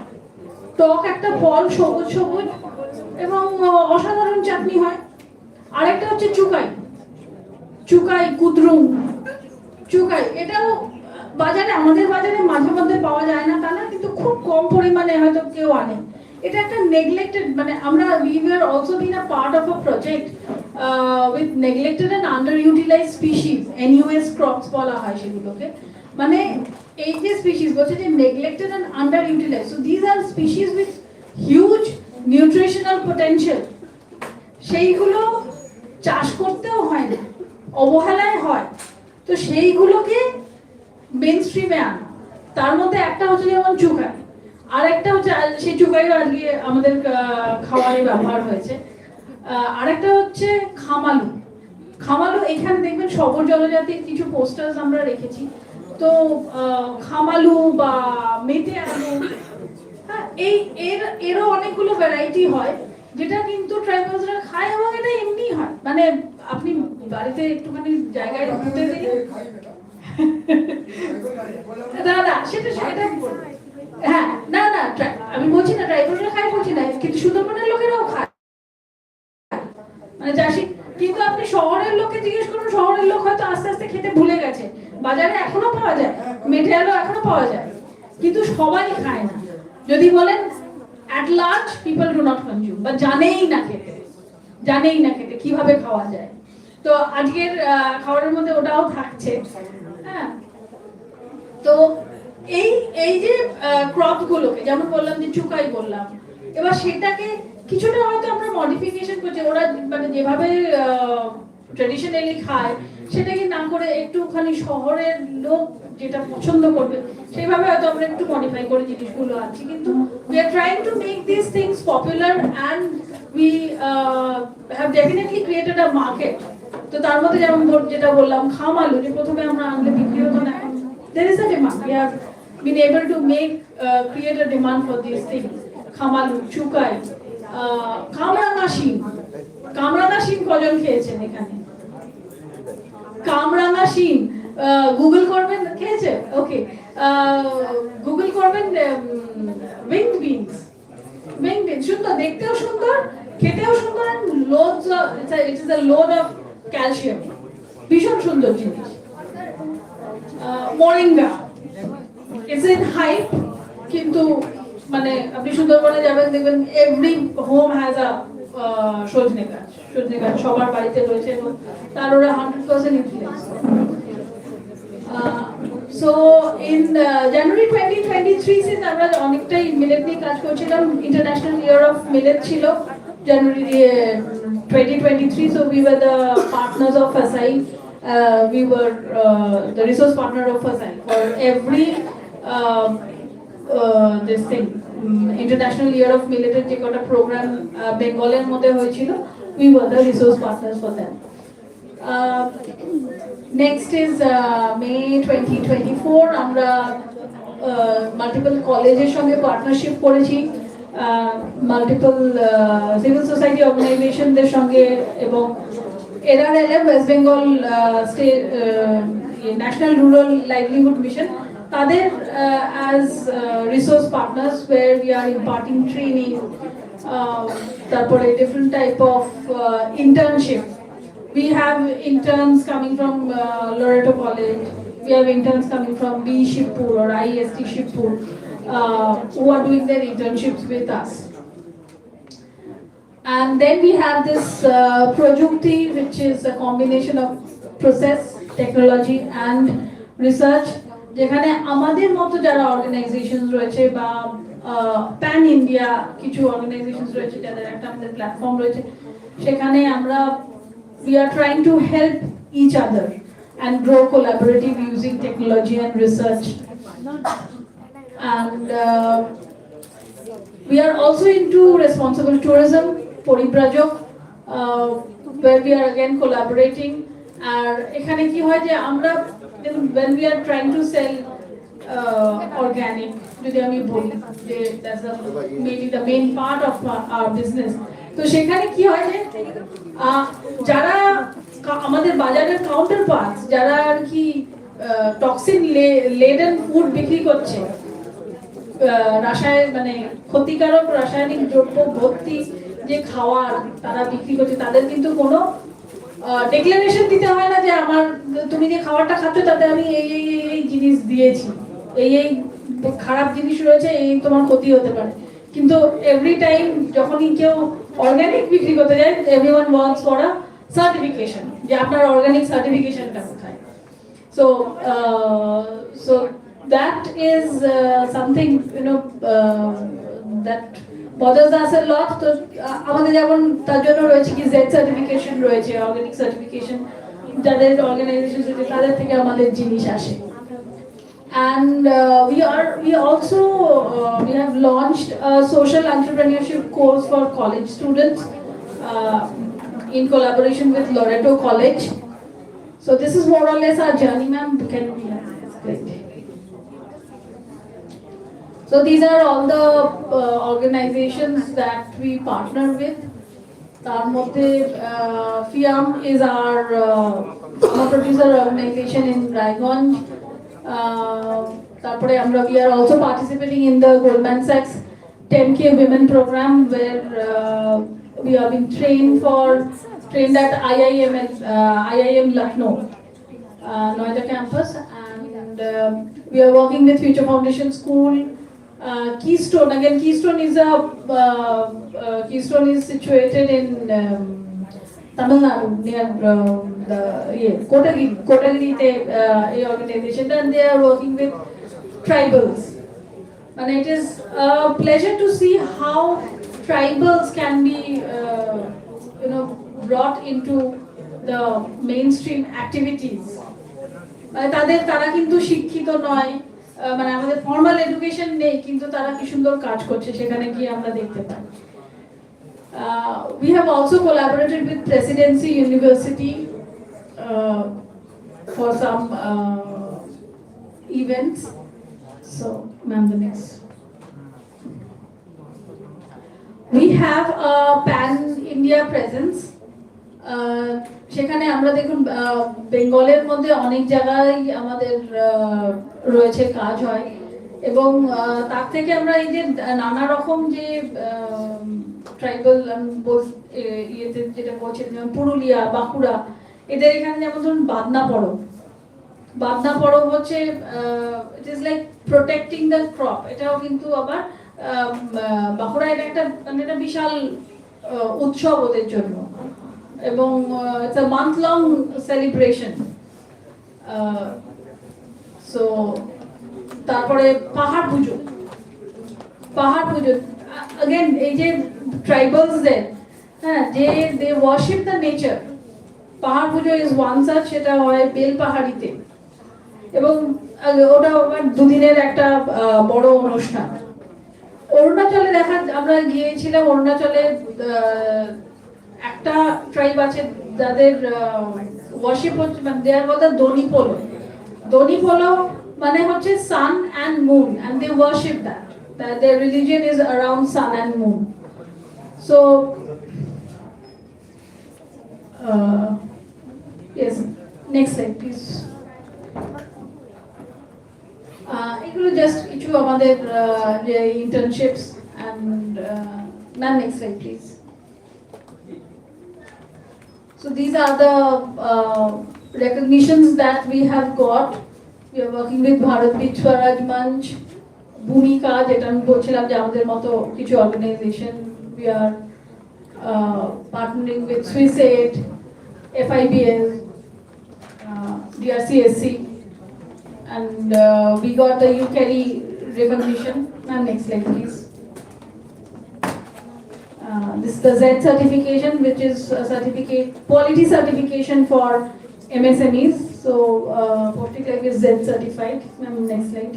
টক একটা ফল, সবুজ সবুজ, এবং অসাধারণ চাটনি হয়। আরেকটা হচ্ছে চুকাই, চুকাই কুদ্রুং চুকাই, এটাও বাজারে, আমাদের বাজারে মাঝে মধ্যে পাওয়া যায় না তা না, কিন্তু খুব কম পরিমাণে হয়তো কেউ আনে। এটা একটা নেগলেক্টেড, মানে আমরা we were also been a part of a project with neglected and underutilized species, NUS crops বলা হয় সেগুলোকে, মানে এই যে স্পিসিস বলছে যে neglected and underutilized, so these are species with huge nutritional potential, সেইগুলো চাষ করতেও হয় না, অবহেলায় হয়। তো সেইগুলোকে মেইনস্ট্রিমে আনা, তার মধ্যে একটা হচ্ছে যেমন চুকাই, আর একটা হচ্ছে সেই চুকাইও আজকে আমাদের খাবারে ব্যবহার হয়েছে। আরেকটা হচ্ছে খামালু। খামালু এখানে দেখবেন সবুজ জলজাতির কিছু পোস্টার্স আমরা রেখেছি, তো খামালু বা মেটে আলু, হ্যাঁ, এরও অনেকগুলো ভ্যারাইটি হয়, যেটা কিন্তু ট্রাইবালসরা খায় এবং এটা এমনি হয়, মানে আপনি বাড়িতে একটুখানি জায়গায় ঘুরতে দিলে দাদা সেটা হ্যাঁ, না না আমি বলছি না ট্রাইবালরা খায় বলছি না, কিন্তু সুন্দরবনের লোকেরাও খায়, মানে চাষি। কিন্তু আপনি শহরের লোককে জিজ্ঞেস করুন, শহরের লোক হয়তো আস্তে আস্তে খেতে ভুলে গেছে, বাজারে এখনো পাওয়া যায়, মেটে আলু এখনো পাওয়া যায়, কিন্তু সবাই খায় না। যদি বলেন at large people do not consume, বা জানেই না খেতে কিভাবে খাওয়া যায়। তো আজকের খাবারের মধ্যে ওটাও থাকছে। হ্যাঁ, তো এই যে ক্রপ গুলোকে যেমন বললাম যে চুকাই বললাম, এবার সেটাকে কিছুটা হয়তো আমরা মডিফিকেশন করছি, ওরা মানে যেভাবে ট্রেডিশনালি খায় সেটাকে না করে একটুখানি শহরের লোক যেটা পছন্দ করবে সেইভাবে হয়তো আমরা একটু মডিফাই করে জিনিসগুলো আনছি, কিন্তু we are trying to make these things popular and we have definitely created a market. তো তার মধ্যে যেমন যেটা বললাম খাম আলু, যে প্রথমে আমরা আনলে বিক্রি হতো না, there is a demand. We have been able to create a demand for these things. খাম আলু, চুকাই, কামরাঙা শিম। কামরাঙা শিম কজন খেয়েছেন এখানে? কামরাঙা শিম গুগল করবেন, খেয়েছে? ওকে, গুগল করবেন উইংড বিনস। উইংড বিনস সুন্দর, দেখতেও সুন্দর, খেতেও সুন্দর, and loads of it is a load of calcium, ভীষণ সুন্দর জিনিস। মোরিঙ্গা, ইটস ইন হাইপ, কিন্তু মানে আপনি সুন্দরবনে যাবেন দেখবেন এভরি হোম হ্যাজ আ সজনে গাছ। সজনে গাছ সবার বাড়িতে রয়েছে এবং তার ওরা 100% influence. So in January 2023 since আমরা অনেকটাই মিলেট নিয়ে কাজ করছিলাম, ইন্টারন্যাশনাল ইয়ার অফ মিলেট ছিল January 2023, so we were the partners of FASAI. We were the resource partner of FASAI for every this thing, International Year of Millet যে কটা programme বেঙ্গলের মধ্যে হয়েছিল, we were the resource partners for them. Next is May 2024 আমরা multiple কলেজের সঙ্গে partnership করেছি, multiple civil society অর্গানাইজেশনদের সঙ্গে, এবং NRLM West Bengal state national rural livelihood mission তাদের as resource partners where we are imparting training, তারপরে different type of internship. We have interns coming from Loreto College. We have interns coming from B Shibpur or IEST Shibpur who are doing their internships with us. And then we have this Projukti, which is a combination of process, technology and research. যেখানে আমাদের মতো যারা organisation রয়েছে বা pan India কিছু organisation রয়েছে যাদের একটা আমাদের প্ল্যাটফর্ম রয়েছে, সেখানে আমরা we are trying to help each other and grow collaborative using technology and research. And we are also into responsible tourism, Poribrajok, where we are again collaborating. আর এখানে কি হয় যে আমরা when we are trying to sell organic, যদি আমি বলি যে that's maybe the main part of our business, তো সেখানে কি হয় যে যারা আমাদের বাজারের কাউন্টার পার্টস, যারা আর কি টক্সিন লেডেন ফুড বিক্রি করছে, রাসায়নিক মানে ক্ষতিকারক রাসায়নিক দ্রব্য ভর্তি যে খাবার তারা বিক্রি করছে, তাদের কিন্তু কোনো ডিক্লারেশন দিতে হয় না যে আমার তুমি যে খাবারটা খাচ্ছ তাতে আমি এই এই এই জিনিস দিয়েছি, এই এই খারাপ জিনিস রয়েছে, এই তোমার ক্ষতি হতে পারে। কিন্তু এভরি টাইম যখনই কেউ অর্গানিক বিক্রি করতে যায়, everyone wants for a certification, যে আপনার অর্গানিক সার্টিফিকেশনটা কোথায়। So so that is something that bothers us a lot. তো আমাদের যেমন তার জন্য রয়েছে কি জেড সার্টিফিকেশন রয়েছে, অর্গানিক সার্টিফিকেশন, যাদের অর্গানাইজেশন রয়েছে তাদের থেকে আমাদের জিনিস আসে। And we also have launched a social entrepreneurship course for college students in collaboration with Loreto College. So this is more or less our journey, ma'am. Can we great. So these are all the organizations that we partner with. তার মধ্যে FIAM is our producer organization in Raiganj. তারপরে আমরা we are also participating in the Goldman Sachs 10K women program where we have been trained at IIM Lucknow, Noida campus, and we are working with Future Foundation School. Keystone is situated in Tamil Nadu near Kotagiri organization, and they are working with tribals. And it is a pleasure to see how tribals can be brought into the mainstream activities. তারা কিন্তু শিক্ষিত নয়, মানে আমাদের formal education নেই, কিন্তু তারা কি সুন্দর কাজ করছে সেখানে গিয়ে আমরা দেখতে পাই। We have also collaborated with Presidency University for some events. So, ma'am, the next. We have a pan-India presence. সেখানে আমরা দেখুন বেঙ্গলের মধ্যে অনেক জায়গায় আমাদের রয়েছে কাজ হয়, এবং তার থেকে আমরা এই যে নানা রকম যে ট্রাইবাল ইয়েতে যেটা বলছিলেন, যেমন পুরুলিয়া, বাঁকুড়া, এদের এখানে যেমন ধরুন বাদনা পরব হচ্ছে, it is like protecting the crop. এটাও কিন্তু আবার বাঁকুড়া এটা একটা মানে একটা বিশাল উৎসব ওদের জন্য, এবং it's a month long celebration. So তারপরে পাহাড় পুজো अगेन এই যে ট্রাইবালসদের, হ্যাঁ, যে দে ওয়ার্শিপ দ্য নেচার। পাহাড় পুজো ইজ ওয়ান সাচ, সেটা হয় বেলপাহাড়িতে, এবং ওটা দুদিনের একটা বড় অনুষ্ঠান। অরুণাচলে আমরা গিয়েছিলাম, অরুণাচলে একটা ট্রাইব আছে যাদের ওয়ার্শিপ হচ্ছে, মানে দেয়ার বলতে দনিপোলো মানে হচ্ছে sun and moon, and they worship that their religion is around sun and moon. So yes, next slide please. এগুলো জাস্ট কিছু আমাদের যে internships and ma'am, next slide please. So these are the recognitions that we have got. We are working with Bharat Beach Swaraj Manch, ভূমিকা, যেটা আমি বলছিলাম যে আমাদের মতো কিছু organisation. We are partnering with SwissAid, FIBS, DRCSC, and we got the UCARI recognition. And next slide please. This is the Z certification, which is a quality certification for MSMEs. So Portic Life is Z certified. Next slide.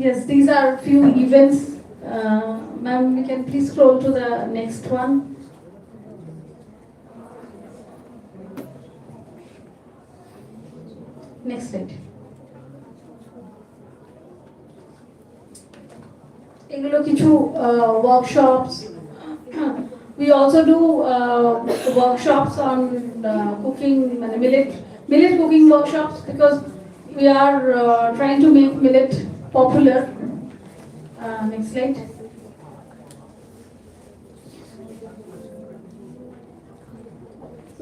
Yes, these are few events. Ma'am, we can please scroll to the next one. Next slide. এগুলো কিছু workshops. We also do workshops on cooking, millet cooking workshops, because we are trying to make millet popular. Next slide.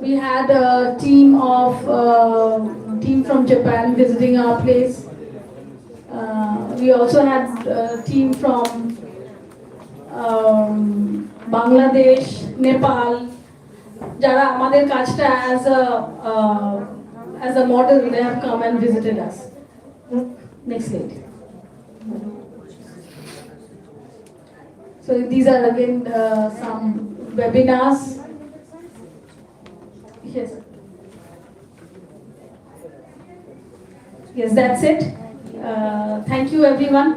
We had a team from Japan visiting our place. We also had a team from Bangladesh, Nepal, যারা আমাদের কাজটা as a model, they have come and visited us. Next slide. So these are again some webinars. Yes. Yes, that's it. Thank you everyone.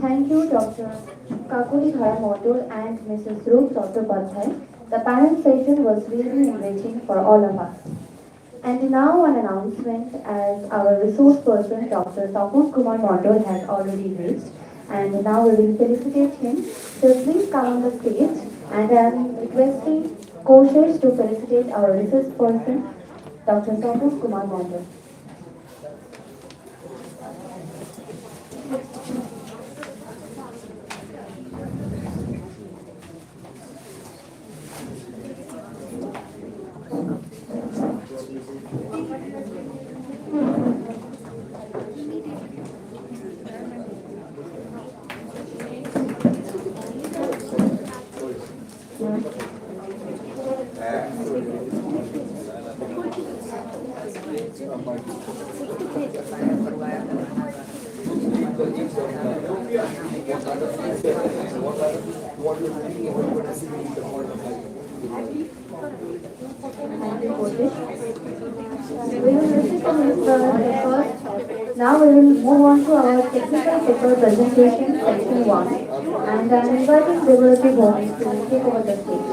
Thank you, Dr. Kakuli Dhara Modul and Mrs. Ruth Chattopadhyay. The panel session was really enriching for all of us. And now an announcement, as our resource person, Dr. Tapan Kumar Modul, has already reached. And now we will felicitate him. So please come on the stage, and I am requesting co-chairs to felicitate our resource person, Dr. Tapan Kumar Modul. We will listen to Mr. first. Now we will move on to our technical paper presentation section 1, and I am inviting Devarati Bhoni to take over the stage.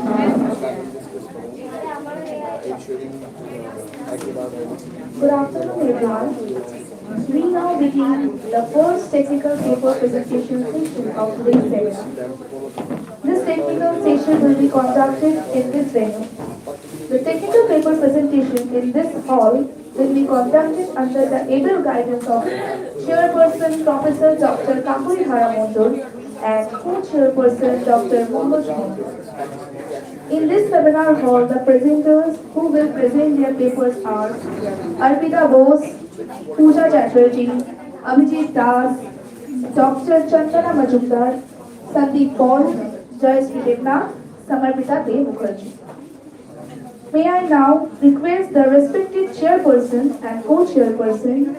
Good afternoon, everyone. We now begin the first technical paper presentation session of today's session. This technical session will be conducted in this venue. The technical paper presentation in this hall will be conducted under the able guidance of Chairperson Professor Dr. Kakuri Haramondur and Co-Chairperson Dr. Manoj Mondol. In this seminar hall, the presenters who will present their papers are Arpita Bose, Pooja Chatterjee, Abhijit Das, Dr. Chandana Majumdar, Sandeep Paul, Jayashree Devnath, Samarpita De Mukherjee. May I now request the respective chairperson and co-chairperson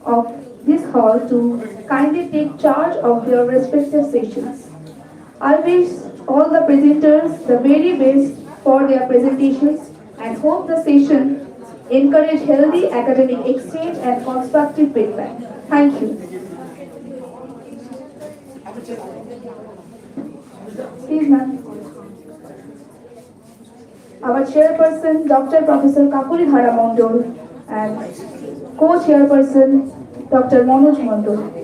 of this hall to kindly take charge of their respective sessions. I wish all the presenters the very best for their presentations and hope the session encourage healthy academic exchange and constructive feedback. Thank you. Please, ma'am. Our chairperson, Dr. Professor Kakuri Haramondur, and co-chairperson, Dr. Manoj Mondol.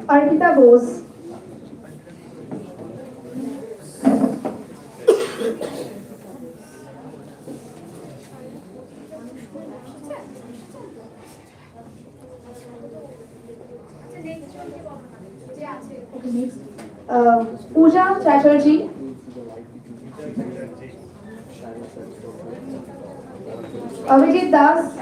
Arpita Bose. Pooja Chatterjee. Abhijit Das.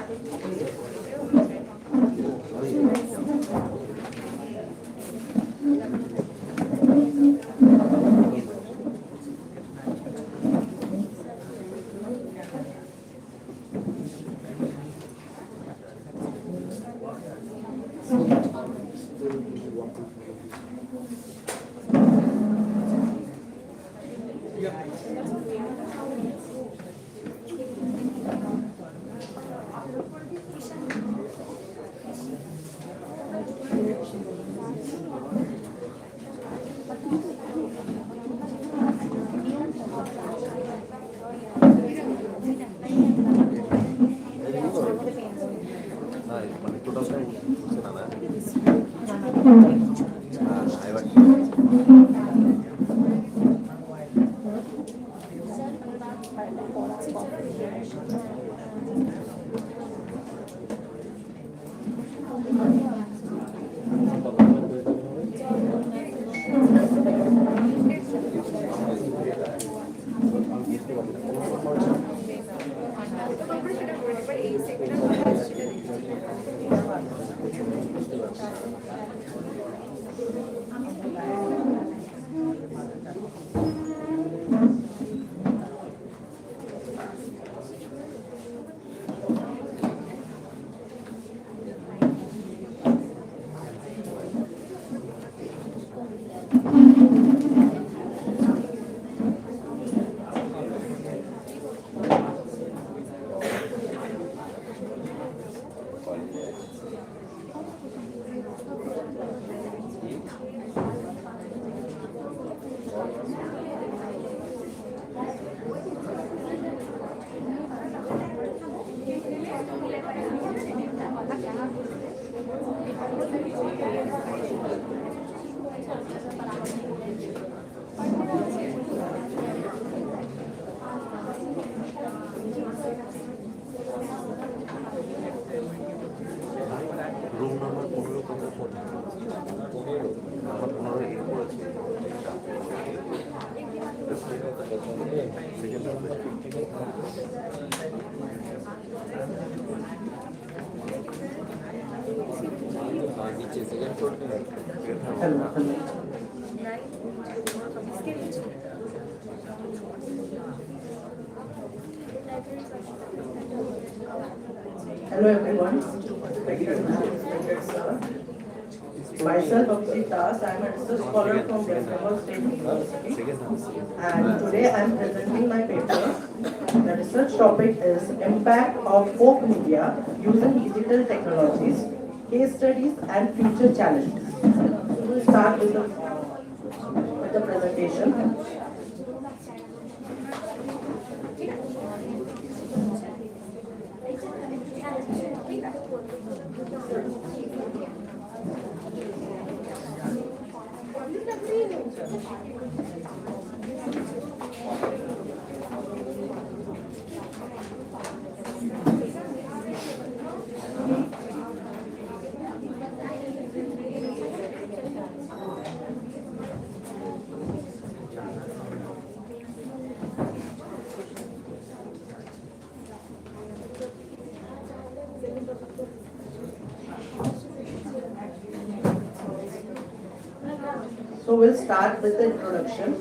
Hello everyone. Myself Abhijit Das. I am a research scholar from West Bengal State University, and today I am presenting my paper. The research topic is impact of folk media using digital technologies, case studies and future challenges. So we'll start with the presentation. So we'll start with the introduction.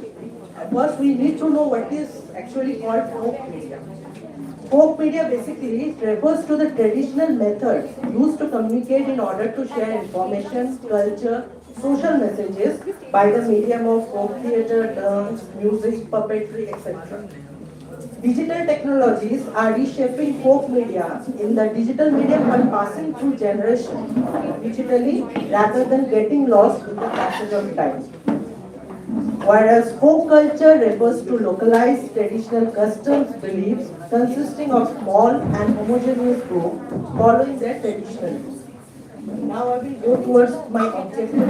First, we need to know what is actually called folk media. Folk media basically refers to the traditional methods used to communicate in order to share information, culture, social messages by the medium of folk theatre, dance, music, puppetry, etc. Digital technologies are reshaping folk media in the digital medium by passing through generations digitally rather than getting lost with the passage of time. Whereas folk culture refers to localized traditional customs, beliefs consisting of small and homogeneous groups following their traditional roots. Now I will go towards my objective.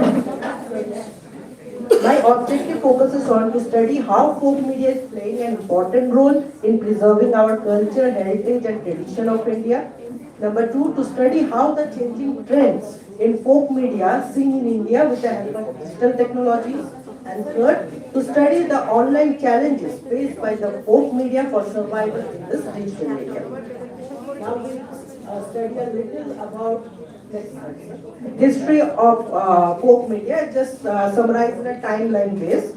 My objective focuses on to study how folk media is playing an important role in preserving our culture, heritage and tradition of India. Number 2, to study how the changing trends in folk media seen in India with the help of digital technologies. And third, to study the online challenges faced by the folk media for survival in this digital media. Now we'll study a little about history of folk media, just summarized in a timeline base.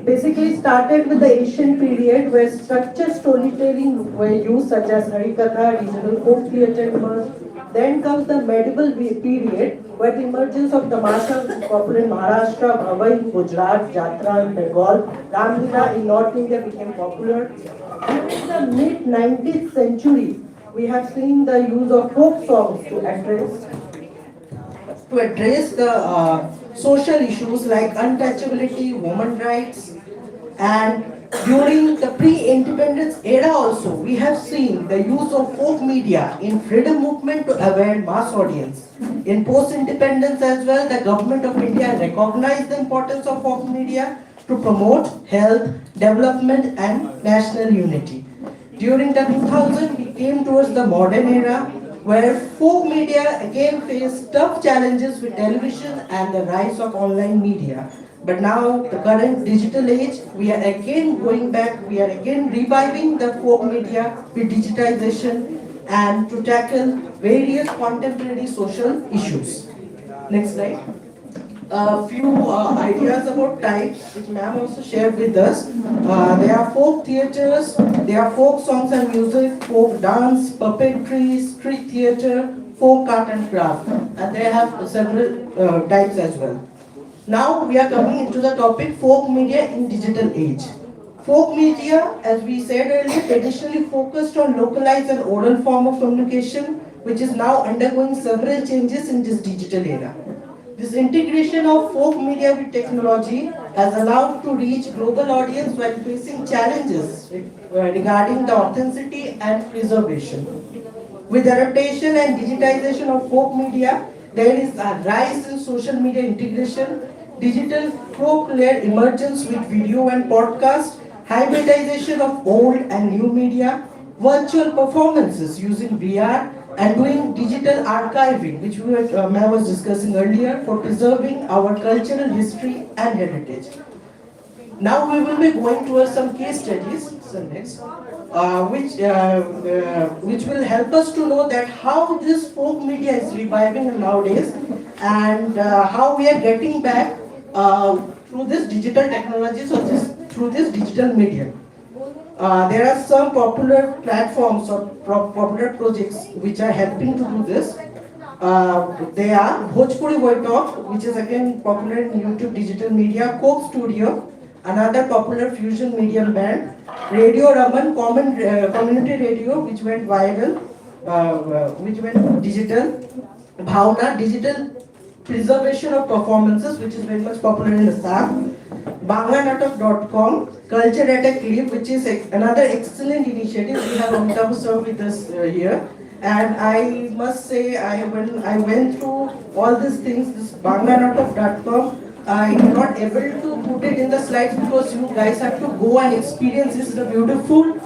Basically started with the ancient period where structured storytelling were used such as Harikatha, regional folk theatre emerged. Then comes the medieval period where the emergence of Tamasha was popular in Maharashtra, Bhavai in Gujarat, Jatra in Bengal, Ramlila in North India became popular. And in the mid-19th century, we have seen the use of folk songs to address the social issues like untouchability, women rights, and during the pre-independence era also, we have seen the use of folk media in freedom movement to aware mass audience. In post-independence as well, the government of India recognized the importance of folk media to promote health, development and national unity. During the 2000s, we came towards the modern era where folk media again faced tough challenges with television and the rise of online media. But now, the current digital age, we are again going back, we are again reviving the folk media with digitization and to tackle various contemporary social issues. Next slide. A few ideas about types which ma'am also shared with us. There are folk theatres, there are folk songs and music, folk dance, puppetry, street theatre, folk art and craft, and they have several types as well. Now we are coming into the topic folk media in digital age. Folk media, as we said earlier, traditionally focused on localized and oral form of communication, which is now undergoing several changes in this digital era. This integration of folk media with technology has allowed to reach global audience while facing challenges regarding the authenticity and preservation. With adaptation and digitization of folk media, there is a rise in social media integration, digital folk-led emergence with video and podcast, hybridization of old and new media, virtual performances using VR, and doing digital archiving, which Ma'am was discussing earlier, for preserving our cultural history and heritage. Now we will be going towards some case studies, so next, which will help us to know that how this folk media is reviving nowadays, and how we are getting back through this digital technologies or through this digital media. There are some popular platforms or popular projects which are helping to do this. They are Bhojpuri Boy Talk, which is again popular in YouTube digital media, Coke Studio, another popular fusion medium band, Radio Raman, community radio, which went viral, which went digital, Bhavna, digital preservation of performances, which is very much popular in Assam, Banganatak.com, Culture at a Clip, which is another excellent initiative. We have Amitabh sir with us here. And I must say, when I went through all these things, this Banganatak.com, I am not able to put it in the slides because you guys have to go and experience this. It's a beautiful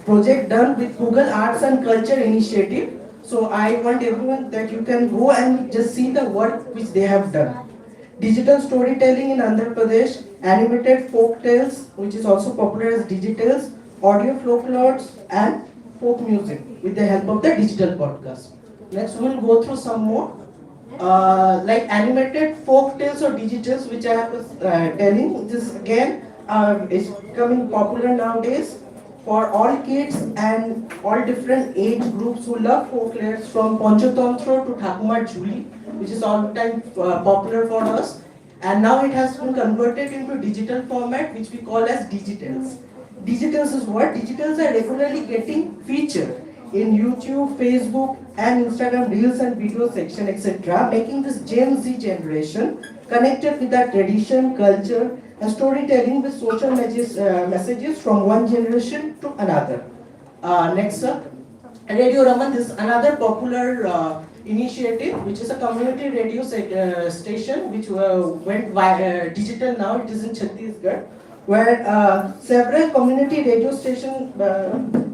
project done with Google Arts and Culture Initiative. So I want everyone that you can go and just see the work which they have done. Digital storytelling in Andhra Pradesh, animated folk tales, which is also popular as digitals, audio folklores, and folk music with the help of the digital podcast. Next, we will go through some more. Like animated folk tales or digitals, which I was telling. This again is becoming popular nowadays for all kids and all different age groups who love folklores, from Panchatantra to Thakumar Jhuli, which is all time popular for us. And now it has been converted into digital format, which we call as digitals. Digitals is what? Digitals are regularly getting featured in YouTube, Facebook, and Instagram Reels and video section, etc., making this Gen Z generation connected with our tradition, culture, and storytelling with social messages from one generation to another. Next up, Radio Raman is another popular initiative, which is a community radio station which went digital now. It is in Chhattisgarh, where several community radio stations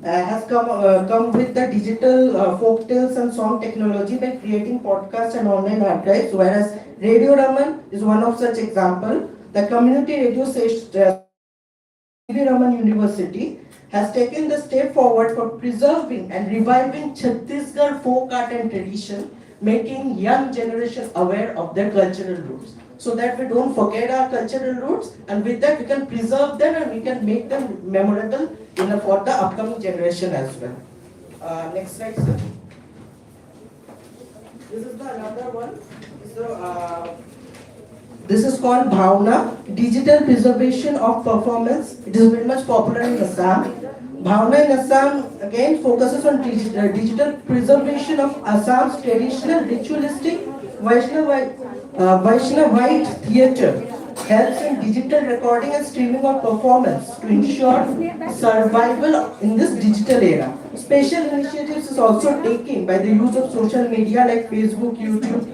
has come with the digital folk tales and song technology by creating podcasts and online archives, whereas Radio Raman is one of such example. The community radio station Raman University has taken the step forward for preserving and reviving Chhattisgarh folk art and tradition, making young generation aware of their cultural roots, so that we don't forget our cultural roots, and with that we can preserve them and we can make them memorable for the upcoming generation as well. Next slide, sir. This is another one. So, this is called Bhavna, digital preservation of performance. It is very much popular in Assam. Bhavna in Assam again focuses on digital preservation of Assam's traditional ritualistic Vaishnavite theatre. Helps in digital recording and streaming of performance to ensure survival in this digital era. Special initiatives is also taken by the use of social media like Facebook, YouTube,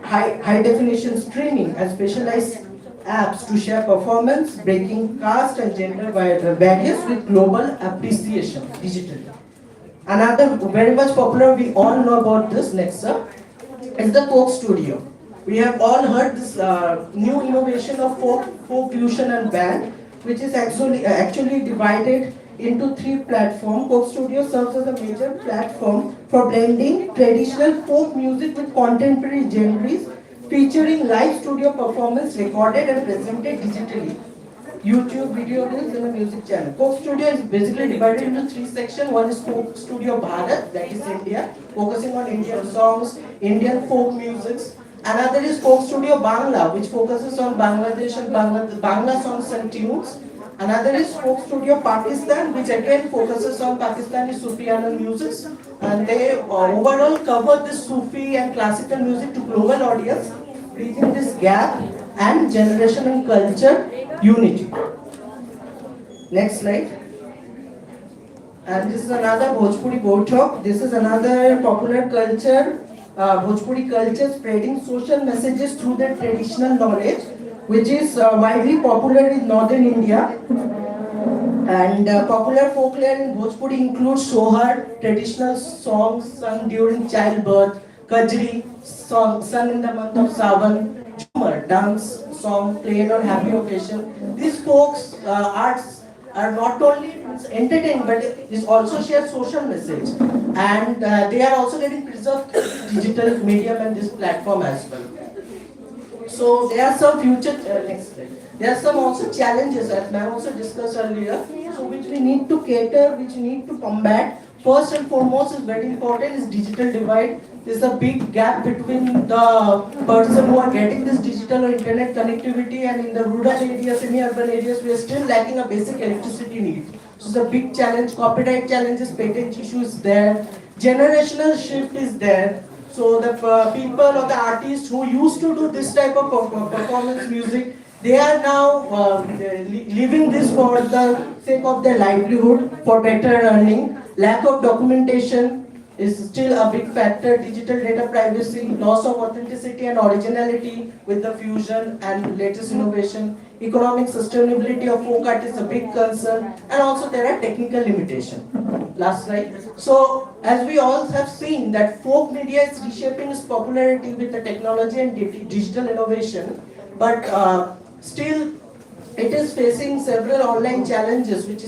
high definition streaming, and specialized apps to share performance, breaking caste and gender barriers with global appreciation digitally. Another very much popular, we all know about this, next up, is the Coke Studio. We have all heard this new innovation of folk fusion and band, which is actually divided into 3 platforms. Folk Studio serves as a major platform for blending traditional folk music with contemporary genres, featuring live studio performance recorded and presented digitally. YouTube video reels and a music channel. Folk Studio is basically divided into 3 sections. One is Folk Studio Bharat, that is India, focusing on Indian songs, Indian folk musics. Another is Folk Studio Bangla, which focuses on Bangladesh and Bangla songs and tunes. Another is Folk Studio Pakistan, which again focuses on Pakistani Sufiana music. And they overall cover this Sufi and classical music to global audience, bridging this gap and generation and culture unity. Next slide. And this is another Bhojpuri Bothok. This is another popular culture, Bhojpuri culture spreading social messages through their traditional knowledge, which is widely popular in northern India. And popular folklore in Bhojpuri includes Sohar, traditional songs sung during childbirth, Kajri, song sung in the month of Sawan, Jhumar, dance song played on happy occasion. These folk arts are not only entertaining, but it also share social message, and they are also getting preserved digital medium and this platform as well. So there are some future next slide. There are some also challenges, as ma'am also discussed earlier, so which we need to cater, which we need to combat. First and foremost is very important is digital divide. There's a big gap between the person who are getting this digital or internet connectivity, and in the rural areas, semi-urban areas, we are still lacking a basic electricity need. So it's a big challenge. Copyright challenges, patent issues there. Generational shift is there. So the people or the artists who used to do this type of performance music, they are now leaving this for the sake of their livelihood, for better earning. Lack of documentation is still a big factor. Digital data privacy, loss of authenticity and originality with the fusion and latest innovation. Economic sustainability of folk art is a big concern, and also there are technical limitations. Last slide. So, as we all have seen that folk media is reshaping its popularity with the technology and digital innovation, but still it is facing several online challenges which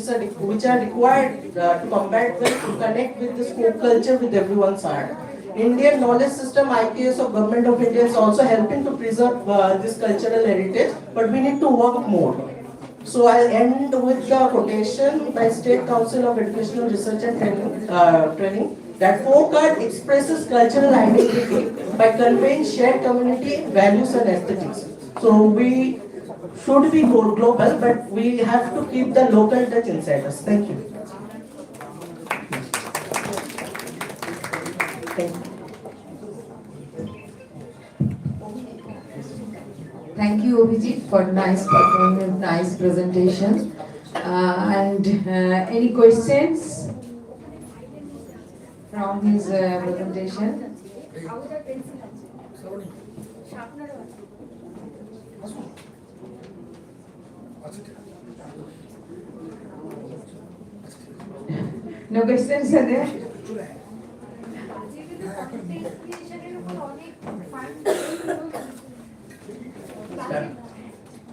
are required to combat with, to connect with this folk culture with everyone's art. Indian knowledge system, IPS of Government of India is also helping to preserve this cultural heritage, but we need to work more. So I'll end with the quotation by State Council of Educational Research and Training that folk art expresses cultural identity by conveying shared community values and aesthetics. So we should be global, but we have to keep the local touch inside us. Thank you. Thank you. Thank you, Abhijit, for nice performance, nice presentation. Any questions from his presentation? No questions are there?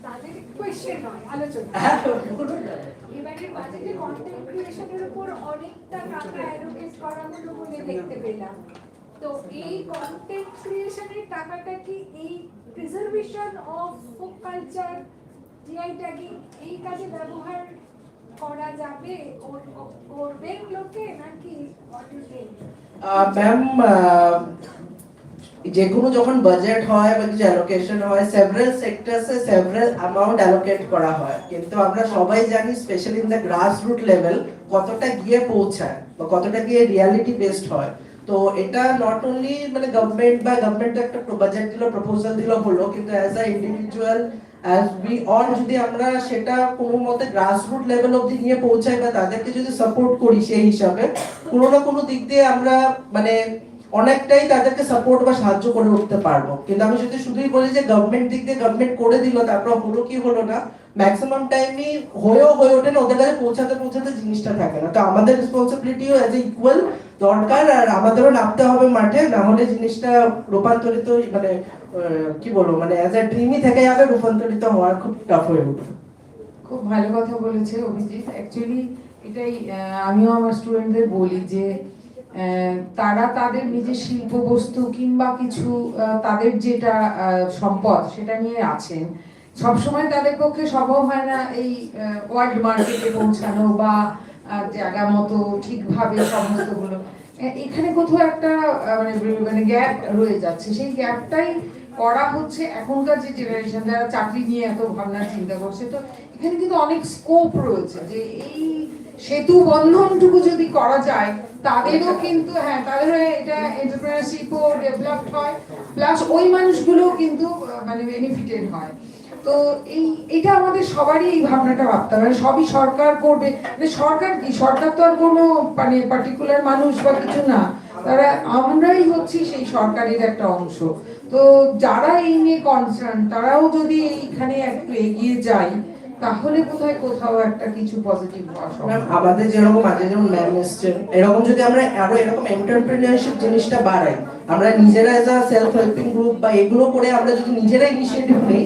তাদের question নয় আলোচনা এবারে বাজেটে content ক্রিয়েশনের উপর অনেকটা টাকা allocate করা হলো বলে দেখতে পেলাম। তো এই কন্টেন্ট ক্রিয়েশনের টাকাটা কি এই preservation of folk culture, GI tagging এই কাজে ব্যবহার করা যাবে, করবেন লোকে নাকি ম্যাম যে কোনো যখন বাজেট হয় বা কিছু অ্যালোকেশন হয়, সেভারাল সেক্টরসে সেভারাল অ্যামাউন্ট অ্যালোকেট করা হয়, কিন্তু আমরা সবাই জানি specially in the grass root level কতটা গিয়ে পৌঁছায় বা কতটা গিয়ে রিয়ালিটি বেসড হয়। তো এটা নট অনলি মানে গভর্নমেন্ট একটা বাজেট দিল, প্রপোজাল দিল হলো, কিন্তু as a individual as we all যদি আমরা সেটা কোনো মতে গ্রাস রুট লেভেল অবধি নিয়ে পৌঁছাই বা তাদেরকে যদি সাপোর্ট করি, সেই হিসাবে কোনো না কোনো দিক দিয়ে আমরা মানে অনেকটাই তাদেরকে সাপোর্ট বা সাহায্য করে উঠতে পারবো। কিন্তু আমি যদি শুধুই বলি যে গভর্নমেন্ট দিক দিয়ে গভর্নমেন্ট করে দিল, তারপর হলো কি হলো না, ম্যাক্সিমাম টাইমই হয়ে ওঠে না, ওদের কাছে পৌঁছাতে জিনিসটা থাকে না। তো আমাদের রেসপন্সিবিলিটিও অ্যাজ এ ইকুয়াল দরকার, আর আমাদেরও নামতে হবে মাঠে, না হলে জিনিসটা রূপান্তরিত মানে কি বলবো মানে অ্যাজ এ ড্রিমই থেকে যাবে, রূপান্তরিত হওয়ার খুব টাফ হয়ে উঠবে। খুব ভালো কথা বলেছে অভিজিৎ। অ্যাকচুয়ালি এটাই আমিও আমার স্টুডেন্টদের বলি যে তারা তাদের নিজের শিল্প বস্তু কিংবা কিছু তাদের যেটা সম্পদ সেটা নিয়ে আছেন, সবসময় তাদের পক্ষে সম্ভব হয় না এই ওয়ার্ল্ড মার্কেটে পৌঁছানো বা জায়গা মতো ঠিকভাবে সমস্তগুলো। এখানে কোথাও একটা মানে গ্যাপ রয়ে যাচ্ছে, সেই গ্যাপটাই করা হচ্ছে এখনকার যে জেনারেশন যারা চাকরি নিয়ে এত ভাবনা চিন্তা করছে। তো এখানে কিন্তু অনেক স্কোপ রয়েছে যে এই সেতু বন্ধনটুকু যদি করা যায় তাদেরও কিন্তু তাদেরও এটা এন্টারপ্রেনারশিপও ডেভেলপ হয়, প্লাস ওই মানুষগুলোও কিন্তু মানে বেনিফিটেড হয়। তো এটা আমাদের সবারই এই ভাবনাটা ভাবতে হবে, সবই সরকার করবে মানে সরকার কি, সরকার তো আর কোনো মানে পার্টিকুলার মানুষ বা কিছু না, তারা আমরাই হচ্ছি সেই সরকারের একটা অংশ। তো যারা এই নিয়ে কনসার্ন তারাও যদি এইখানে একটু এগিয়ে যায় তাহলে কোথায় কোথাও একটা কিছু পজিটিভ হওয়া সম্ভব। আমাদের যেরকম আগে যেমন ম্যাম এসছেন, এরকম যদি আমরা আরো এরকম এন্টারপ্রেনারশিপ জিনিসটা বাড়াই, আমরা নিজেরা as a self helping group বা এগুলো করে আমরা যদি নিজেরা ইনিশিয়েটিভ নিই,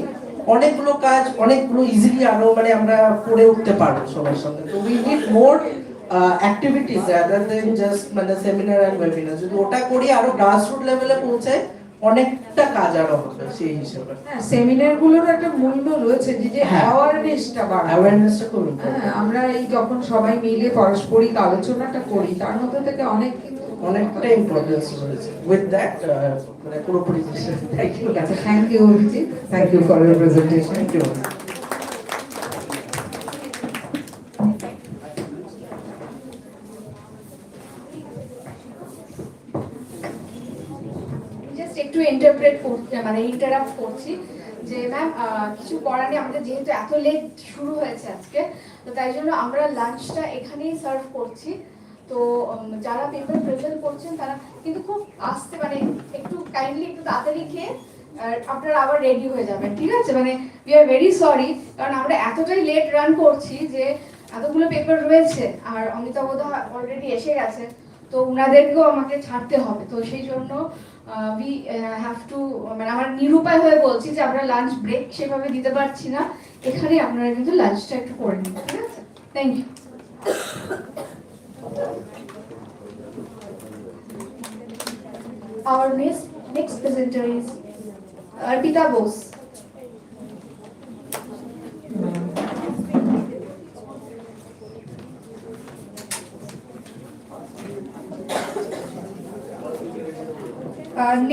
অনেকগুলো কাজ অনেকগুলো ইজিলি আরো মানে আমরা করে উঠতে পারবো সবার সঙ্গে। তো we need more activities rather than just মানে সেমিনার এন্ড ওয়েবিনার। যদি ওটা করি আরো গ্রাসরুট লেভেলে পৌঁছায় অনেকটা কাজ আরো হবে সেই হিসেবে। হ্যাঁ, সেমিনারগুলোর একটা মূল্য রয়েছে যে অ্যাওয়ারনেসটা বাড়ানো, অ্যাওয়ারনেসটা করুন। আমরা এই যখন সবাই মিলে পারস্পরিক আলোচনাটা করি তার মধ্যে থেকে অনেকটা ইম্পর্টেন্স রয়েছে। উইথ দ্যাট মানে পুরোপুরি thank you. Thank you Abhijit, thank you for your presentation. Thank you. Just একটু ইন্টারাপ্ট করছি যে ম্যাম কিছু করার নেই, আমাদের যেহেতু এত লেট শুরু হয়েছে আজকে, তো তাই জন্য আমরা লাঞ্চটা এখানেই সার্ভ করছি। তো যারা পেপার প্রেজেন্ট করছেন তারা কিন্তু খুব আস্তে মানে একটু কাইন্ডলি একটু তাড়াতাড়ি খেয়ে আপনারা আবার রেডি হয়ে যাবেন, ঠিক আছে? মানে উই আর ভেরি সরি, কারণ আমরা এতটাই লেট রান করছি যে এতগুলো পেপার রয়েছে, আর অমিতাভ অলরেডি এসে গেছে, তো ওনাদেরকেও আমাকে ছাড়তে হবে। তো সেই জন্য উই হ্যাভ টু মানে আমার নিরুপায় হয়ে বলছি যে আমরা লাঞ্চ ব্রেক সেভাবে দিতে পারছি না, এখানে আপনারা কিন্তু লাঞ্চটা একটু করে নিন, ঠিক আছে? Thank you. Our next presenter is Arpita Bose.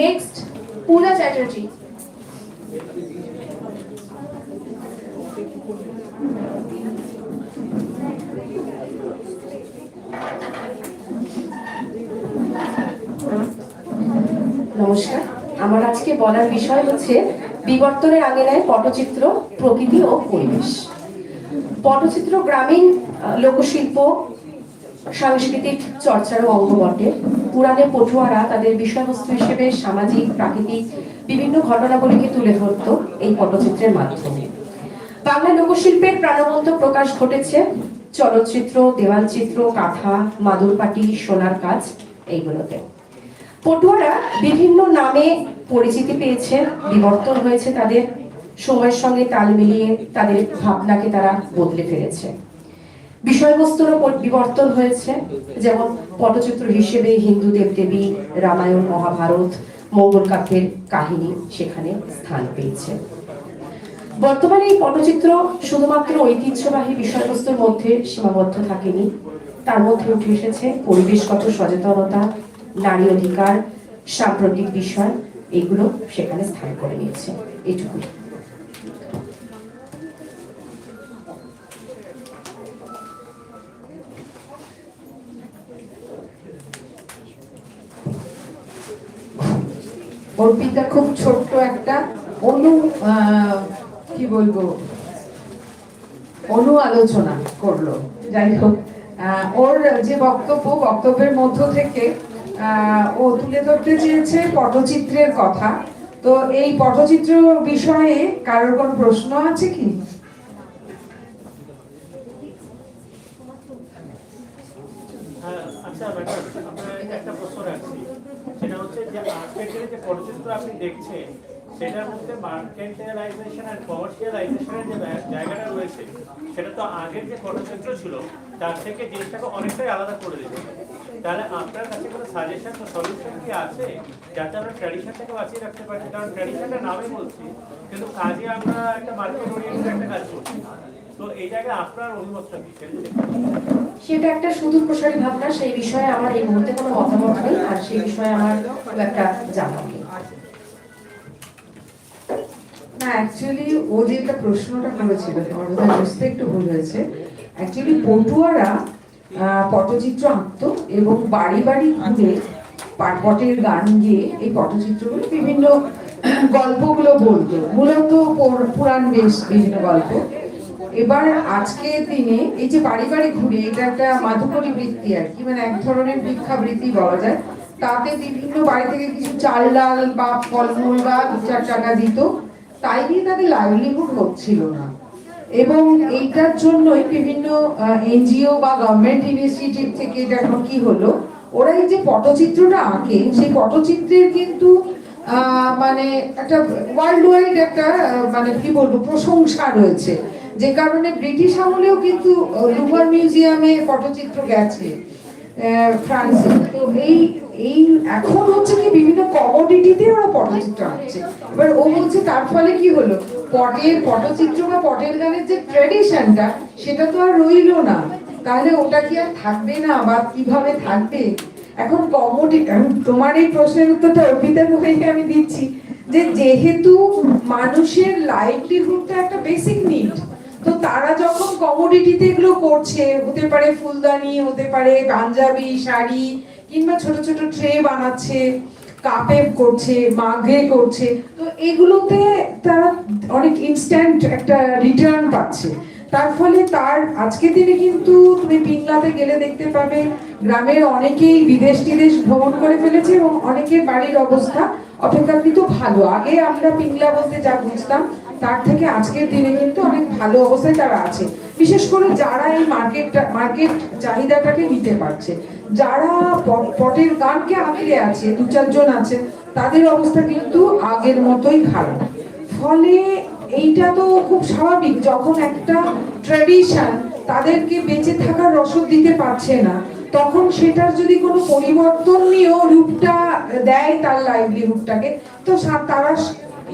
Next, Pooja Chatterjee. নমস্কার, আমার আজকে বলার বিষয় হচ্ছে বিবর্তনের আঙিনায় পটচিত্র, প্রকৃতি ও পরিবেশ। পটচিত্র গ্রামীণ লোকশিল্প সাংস্কৃতিক চর্চারও অঙ্গ বটে। পুরাণে পটুয়ারা তাদের বিষয়বস্তু হিসেবে সামাজিক, প্রাকৃতিক বিভিন্ন ঘটনাবলীকে তুলে ধরত এই পটচিত্রের মাধ্যমে। বাংলা লোকশিল্পের প্রাণবন্ত প্রকাশ ঘটেছে চলচ্চিত্র, দেওয়ালচিত্র, কাঁথা, মাদুরপাটি, সোনার কাজ এইগুলোতে। পটুয়ারা বিভিন্ন নামে পরিচিতি পেয়েছে, বিবর্তন হয়েছে তাদের, সময়ের সঙ্গে তাল মিলিয়ে তাদের ভাবনাকে তারা বদলে ফেলেছে। বিষয়বস্তুরও বিবর্তন হয়েছে, যেমন পটচিত্র হিসেবে হিন্দু দেবদেবী, রামায়ণ, মহাভারত, মঙ্গল কাব্যের কাহিনী সেখানে স্থান পেয়েছে। বর্তমানে এই পটচিত্র শুধুমাত্র ঐতিহ্যবাহী বিষয়বস্তুর মধ্যে সীমাবদ্ধ থাকেনি, তার মধ্যে উঠে এসেছে পরিবেশগত সচেতনতা, নারী অধিকার, সাম্প্রতিক বিষয়, এগুলো সেখানে স্থান করে নিয়েছে। এইটুকু। অর্পিতা খুব ছোট্ট একটা অনু আলোচনা করলো। যাই হোক, ওর যে বক্তব্যের মধ্য থেকে ও তুলে ধরতে চেয়েছে পটচিত্রের কথা। তো এই পটচিত্র বিষয়ে কারোর কোন প্রশ্ন আছে কি? আমি আচ্ছা ম্যাডাম, আপনার একটা প্রশ্ন রাখছি, সেটা হচ্ছে যে আর্টের যে পটচিত্র আপনি দেখছেন সেটার মধ্যে মার্কেন্টাইলাইজেশন আর কমার্শিয়ালাইজেশনের যে জায়গাটা রয়েছে, সেটা তো আগের যে পটচিত্র ছিল তার থেকে জিনিসটাকে অনেকটাই আলাদা করে দিচ্ছে। তাহলে আপনার কাছে কোনো সাজেশন বা সলিউশন কি আছে যাতে আমরা ট্র্যাডিশনটাকে বাঁচিয়ে রাখতে পারি? কারণ ট্র্যাডিশনটা নামে বলছি, কিন্তু কাজে আমরা একটা মার্কেট ওরিয়েন্টেড একটা কাজ করছি। তো এই জায়গায় আপনার অভিমতটা কি? সেটা একটা সুদূর প্রসারী ভাবনা, সেই বিষয়ে আমার এই মুহূর্তে কোনো মতামত নেই, আর সেই বিষয়ে আমার খুব একটা জানা নেই। না, অ্যাকচুয়ালি ও যে একটা প্রশ্নটা করেছিল তোমার বোধহয় বুঝতে একটু ভুল হয়েছে। অ্যাকচুয়ালি পটুয়ারা পটচিত্র আঁকতো এবং বাড়ি বাড়ি ঘুরে পটের গান গিয়ে এই পটচিত্রগুলো বিভিন্ন গল্পগুলো বলতো, মূলত পুরাণ বেশ বিভিন্ন গল্প। এবার আজকের দিনে এই যে বাড়ি বাড়ি ঘুরে, এটা একটা মাধুকরী বৃত্তি আর কি, মানে এক ধরনের ভিক্ষাবৃত্তি বলা যায়। তাতে বিভিন্ন বাড়ি থেকে কিছু চাল ডাল বা ফলমূল বা 2-4 টাকা দিত, তাই দিয়ে তাদের লাইভলিহুড হচ্ছিল না। এবং এইটার জন্যই বিভিন্ন এনজিও বা গভর্নমেন্ট ইনিশিয়েটিভ থেকে এটা এখন কি হলো, ওরা এই যে পটচিত্রটা আঁকে, সেই পটচিত্রের কিন্তু মানে একটা ওয়ার্ল্ড ওয়াইড একটা মানে কি বলবো প্রশংসা রয়েছে, যে কারণে ব্রিটিশ আমলেও কিন্তু লুভার মিউজিয়ামে পটচিত্র গেছে ফ্রান্সে। তো এই এখন হচ্ছে কি বিভিন্ন কমোডিটিতে ওরা পটচিত্র আঁকছে। এবার ও বলছে তার ফলে কি হলো, পটচিত্র বা পটের গানের যে ট্র্যাডিশনটা সেটা তো আর রইলো না, তাহলে ওটা কি আর থাকবে না বা কিভাবে থাকবে? এখন কমোডিটি, তোমার এই প্রশ্নের উত্তরটা অর্পিতার মুখে আমি দিচ্ছি, যে যেহেতু মানুষের লাইভলিহুডটা একটা বেসিক নিড, তো তারা যখন কমোডিটিতে এগুলো করছে, হতে পারে ফুলদানি, হতে পারে পাঞ্জাবি শাড়ি, কিংবা ছোট ছোট ট্রে বানাচ্ছে, কাপে করছে, মাঘে করছে, তো এগুলোতে তারা অনেক ইনস্ট্যান্ট একটা রিটার্ন পাচ্ছে। তার ফলে তার আজকের দিনে কিন্তু তুমি পিংলাতে গেলে দেখতে পাবে গ্রামের অনেকেই বিদেশ ভ্রমণ করে ফেলেছে এবং অনেকের বাড়ির অবস্থা অপেক্ষাকৃত ভালো। আগে আমরা পিংলা বলতে যা বুঝতাম তার থেকে আজকের দিনে কিন্তু অনেক ভালো অবস্থায় তারা আছে, বিশেষ করে যারা এই মার্কেট চাহিদাটাকে নিতে পারছে। যারা পটের গানকে আঁকড়ে আছে, 2-4 জন আছে, তাদের অবস্থা কিন্তু আগের মতোই খারাপ। ফলে এইটা তো খুব স্বাভাবিক, যখন একটা ট্র্যাডিশন তাদেরকে বেঁচে থাকার রসদ দিতে পারছে না, তখন সেটার যদি কোনো পরিবর্তনীয় রূপটা দেয় তার লাইভলিহুডটাকে, তো তারা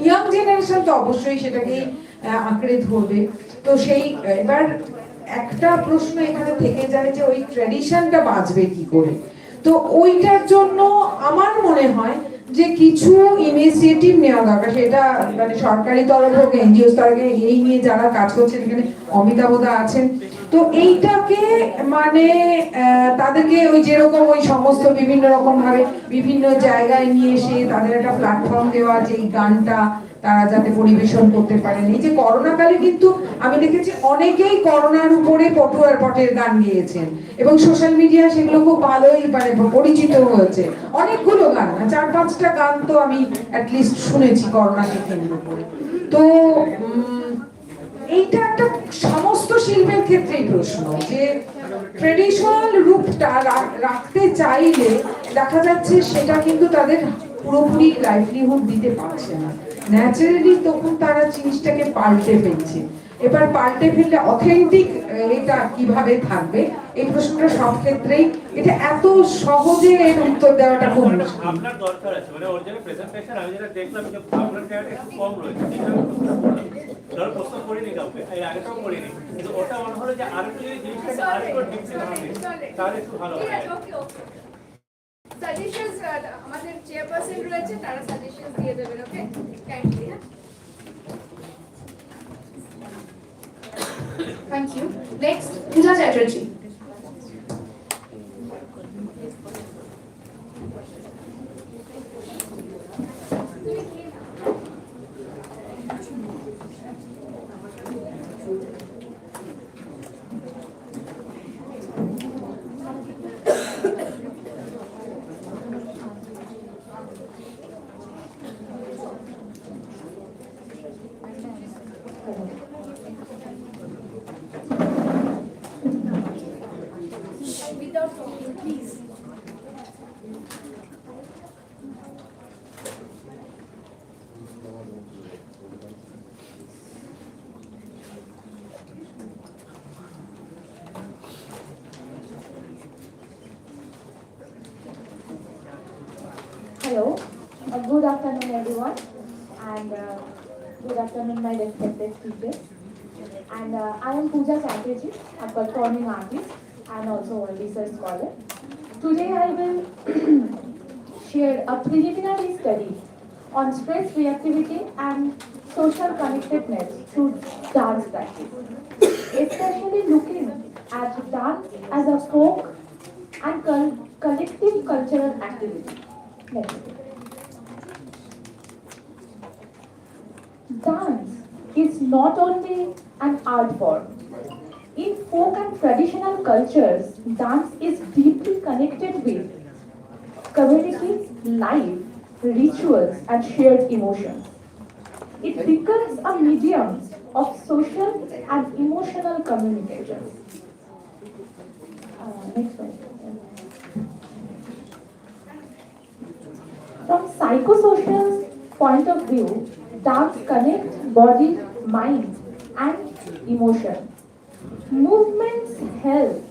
ইয়াং জেনারেশন তো অবশ্যই সেটাকেই আঁকড়ে ধরবে। তো সেই এবার একটা প্রশ্ন এখানে থেকে যায় যে ওই ট্র্যাডিশনটা বাঁচবে কি করে। তো ওইটার জন্য আমার মনে হয় যে কিছু ইনিশিয়েটিভ নেওয়া দরকার, সেটা মানে সরকারি তরফ হোক, এনজিও তরফে, এই নিয়ে যারা কাজ করছেন এখানে অমিতাভদা আছেন, তো এইটাকে মানে তাদেরকে ওই যেরকম ওই সমস্ত বিভিন্ন রকম ভাবে বিভিন্ন জায়গায় নিয়ে এসে তাদের একটা প্ল্যাটফর্ম দেওয়া, যে এই গানটা তারা যাতে পরিবেশন করতে পারেন। এই যে করোনা কালে কিন্তু আমি দেখেছি অনেকেই করোনার উপরে পটের গান গেয়েছেন এবং সোশ্যাল মিডিয়া সেগুলো খুব ভালোই মানে পরিচিত হয়েছে। অনেকগুলো গান, 4-5টা গান তো আমি অ্যাটলিস্ট শুনেছি করোনাকে কেন্দ্র করে। তো এইটা একটা সমস্ত শিল্পের ক্ষেত্রেই প্রশ্ন, যে ট্রেডিশনাল রূপটা রাখতে চাইলে দেখা যাচ্ছে সেটা কিন্তু তাদের পুরোপুরি লাইভলিহুড দিতে পারছে না। ন্যাচারালি তখন তারা জিনিসটাকে পাল্টে ফেলছে। এবার পাল্টে ফেললে অথেন্টিক এটা কিভাবে থাকবে, এই প্রশ্নটা সব ক্ষেত্রেই, এটা এত সহজে এর উত্তর দেওয়াটা খুব মুশকিল। আপনার দরকার আছে, মানে অরিজিনাল প্রেজেন্টেশন আমি যেটা দেখলাম যে আপনার ক্যারেক্টার একটু কম রয়েছে, ধর প্রশ্ন করিনি কাউকে, এই আগেটাও করিনি, কিন্তু ওটা মনে হলো যে আরেকটু যদি জিনিসটাকে আরেকটু ডিপলি ভাবে তাহলে একটু ভালো হয়। সাজেশনস আমাদের চেয়ারপারসন রয়েছে, তারা সাজেশনস দিয়ে দেবেন। ওকে, kindly. Thank you. Next, Pooja Chatterjee. Hello, good afternoon everyone, and good afternoon my respected teachers. And I am Pooja Chatterjee, a performing artist and also a research scholar. Today I will share a preliminary study on stress reactivity and social connectedness through dance practice, especially looking at dance as a folk and collective cultural activity. Next. Dance is not only an art form. In folk and traditional cultures, dance is deeply connected with community, life, rituals, and shared emotions. It becomes a medium of social and emotional communication. Next one. From psychosocial point of view, dance connects body, mind, and emotion. Movements help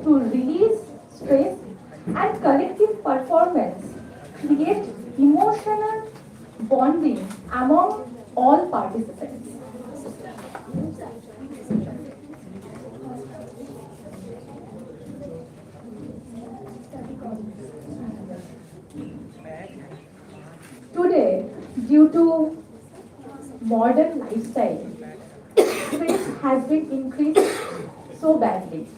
to release stress, and collective performance create emotional bonding among all participants. Today, due to modern lifestyle, stress has been increased so badly.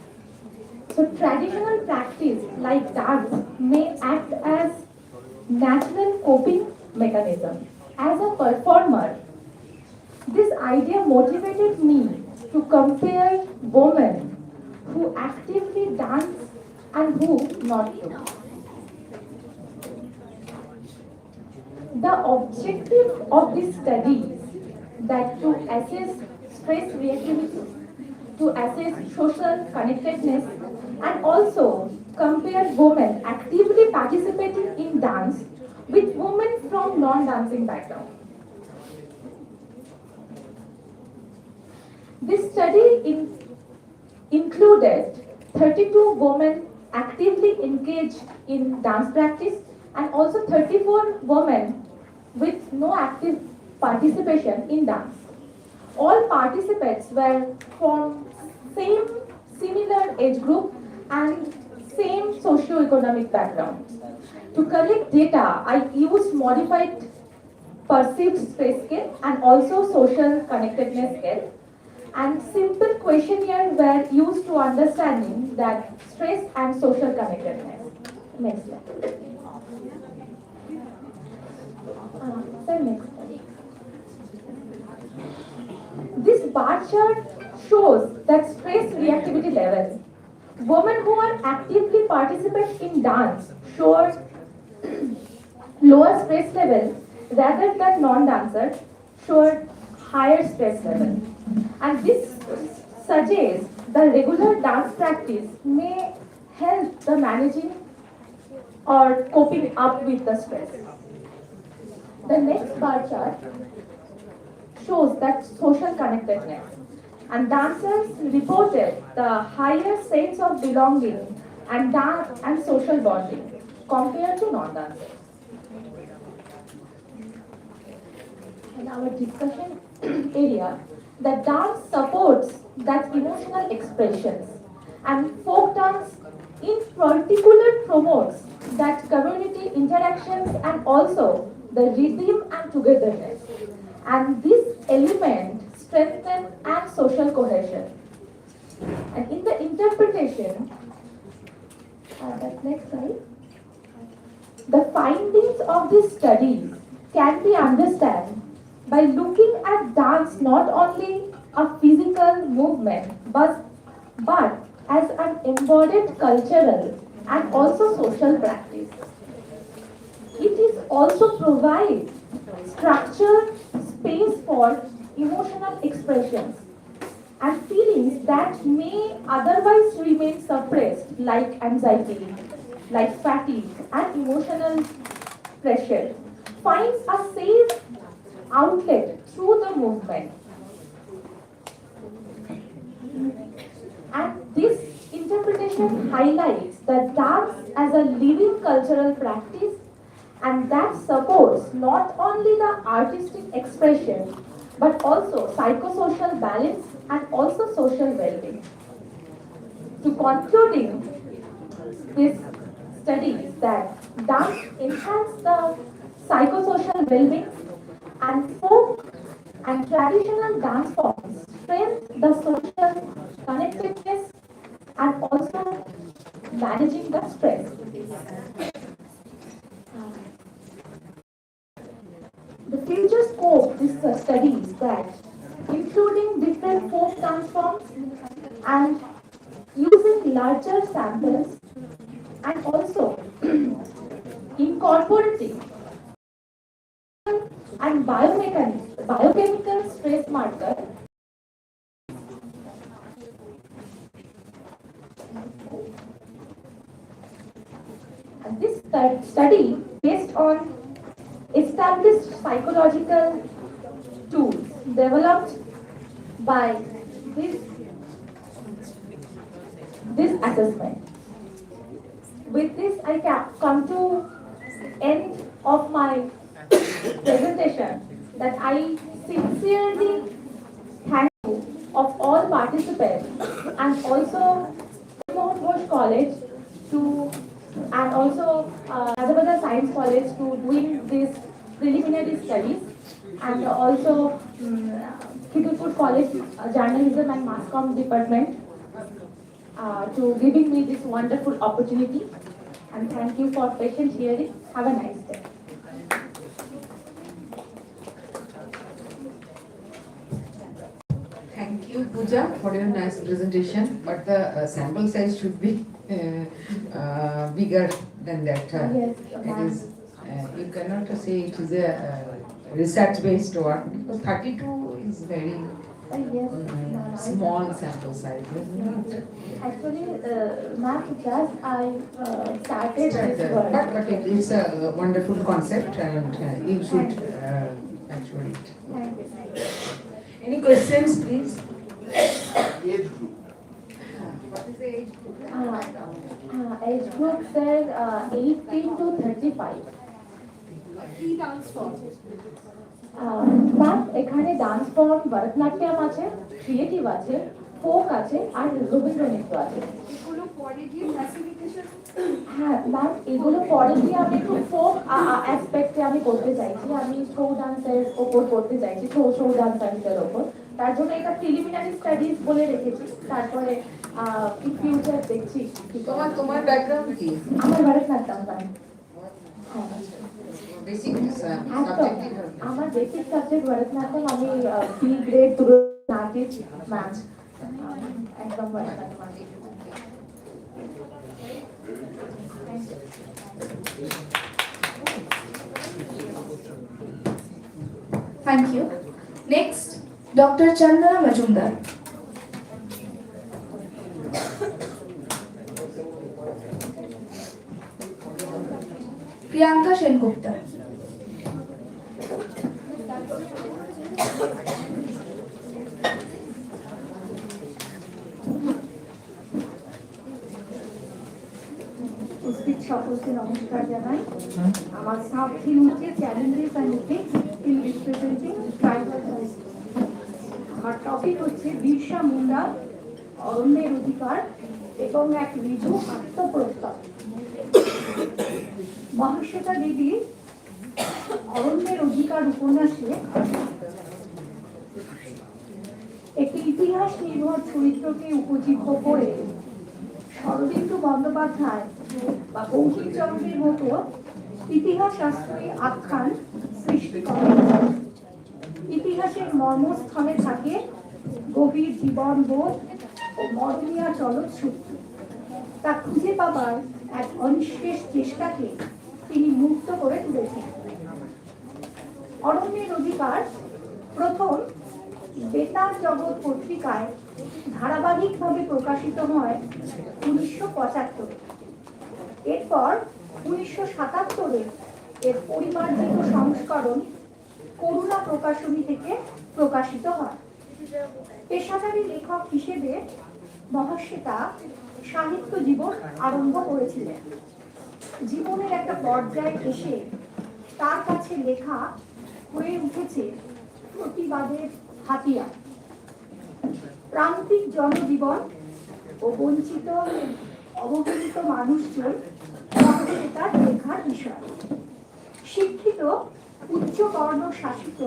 So traditional practice like dance may act as natural coping mechanism. As a performer, this idea motivated me to compare women who actively dance and who not do. The objective of this study is that to assess stress reactivity, to assess social connectedness, and also compare women actively participating in dance with women from non-dancing background. This study included 32 women actively engaged in dance practice and also 34 women with no active participation in dance. All participants were from similar age group and same socio-economic background. To collect data, I used modified perceived stress scale and also social connectedness scale. And simple questionnaires were used to understanding that stress and social connectedness. Next slide. Next. This bar chart shows that stress reactivity level. Women who are actively participate in dance show lower stress level rather than non-dancers show higher stress level. And this suggests the regular dance practice may help the managing or coping up with the stress. The next bar chart shows that social connectedness, and dancers reported the higher sense of belonging and social bonding compared to non-dancers. In our discussion area, the dance supports that emotional expressions, and folk dance in particular promotes that community interactions and also the rhythm and togetherness. And this element strengthens and social cohesion. And in the interpretation, that next slide, the findings of this study can be understood by looking at dance not only a physical movement but as an embodied cultural and also social practice. It is also provide structured space for emotional expressions and feelings that may otherwise remain suppressed, like anxiety, like fatigue and emotional pressure, finds a safe outlet through the movement. And this interpretation highlights that dance as a living cultural practice and that supports not only the artistic expression but also psychosocial balance and also social well-being. To concluding this studies that dance enhance the psychosocial well-being and folk and traditional dance forms strengthen the social connectedness and also managing the stress. The future scope this studies that including different folk dance forms and using larger samples and also incorporating and biochemical stress marker and this study based on established psychological tools developed by this assessment. With this, I come to end of my presentation that I sincerely thank you of all participants and also Mohan Ghosh College to and also Rajabhadra Science College to doing these preliminary studies and also Khidulpur College Journalism and Mass Comm Department to giving me this wonderful opportunity, and thank you for patient hearing. Have a nice day. Thank you, Pooja, for your nice presentation, but the sample size should be bigger than that. Yes, it is, you cannot say it is a research-based work, because 32 is very small sample size. Actually, ma'am, just I started this work. But it is a wonderful concept, and you should actually. Thank you. Any questions, please? Age group. What is the age group? Age group said 18 to 35. কি dance form? Ma'am এখানে dance form Bharatanatyam আছে, creative আছে, folk আছে আর রবীন্দ্র নৃত্য আছে। এগুলো পরে গিয়ে ক্লাসিফিকেশন? হ্যাঁ ম্যাম, এগুলো পরে গিয়ে আমি একটু ফোক অ্যাসপেক্টে আমি করতে চাইছি, আমি শো ডান্সের ওপর করতে চাইছি, শো ডান্সার্সের ওপর। তার জন্য এটা প্রিলিমিনারি স্টাডিজ বলে রেখেছি, তারপরে ইন ফিউচার দেখছি। তোমার ব্যাকগ্রাউন্ড কি? আমার ভরতনাট্যম ম্যাম। হ্যাঁ বেসিক সাবজেক্ট আমার বেসিক সাবজেক্ট ভরতনাট্যম, আমি বি গ্রেড পুরো নাচ ম্যাচ একদম Bharatanatyam. Thank you. Next, Dr. Chandana Majumdar. Priyanka Sengupta. সকলকে নমস্কার জানাই। আমার সাবথিম হচ্ছে challenges and effects in representing tribal culture. আমার টপিক হচ্ছে বিরসা মুন্ডা, অরণ্যের অধিকার এবং এক ঋজু আত্মপ্রত্যয়। মহাশ্বেতা দেবী অরণ্যের অধিকার উপন্যাসে একটি ইতিহাস নির্ভর চরিত্রকে উপজীব্য করে শরদিন্দু বন্দ্যোপাধ্যায় বা বঙ্কিমচন্দ্রের মতো ইতিহাস শাস্ত্রী আখ্যান সৃষ্টি করেন। ইতিহাসের মর্মস্থলে থাকে গভীর জীবনবোধ ও মরণীয় চলচ্চিত্র। তা খুঁজে পাবার এক অনিঃশেষ চেষ্টাকে তিনি মুক্ত করে তুলেছেন। অরণ্যের অধিকার প্রথম বেতার জগৎ পত্রিকায় ধারাবাহিকভাবে প্রকাশিত হয় 1975। এরপর 1977 এর পরিমার্জিত সংস্করণ করুণা প্রকাশনী থেকে প্রকাশিত হয়। পেশাদারী লেখক হিসেবে মহাশ্বেতা সাহিত্য জীবন আরম্ভ করেছিলেন। জীবনের একটা পর্যায়ে এসে তার কাছে লেখা হয়ে উঠেছে প্রতিবাদের হাতিয়ার। প্রান্তিক জনজীবন ও বঞ্চিত অবহেলিত মানুষজন তার লেখার বিষয়। শিক্ষিত উচ্চবর্ণ শাসিত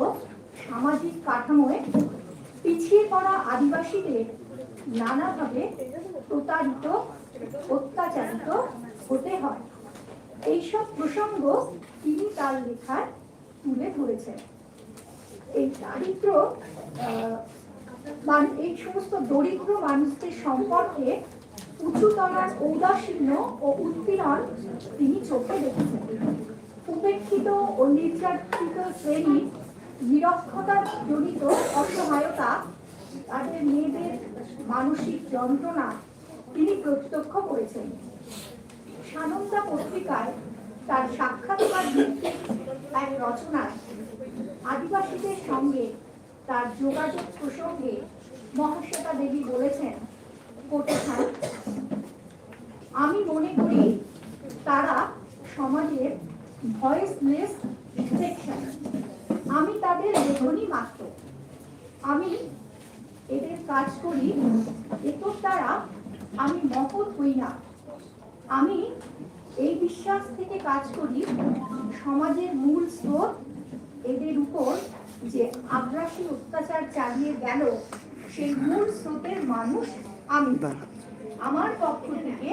সামাজিক কাঠামোয় পিছিয়ে পড়া আদিবাসীদের নানাভাবে প্রতারিত অত্যাচারিত হতে হয়। এইসব প্রসঙ্গ তিনি তার লেখায় তুলে ধরেছেন। এই দারিদ্র এই সমস্ত দরিদ্র মানুষদের সম্পর্কে উঁচুতলার ঔদাসীন্য ও উৎপীড়ন তিনি চোখে দেখেছেন। উপেক্ষিত ও নির্যাতিত শ্রেণী নিরক্ষতার জনিত অসহায়তা, তাদের মেয়েদের মানসিক যন্ত্রণা তিনি প্রত্যক্ষ করেছেন। সানন্দা পত্রিকায় তার সাক্ষাৎকার ভিত্তিক এক রচনায় আদিবাসীদের সঙ্গে তার যোগাযোগ প্রসঙ্গে মহাশ্বেতা দেবী বলেছেন, কোটেশন, আমি মনে করি তারা সমাজের ভয়েসলেস সেকশন। আমি তাদের লেখনী মাত্র। আমি এদের কাজ করি, এতর দ্বারা আমি মহৎ হই না। আমি এই বিশ্বাস থেকে কাজ করি, সমাজের মূল স্রোত এদের উপর যে আগ্রাসী অত্যাচার চালিয়ে গেল, সেই মূল স্রোতের মানুষ আমি। আমার পক্ষ থেকে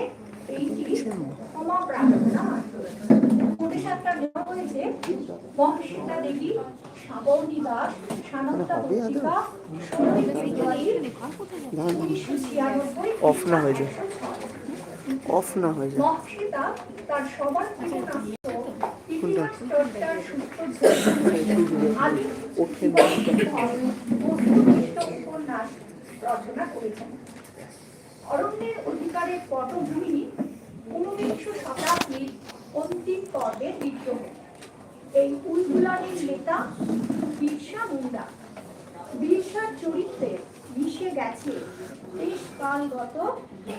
এইটি ক্ষমা প্রার্থনা মাত্র। কোটেশনটা দেওয়া হয়েছে মহাশ্বেতা দেবী, সাবর্ণী দাস, সানন্দা পত্রিকা, 16 ফেব্রুয়ারি 1996। অফ না হয়ে যায়, অফ না হয়ে যায়। মহাশ্বেতা তার সবার প্রিয় নাট্য ইতিহাস চর্চার সূত্র ধরে আদি বস্তুনিষ্ঠ উপন্যাস রচনা করেছেন। অরণ্যের অধিকারের পটভূমি 19 শতাব্দীর অন্তিম পর্বের বিদ্রোহ। এই উলগুলানের নেতা বিরসা মুন্ডা। বিরসার চরিত্রে মিশে গেছে দেশকালগত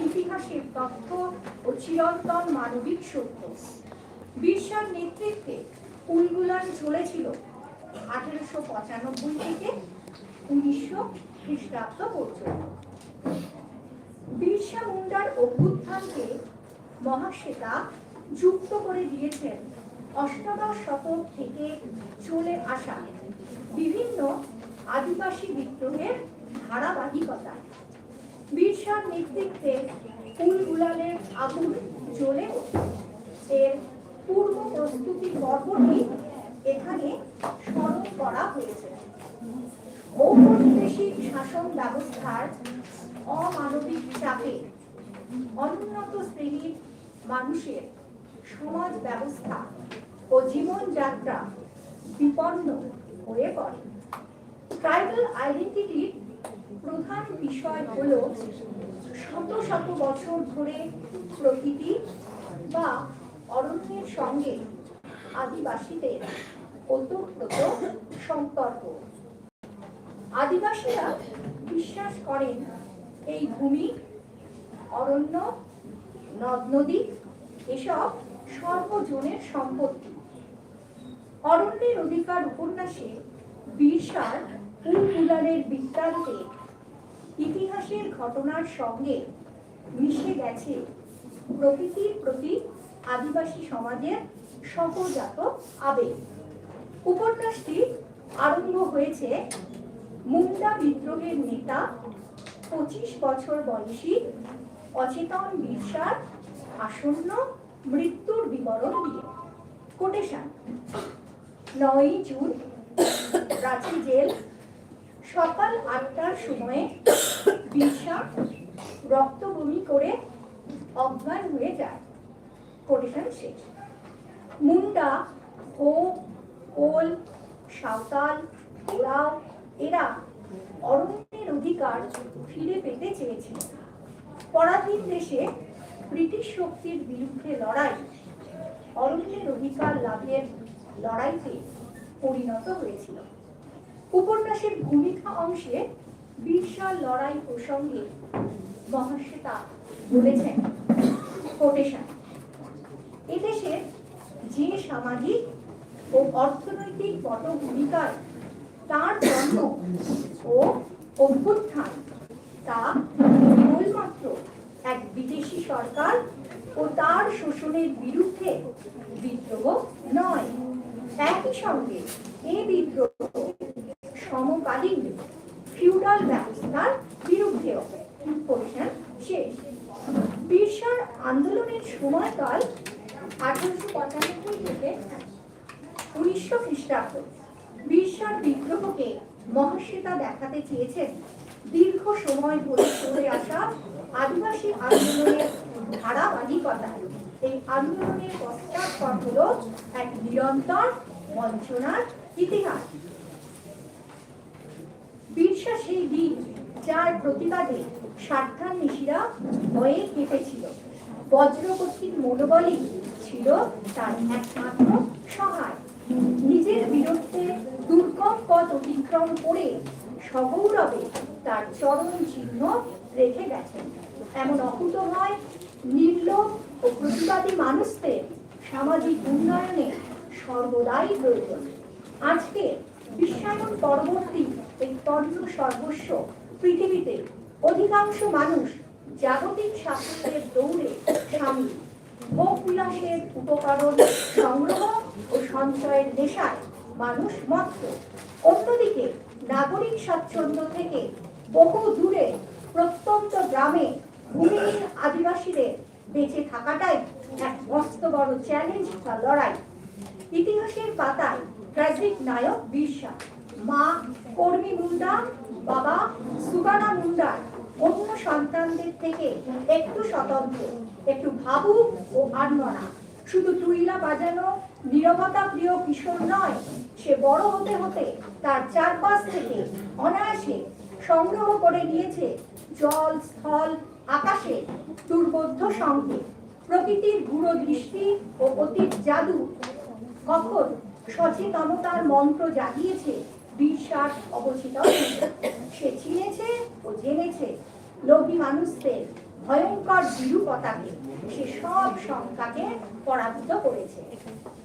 ইতিহাসের তথ্য ও চিরন্তন মানবিক সত্য। বিরসার নেতৃত্বে উলগুলান চলেছিল 1895 থেকে 1900 খ্রিস্টাব্দ পর্যন্ত। বিরসা মুন্ডার অভ্যুত্থানকে মহাশ্বেতা যুক্ত করে দিয়েছেন অষ্টাদশ শতক থেকে চলে আসা বিভিন্ন আদিবাসী বিদ্রোহের ধারাবাহিকতা। বিরসার নেতৃত্বে উলগুলানের আগুন জ্বলে ওঠে। এর পূর্ব প্রস্তুতি পর্বটি এখানে স্মরণ করা হয়েছে। ঔপনিবেশিক শাসন ব্যবস্থার অমানবিক চাপে অনুন্নত শ্রেণীর মানুষের সমাজ ব্যবস্থা ও জীবনযাত্রা বিপন্ন হয়ে পড়ে। ট্রাইবাল আইডেন্টিটির প্রধান বিষয় হল শত শত বছর ধরে প্রকৃতি বা অরণ্যের সঙ্গে আদিবাসীদের ওতপ্রোত সম্পর্ক। আদিবাসীরা বিশ্বাস করেন এই ভূমি, অরণ্য, নদ নদী এসব সর্বজনের সম্পত্তি। অরণ্যের অধিকার উপন্যাসে বিরসার উলগুলানের বৃত্তান্তে ইতিহাসের ঘটনার সঙ্গে মিশে গেছে প্রকৃতির প্রতি আদিবাসী সমাজের সহজাত আবেগ। উপন্যাসটি আরম্ভ হয়েছে মুন্ডা বিদ্রোহের নেতা 25 বছর বয়সী অচেতন বিরসার আসন্ন মৃত্যুর বিবরণ দিয়ে। কোটেশন, 9 জুন রাঁচি জেল, সকাল 8টার সময়ে বিরসা রক্তবমি করে অজ্ঞান হয়ে যায়। কোটেশন শেষ। মুন্ডা, হো, কোল, সাঁওতাল, ওরাও এরা অরণ্যের অধিকার ফিরে পেতে চেয়েছিল। পরাধীন দেশে ব্রিটিশ শক্তির বিরুদ্ধে লড়াই অরণ্যের অধিকার লাভের লড়াইতে পরিণত হয়েছিল। উপন্যাসের ভূমিকা অংশে বিরসার লড়াই প্রসঙ্গে মহাশ্বেতা বলেছেন, কোটেশন, এদেশের যে সামাজিক ও অর্থনৈতিক পটভূমিকায় তার জন্ম ও অভ্যুত্থান তা কেবলমাত্র এক বিদেশি সরকার ও তার শোষণের বিরুদ্ধে বিদ্রোহ নয়, একই সঙ্গে এই বিদ্রোহ সমকালীন ফিউডাল ব্যবস্থার বিরুদ্ধেও। শেষ। বিরসার আন্দোলনের সময়কাল 1895 থেকে 1900 খ্রিস্টাব্দ। বিরসার বিদ্রোহকে মহাশ্বেতা দেখাতে চেয়েছেন দীর্ঘ সময় ধরে চলে আসা আদিবাসী আন্দোলনের ধারাবাহিকতা। এই আন্দোলনের পশ্চাৎপট হল এক নিরন্তর বঞ্চনার ইতিহাস। বিরসা সেই দিন যার প্রতিবাদে স্বার্থান্বেষীরা ভয়ে কেঁপেছিল। বজ্রগতির মনোবলই ছিল তার একমাত্র সহায়। নিজের বীরত্বে দুর্গম পথ অতিক্রম করে সগৌরবে তার চরণ চিহ্ন রেখে গেছেন। এমন অকুতোভয়, নির্লোভ ও প্রতিবাদী মানুষদের সামাজিক উন্নয়নে সর্বদাই প্রয়োজন। আজকে বিশ্বায়ন পরবর্তী এই তন্ন সর্বস্ব পৃথিবীতে অধিকাংশ মানুষ জাগতিক স্বাস্থ্যের দৌড়ে সামিল। ভোগ বিলাসের উপকরণ সংগ্রহ ও সঞ্চয়ের নেশায় মানুষ মত্ত। অন্যদিকে নাগরিক স্বাচ্ছন্দ্য থেকে বহু দূরে প্রত্যন্ত গ্রামে ভূমিহীন আদিবাসীদের বেঁচে থাকাটাই এক মস্ত বড় চ্যালেঞ্জ বা লড়াই। ইতিহাসের পাতায় ট্র্যাজিক নায়ক বিরসা, মা কর্মী মুন্ডা, বাবা সুগানা মুন্ডার অন্য সন্তানদের থেকে একটু স্বতন্ত্র, একটু ভাবুক ও আনমনা। শুধু তুইলা বাজানো নীরবতা প্রিয় কিশোর নয়, সে বড় হতে হতে তার চারপাশ থেকে অনায়াসে সংগ্রহ করে নিয়েছে জল, স্থল, আকাশে দুর্বোধ্য সংকেত। প্রকৃতির গুঁড়ো দৃষ্টি ও অতীত জাদু কখন সচেতনতার মন্ত্র জাগিয়েছে বিরসার অবচেতন। সে চিনেছে ও জেনেছে লোভী মানুষদের ভয়ঙ্কর বিরূপতাকে। সে সব সংখ্যাকে পরাভূত করেছে।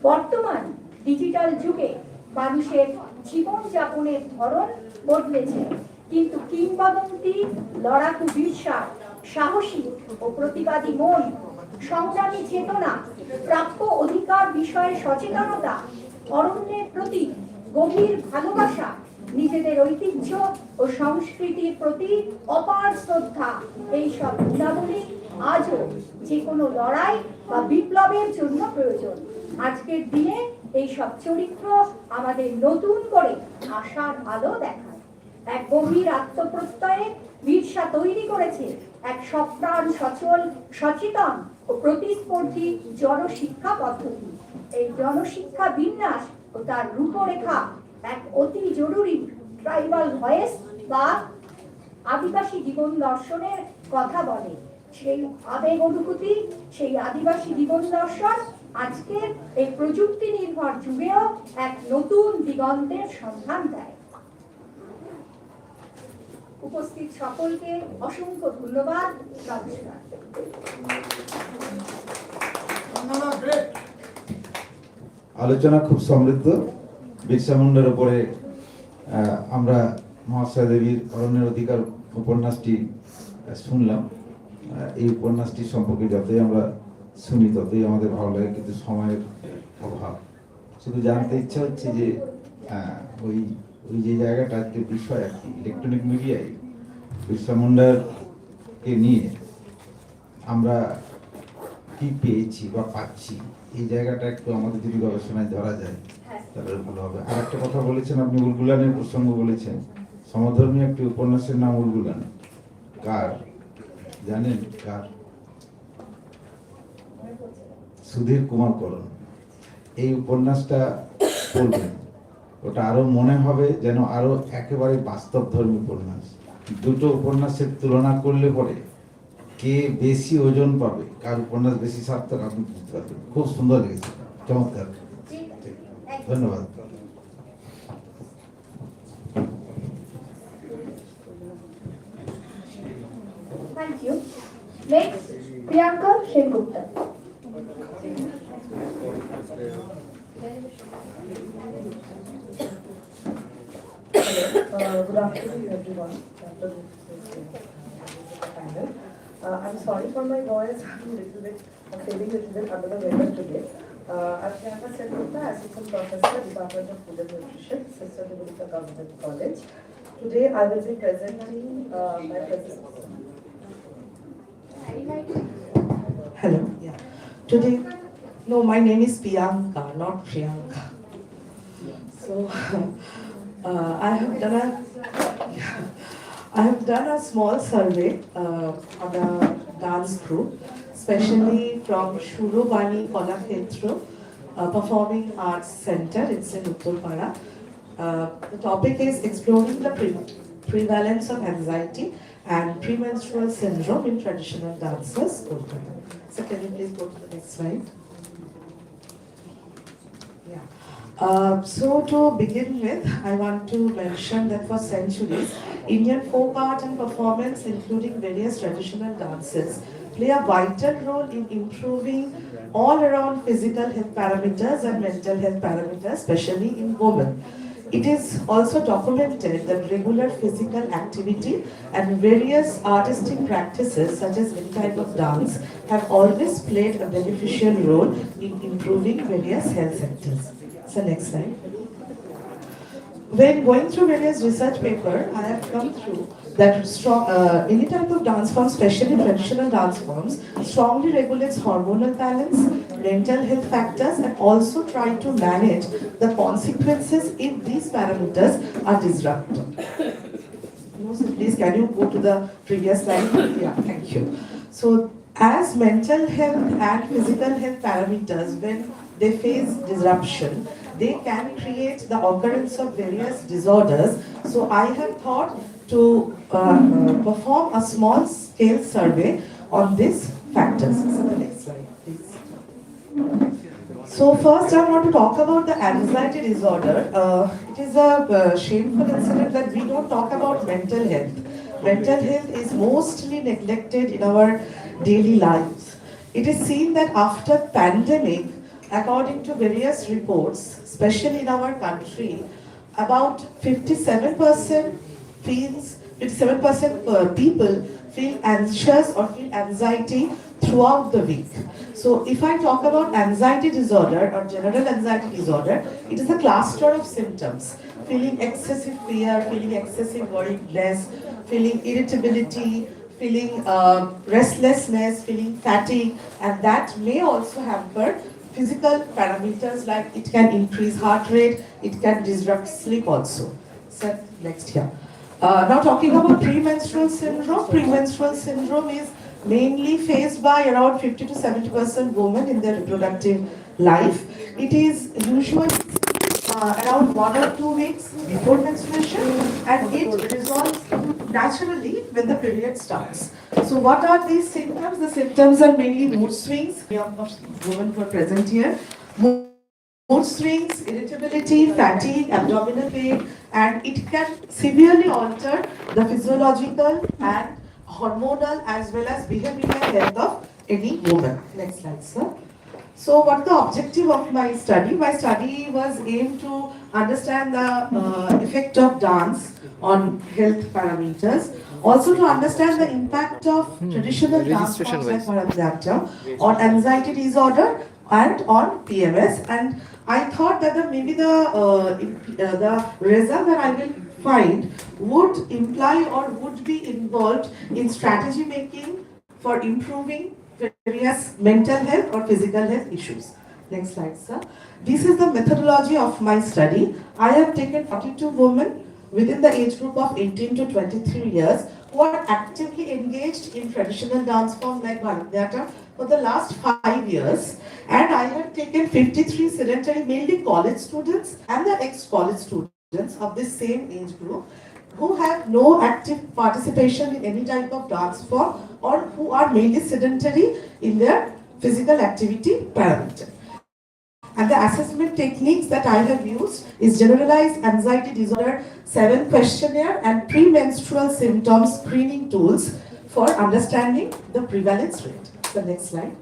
বর্তমান ডিজিটাল যুগে মানুষের জীবনযাপনের ধরন বদলেছে, কিন্তু কিংবদন্তি লড়াকু বিরসার সাহসী ও প্রতিবাদী মন, সংগ্রামী চেতনা, প্রাপ্য অধিকার বিষয়ে সচেতনতা, অরণ্যের প্রতি গভীর ভালোবাসা, নিজেদের ঐতিহ্য ও সংস্কৃতির প্রতি অপার শ্রদ্ধা, এইসব গুণাবলী আজও যে কোনো লড়াই বা বিপ্লবের জন্য প্রয়োজন। আজকের দিনে এইসব চরিত্র আমাদের নতুন করে আশার আলো দেখায়। এক গভীর আত্মপ্রত্যয়ে বিরসা তৈরি করেছে এক সপ্রাণ, সচল, সচেতন ও প্রতিস্পর্ধী জনশিক্ষা পদ্ধতি। এই জনশিক্ষা বিন্যাস ও তার রূপরেখা এক অতি জরুরি ট্রাইবাল ভয়েস বা আদিবাসী জীবন দর্শনের কথা বলে। সেই আবেগ অনুভূতি, সেই আদিবাসী জীবন দর্শন আজকের এই প্রযুক্তি নির্ভর যুগেও এক নতুন দিগন্তের সন্ধান দেয়। উপস্থিত সকলকে অসংখ্য ধন্যবাদ। নমস্কার। আলোচনা খুব সমৃদ্ধ। বিরসা মুন্ডার উপরে আমরা মহাশ্রয়া দেবীর অরণ্যের অধিকার উপন্যাসটি শুনলাম। এই উপন্যাসটি সম্পর্কে যতই আমরা শুনি ততই আমাদের ভালো লাগে, কিন্তু সময়ের অভাব। শুধু জানতে ইচ্ছা হচ্ছে যে ওই ওই যে জায়গাটা আজকে বিষয় আর কি, ইলেকট্রনিক মিডিয়ায় বিরসা মুন্ডাকে নিয়ে আমরা কি পেয়েছি বা পাচ্ছি, এই জায়গাটা একটু আমাদের যদি গবেষণায় ধরা যায় তাহলে ভালো হবে। আর একটা কথা বলেছেন আপনি, উলগুলানের প্রসঙ্গ বলেছেন। সমধর্মী একটি উপন্যাসের নাম উলগুলান। কার জানেন? কার? সুধীর কুমার করণ। এই উপন্যাসটা পড়বেন, ওটা আরো মনে হবে যেন আরো একেবারে বাস্তবধর্মী উপন্যাস। দুটো উপন্যাসের তুলনা করলে পরে কে বেশি ওজন পাবে, কার উপন্যাস বেশি সার্থক আপনি বুঝতে পারবেন। খুব সুন্দর লেগেছে, চমৎকার। ধন্যবাদ। Thank you. Next, Priyanka Sengupta. Good afternoon, everyone. I'm sorry for my voice. I'm feeling a little bit under the weather today. I'm Priyanka Sengupta, Assistant Professor, Department of Food and Nutrition, Sister Nivedita Government College. Today I will be presenting my presentation. Hello. Yeah. Today, no, my name is Priyanka, not Priyanka. So. I have done a small survey on a dance group, especially from Shurobani Kalakshetra Performing Arts Center. It's in Uttarpara. The topic is exploring the prevalence of anxiety and premenstrual syndrome in traditional dances. So can you please go to the next slide? So to begin with, I want to mention that for centuries, Indian folk art and performance, including various traditional dances, play a vital role in improving all-around physical health parameters and mental health parameters, especially in women. It is also documented that regular physical activity and various artistic practices, such as any type of dance, have always played a beneficial role in improving various health sectors. So next slide. When going through various research papers, I have come through that any type of dance form, especially traditional dance forms, strongly regulates hormonal balance, mental health factors, and also try to manage the consequences if these parameters are disrupted. So please, can you go to the previous slide? Yeah, thank you. So as mental health and physical health parameters, when they face disruption, they can create the occurrence of various disorders. So I have thought to perform a small scale survey on these factors. So the next slide, please. So first I want to talk about the anxiety disorder. It is a shameful incident that we don't talk about mental health. Mental health is mostly neglected in our daily lives. It is seen that after pandemic, according to various reports, especially in our country, about 57% people feel anxious or feel anxiety throughout the week. So if I talk about anxiety disorder or general anxiety disorder, it is a cluster of symptoms. Feeling excessive fear, feeling excessive worriedness, feeling irritability, feeling restlessness, feeling fatigue, and that may also hamper physical parameters, like it can increase heart rate, it can disrupt sleep also. So next here. Now talking about premenstrual syndrome. Premenstrual syndrome is mainly faced by around 50 to 70% women in their reproductive life. It is usually around 1 or 2 weeks before menstruation, and it resolves naturally when the period starts. So what are these symptoms? The symptoms are mainly mood swings. Women who are present here. Mood swings, irritability, fatigue, abdominal pain, and it can severely alter the physiological and hormonal as well as behavioral health of any woman. Next slide, sir. So what the objective of my study? My study was aimed to understand the effect of dance on health parameters. Also to understand the impact of traditional dance forms like Bharatanatyam on anxiety disorder and on PMS. And I thought that maybe the result that I will find would imply or would be involved in strategy making for improving various mental health or physical health issues. Next slide, sir. This is the methodology of my study. I have taken 42 women within the age group of 18 to 23 years who are actively engaged in traditional dance forms like Bharatanatyam for the last 5 years. And I have taken 53 sedentary, mainly college students and the ex-college students of this same age group who have no active participation in any type of dance form or who are mainly sedentary in their physical activity parameter. And the assessment techniques that I have used is generalized anxiety disorder 7 questionnaire and premenstrual symptoms screening tools for understanding the prevalence rate. The next slide.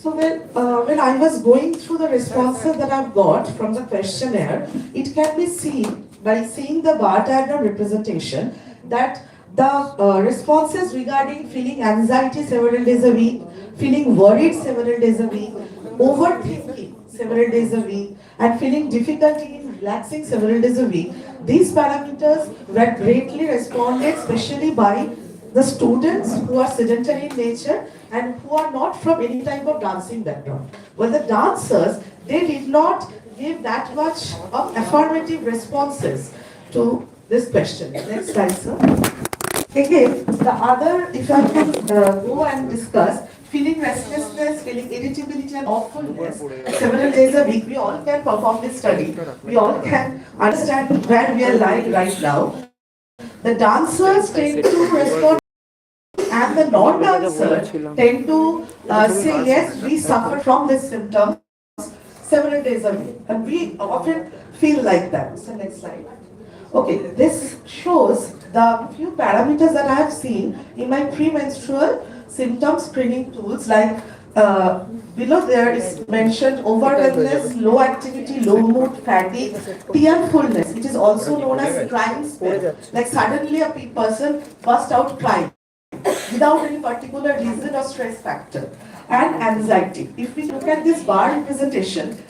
So when I was going through the responses that I've got from the questionnaire, it can be seen by seeing the bar diagram representation that the responses regarding feeling anxiety several days a week, feeling worried several days a week, overthinking several days a week, and feeling difficulty in relaxing several days a week, these parameters were greatly responded, especially by the students who are sedentary in nature and who are not from any type of dancing background. But the dancers, they did not give that much of affirmative responses to this question. Next slide, sir. Again, the other, if I can go and discuss, feeling restlessness, feeling irritability and awfulness several days a week, we all can perform this study. We all can understand where we are lying right now. The dancers tend to respond and the non-dancers tend to say, yes, we suffer from this symptom several days a week. And we often feel like that. So next slide. Okay, this shows the few parameters that I have seen in my premenstrual symptom screening tools, like below there is mentioned overwhelmness, low activity, low mood, fatigue, tearfulness, which is also known as crying spell. Like suddenly a person burst out crying without any particular reason or stress factor, and anxiety. If we look at this bar representation,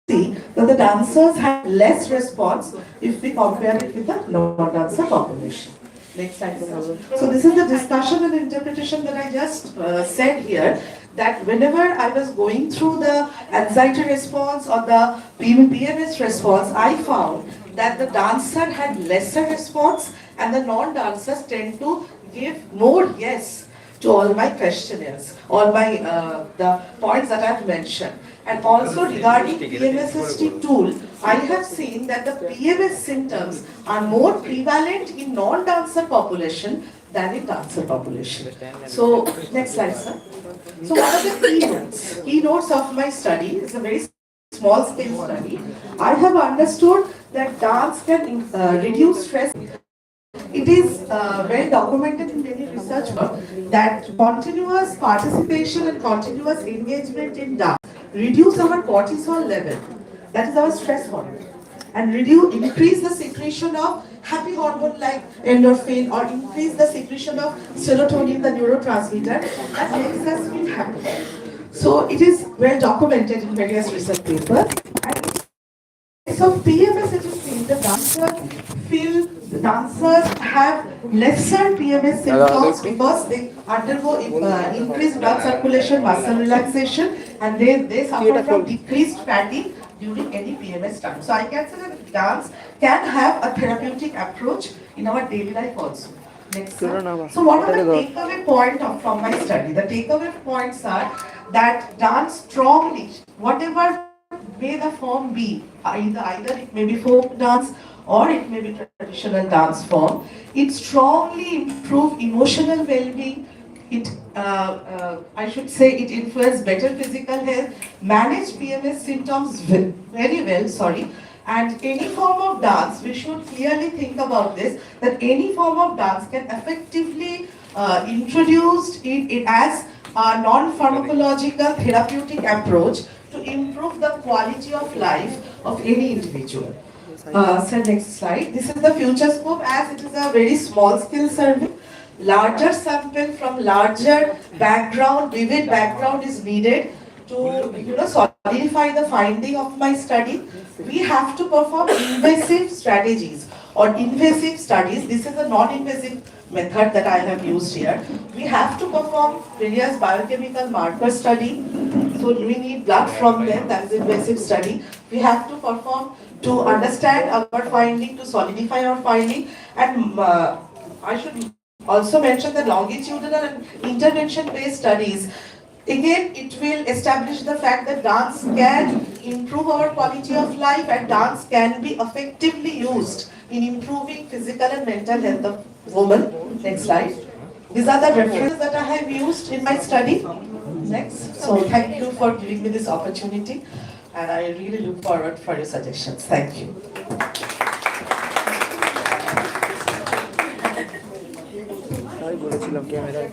see that the dancers have less response if we compare it with the non-dancer population. Next slide. So this is the discussion and interpretation that I just said here, that whenever I was going through the anxiety response or the PMS response, I found that the dancer had lesser response and the non-dancers tend to give more yes to all my questionnaires, all my the points that I've mentioned. And also regarding PMSST tool, I have seen that the PMS symptoms are more prevalent in non-dancer population than in dancer population. So next slide, sir. So what are the keynotes? Keynotes of my study is a very small scale study. I have understood that dance can reduce stress. It is well documented in many research work that continuous participation and continuous engagement in dance reduce our cortisol level, that is our stress hormone, and increase the secretion of happy hormone like endorphin, or increase the secretion of serotonin, the neurotransmitter that makes us feel happy. So it is well documented in various research papers. And so PMS, it is seen the dancers have lesser PMS symptoms because they undergo increased blood circulation, muscle relaxation, and they suffer from decreased fatigue during any PMS time. So I can say that dance can have a therapeutic approach in our daily life also. Next slide. So what are the takeaway points from my study? The takeaway points are that dance strongly, whatever may the form be, either it may be folk dance or it may be traditional dance form, it strongly improves emotional well-being. It, I should say, it influences better physical health, manage PMS symptoms very well, and any form of dance, we should clearly think about this, that any form of dance can effectively introduced it as a non-pharmacological therapeutic approach to improve the quality of life of any individual. So next slide. This is the future scope, as it is a very small scale survey. Larger sample from larger background, vivid background is needed to solidify the finding of my study. We have to perform invasive strategies or invasive studies. This is a non-invasive method that I have used here. We have to perform various biochemical marker study. So we need blood from them, that is invasive study. We have to perform to understand our finding, to solidify our finding, and I should also mention the longitudinal and intervention-based studies. Again, it will establish the fact that dance can improve our quality of life and dance can be effectively used in improving physical and mental health of women. Next slide. These are the references that I have used in my study. Next. So thank you for giving me this opportunity, and I really look forward for your suggestions. Thank you. I বলেছিলাম ক্যামেরায়।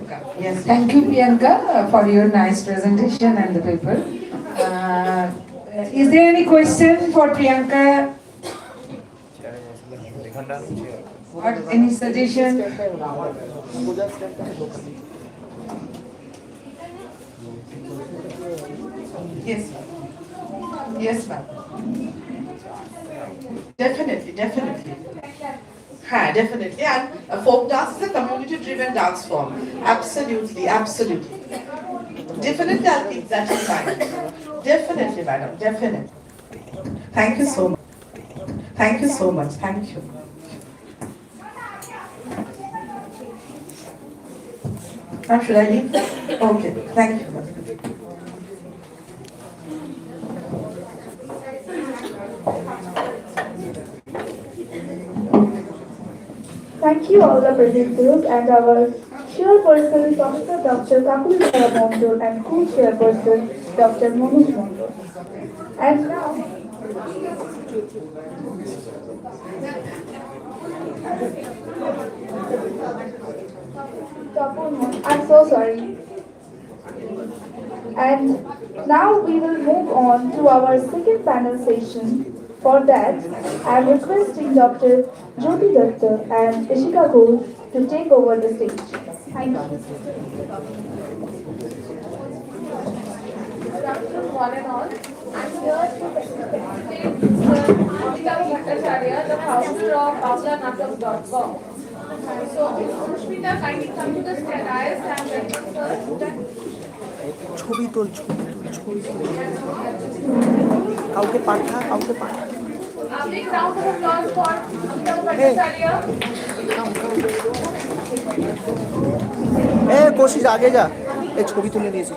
Yes, thank you Priyanka for your nice presentation and the paper. Is there any question for Priyanka or any suggestion? Yes, yes ma'am. Definitely. Definitely. And folk dance is a community-driven dance form. Absolutely. Definitely, I'll keep that in mind. Definitely, madam. Definitely. Thank you so much. Thank you. Ma'am, should I leave? Okay. Thank you. Thank you all the presenters and our chairperson, Dr. Kakuli Mondol, and co-chairperson, Dr. Manoj Mondol. And now, I'm so sorry. And now we will move on to our second panel session. For that, I am requesting Dr. Jyoti Datta and Ishika Ghosh to take over the stage. Thank you. Good afternoon, one and all. I'm here to felicitate Mr. Amita Bhattacharya, the founder of BanglaNatak.com. So, Sushmita, kindly come to the dais and welcome sir. ছবি তোল কাউকে পাঠা A big round of applause for Amita Bhattacharya. কোশিশ আগে যা এই ছবি তুলে নিয়েছি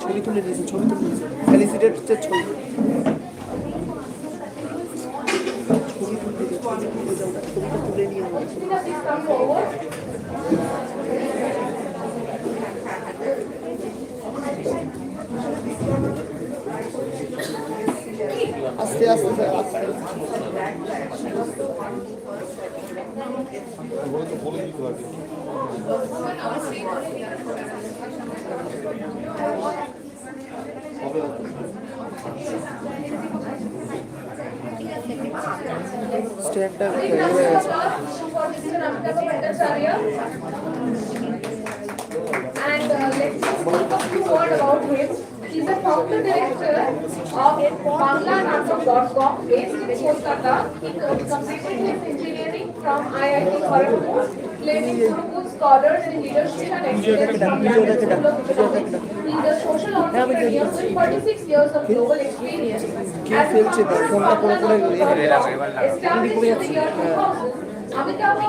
ফেলিসিটেটের ছবি তুলে নিয়ে আস্তে স্ট্যান্ডটা And let's speak a few words about him. He's the founder director of BanglaNatak.com based in Kolkata. He completed his engineering from IIT Kharagpur, placing Gurukul scholars in leadership and excellence from London School of Economics. He's a social entrepreneur with 46 years of global experience. As a founder of established in the year 2000, Amitabh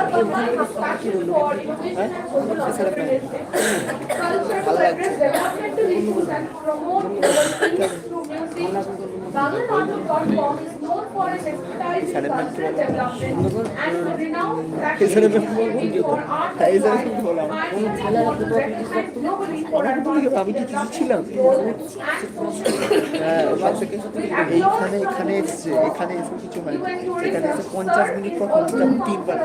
Bhattacharya's passion for innovation and social entrepreneurship, culture to address developmental issues and promote global peace through music. BanglaNatak.com is known for its expertise in cultural development and for renowned practitioners for art and science, finding and recognized globally for advancing development goals and এখানে এসছে এখানে এসে কিছু হয় এখানে এসে 50 minute পর তিনবার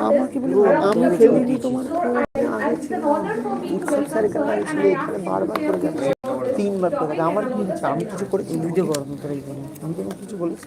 আমাকে বলি আমি ফেলিনি তোমার বারবার করে যাচ্ছে 3 বার করে আমার কি হচ্ছে আমি কিছু করে ভিডিও করব তোর এইখানে আমি তো কিছু বলেছি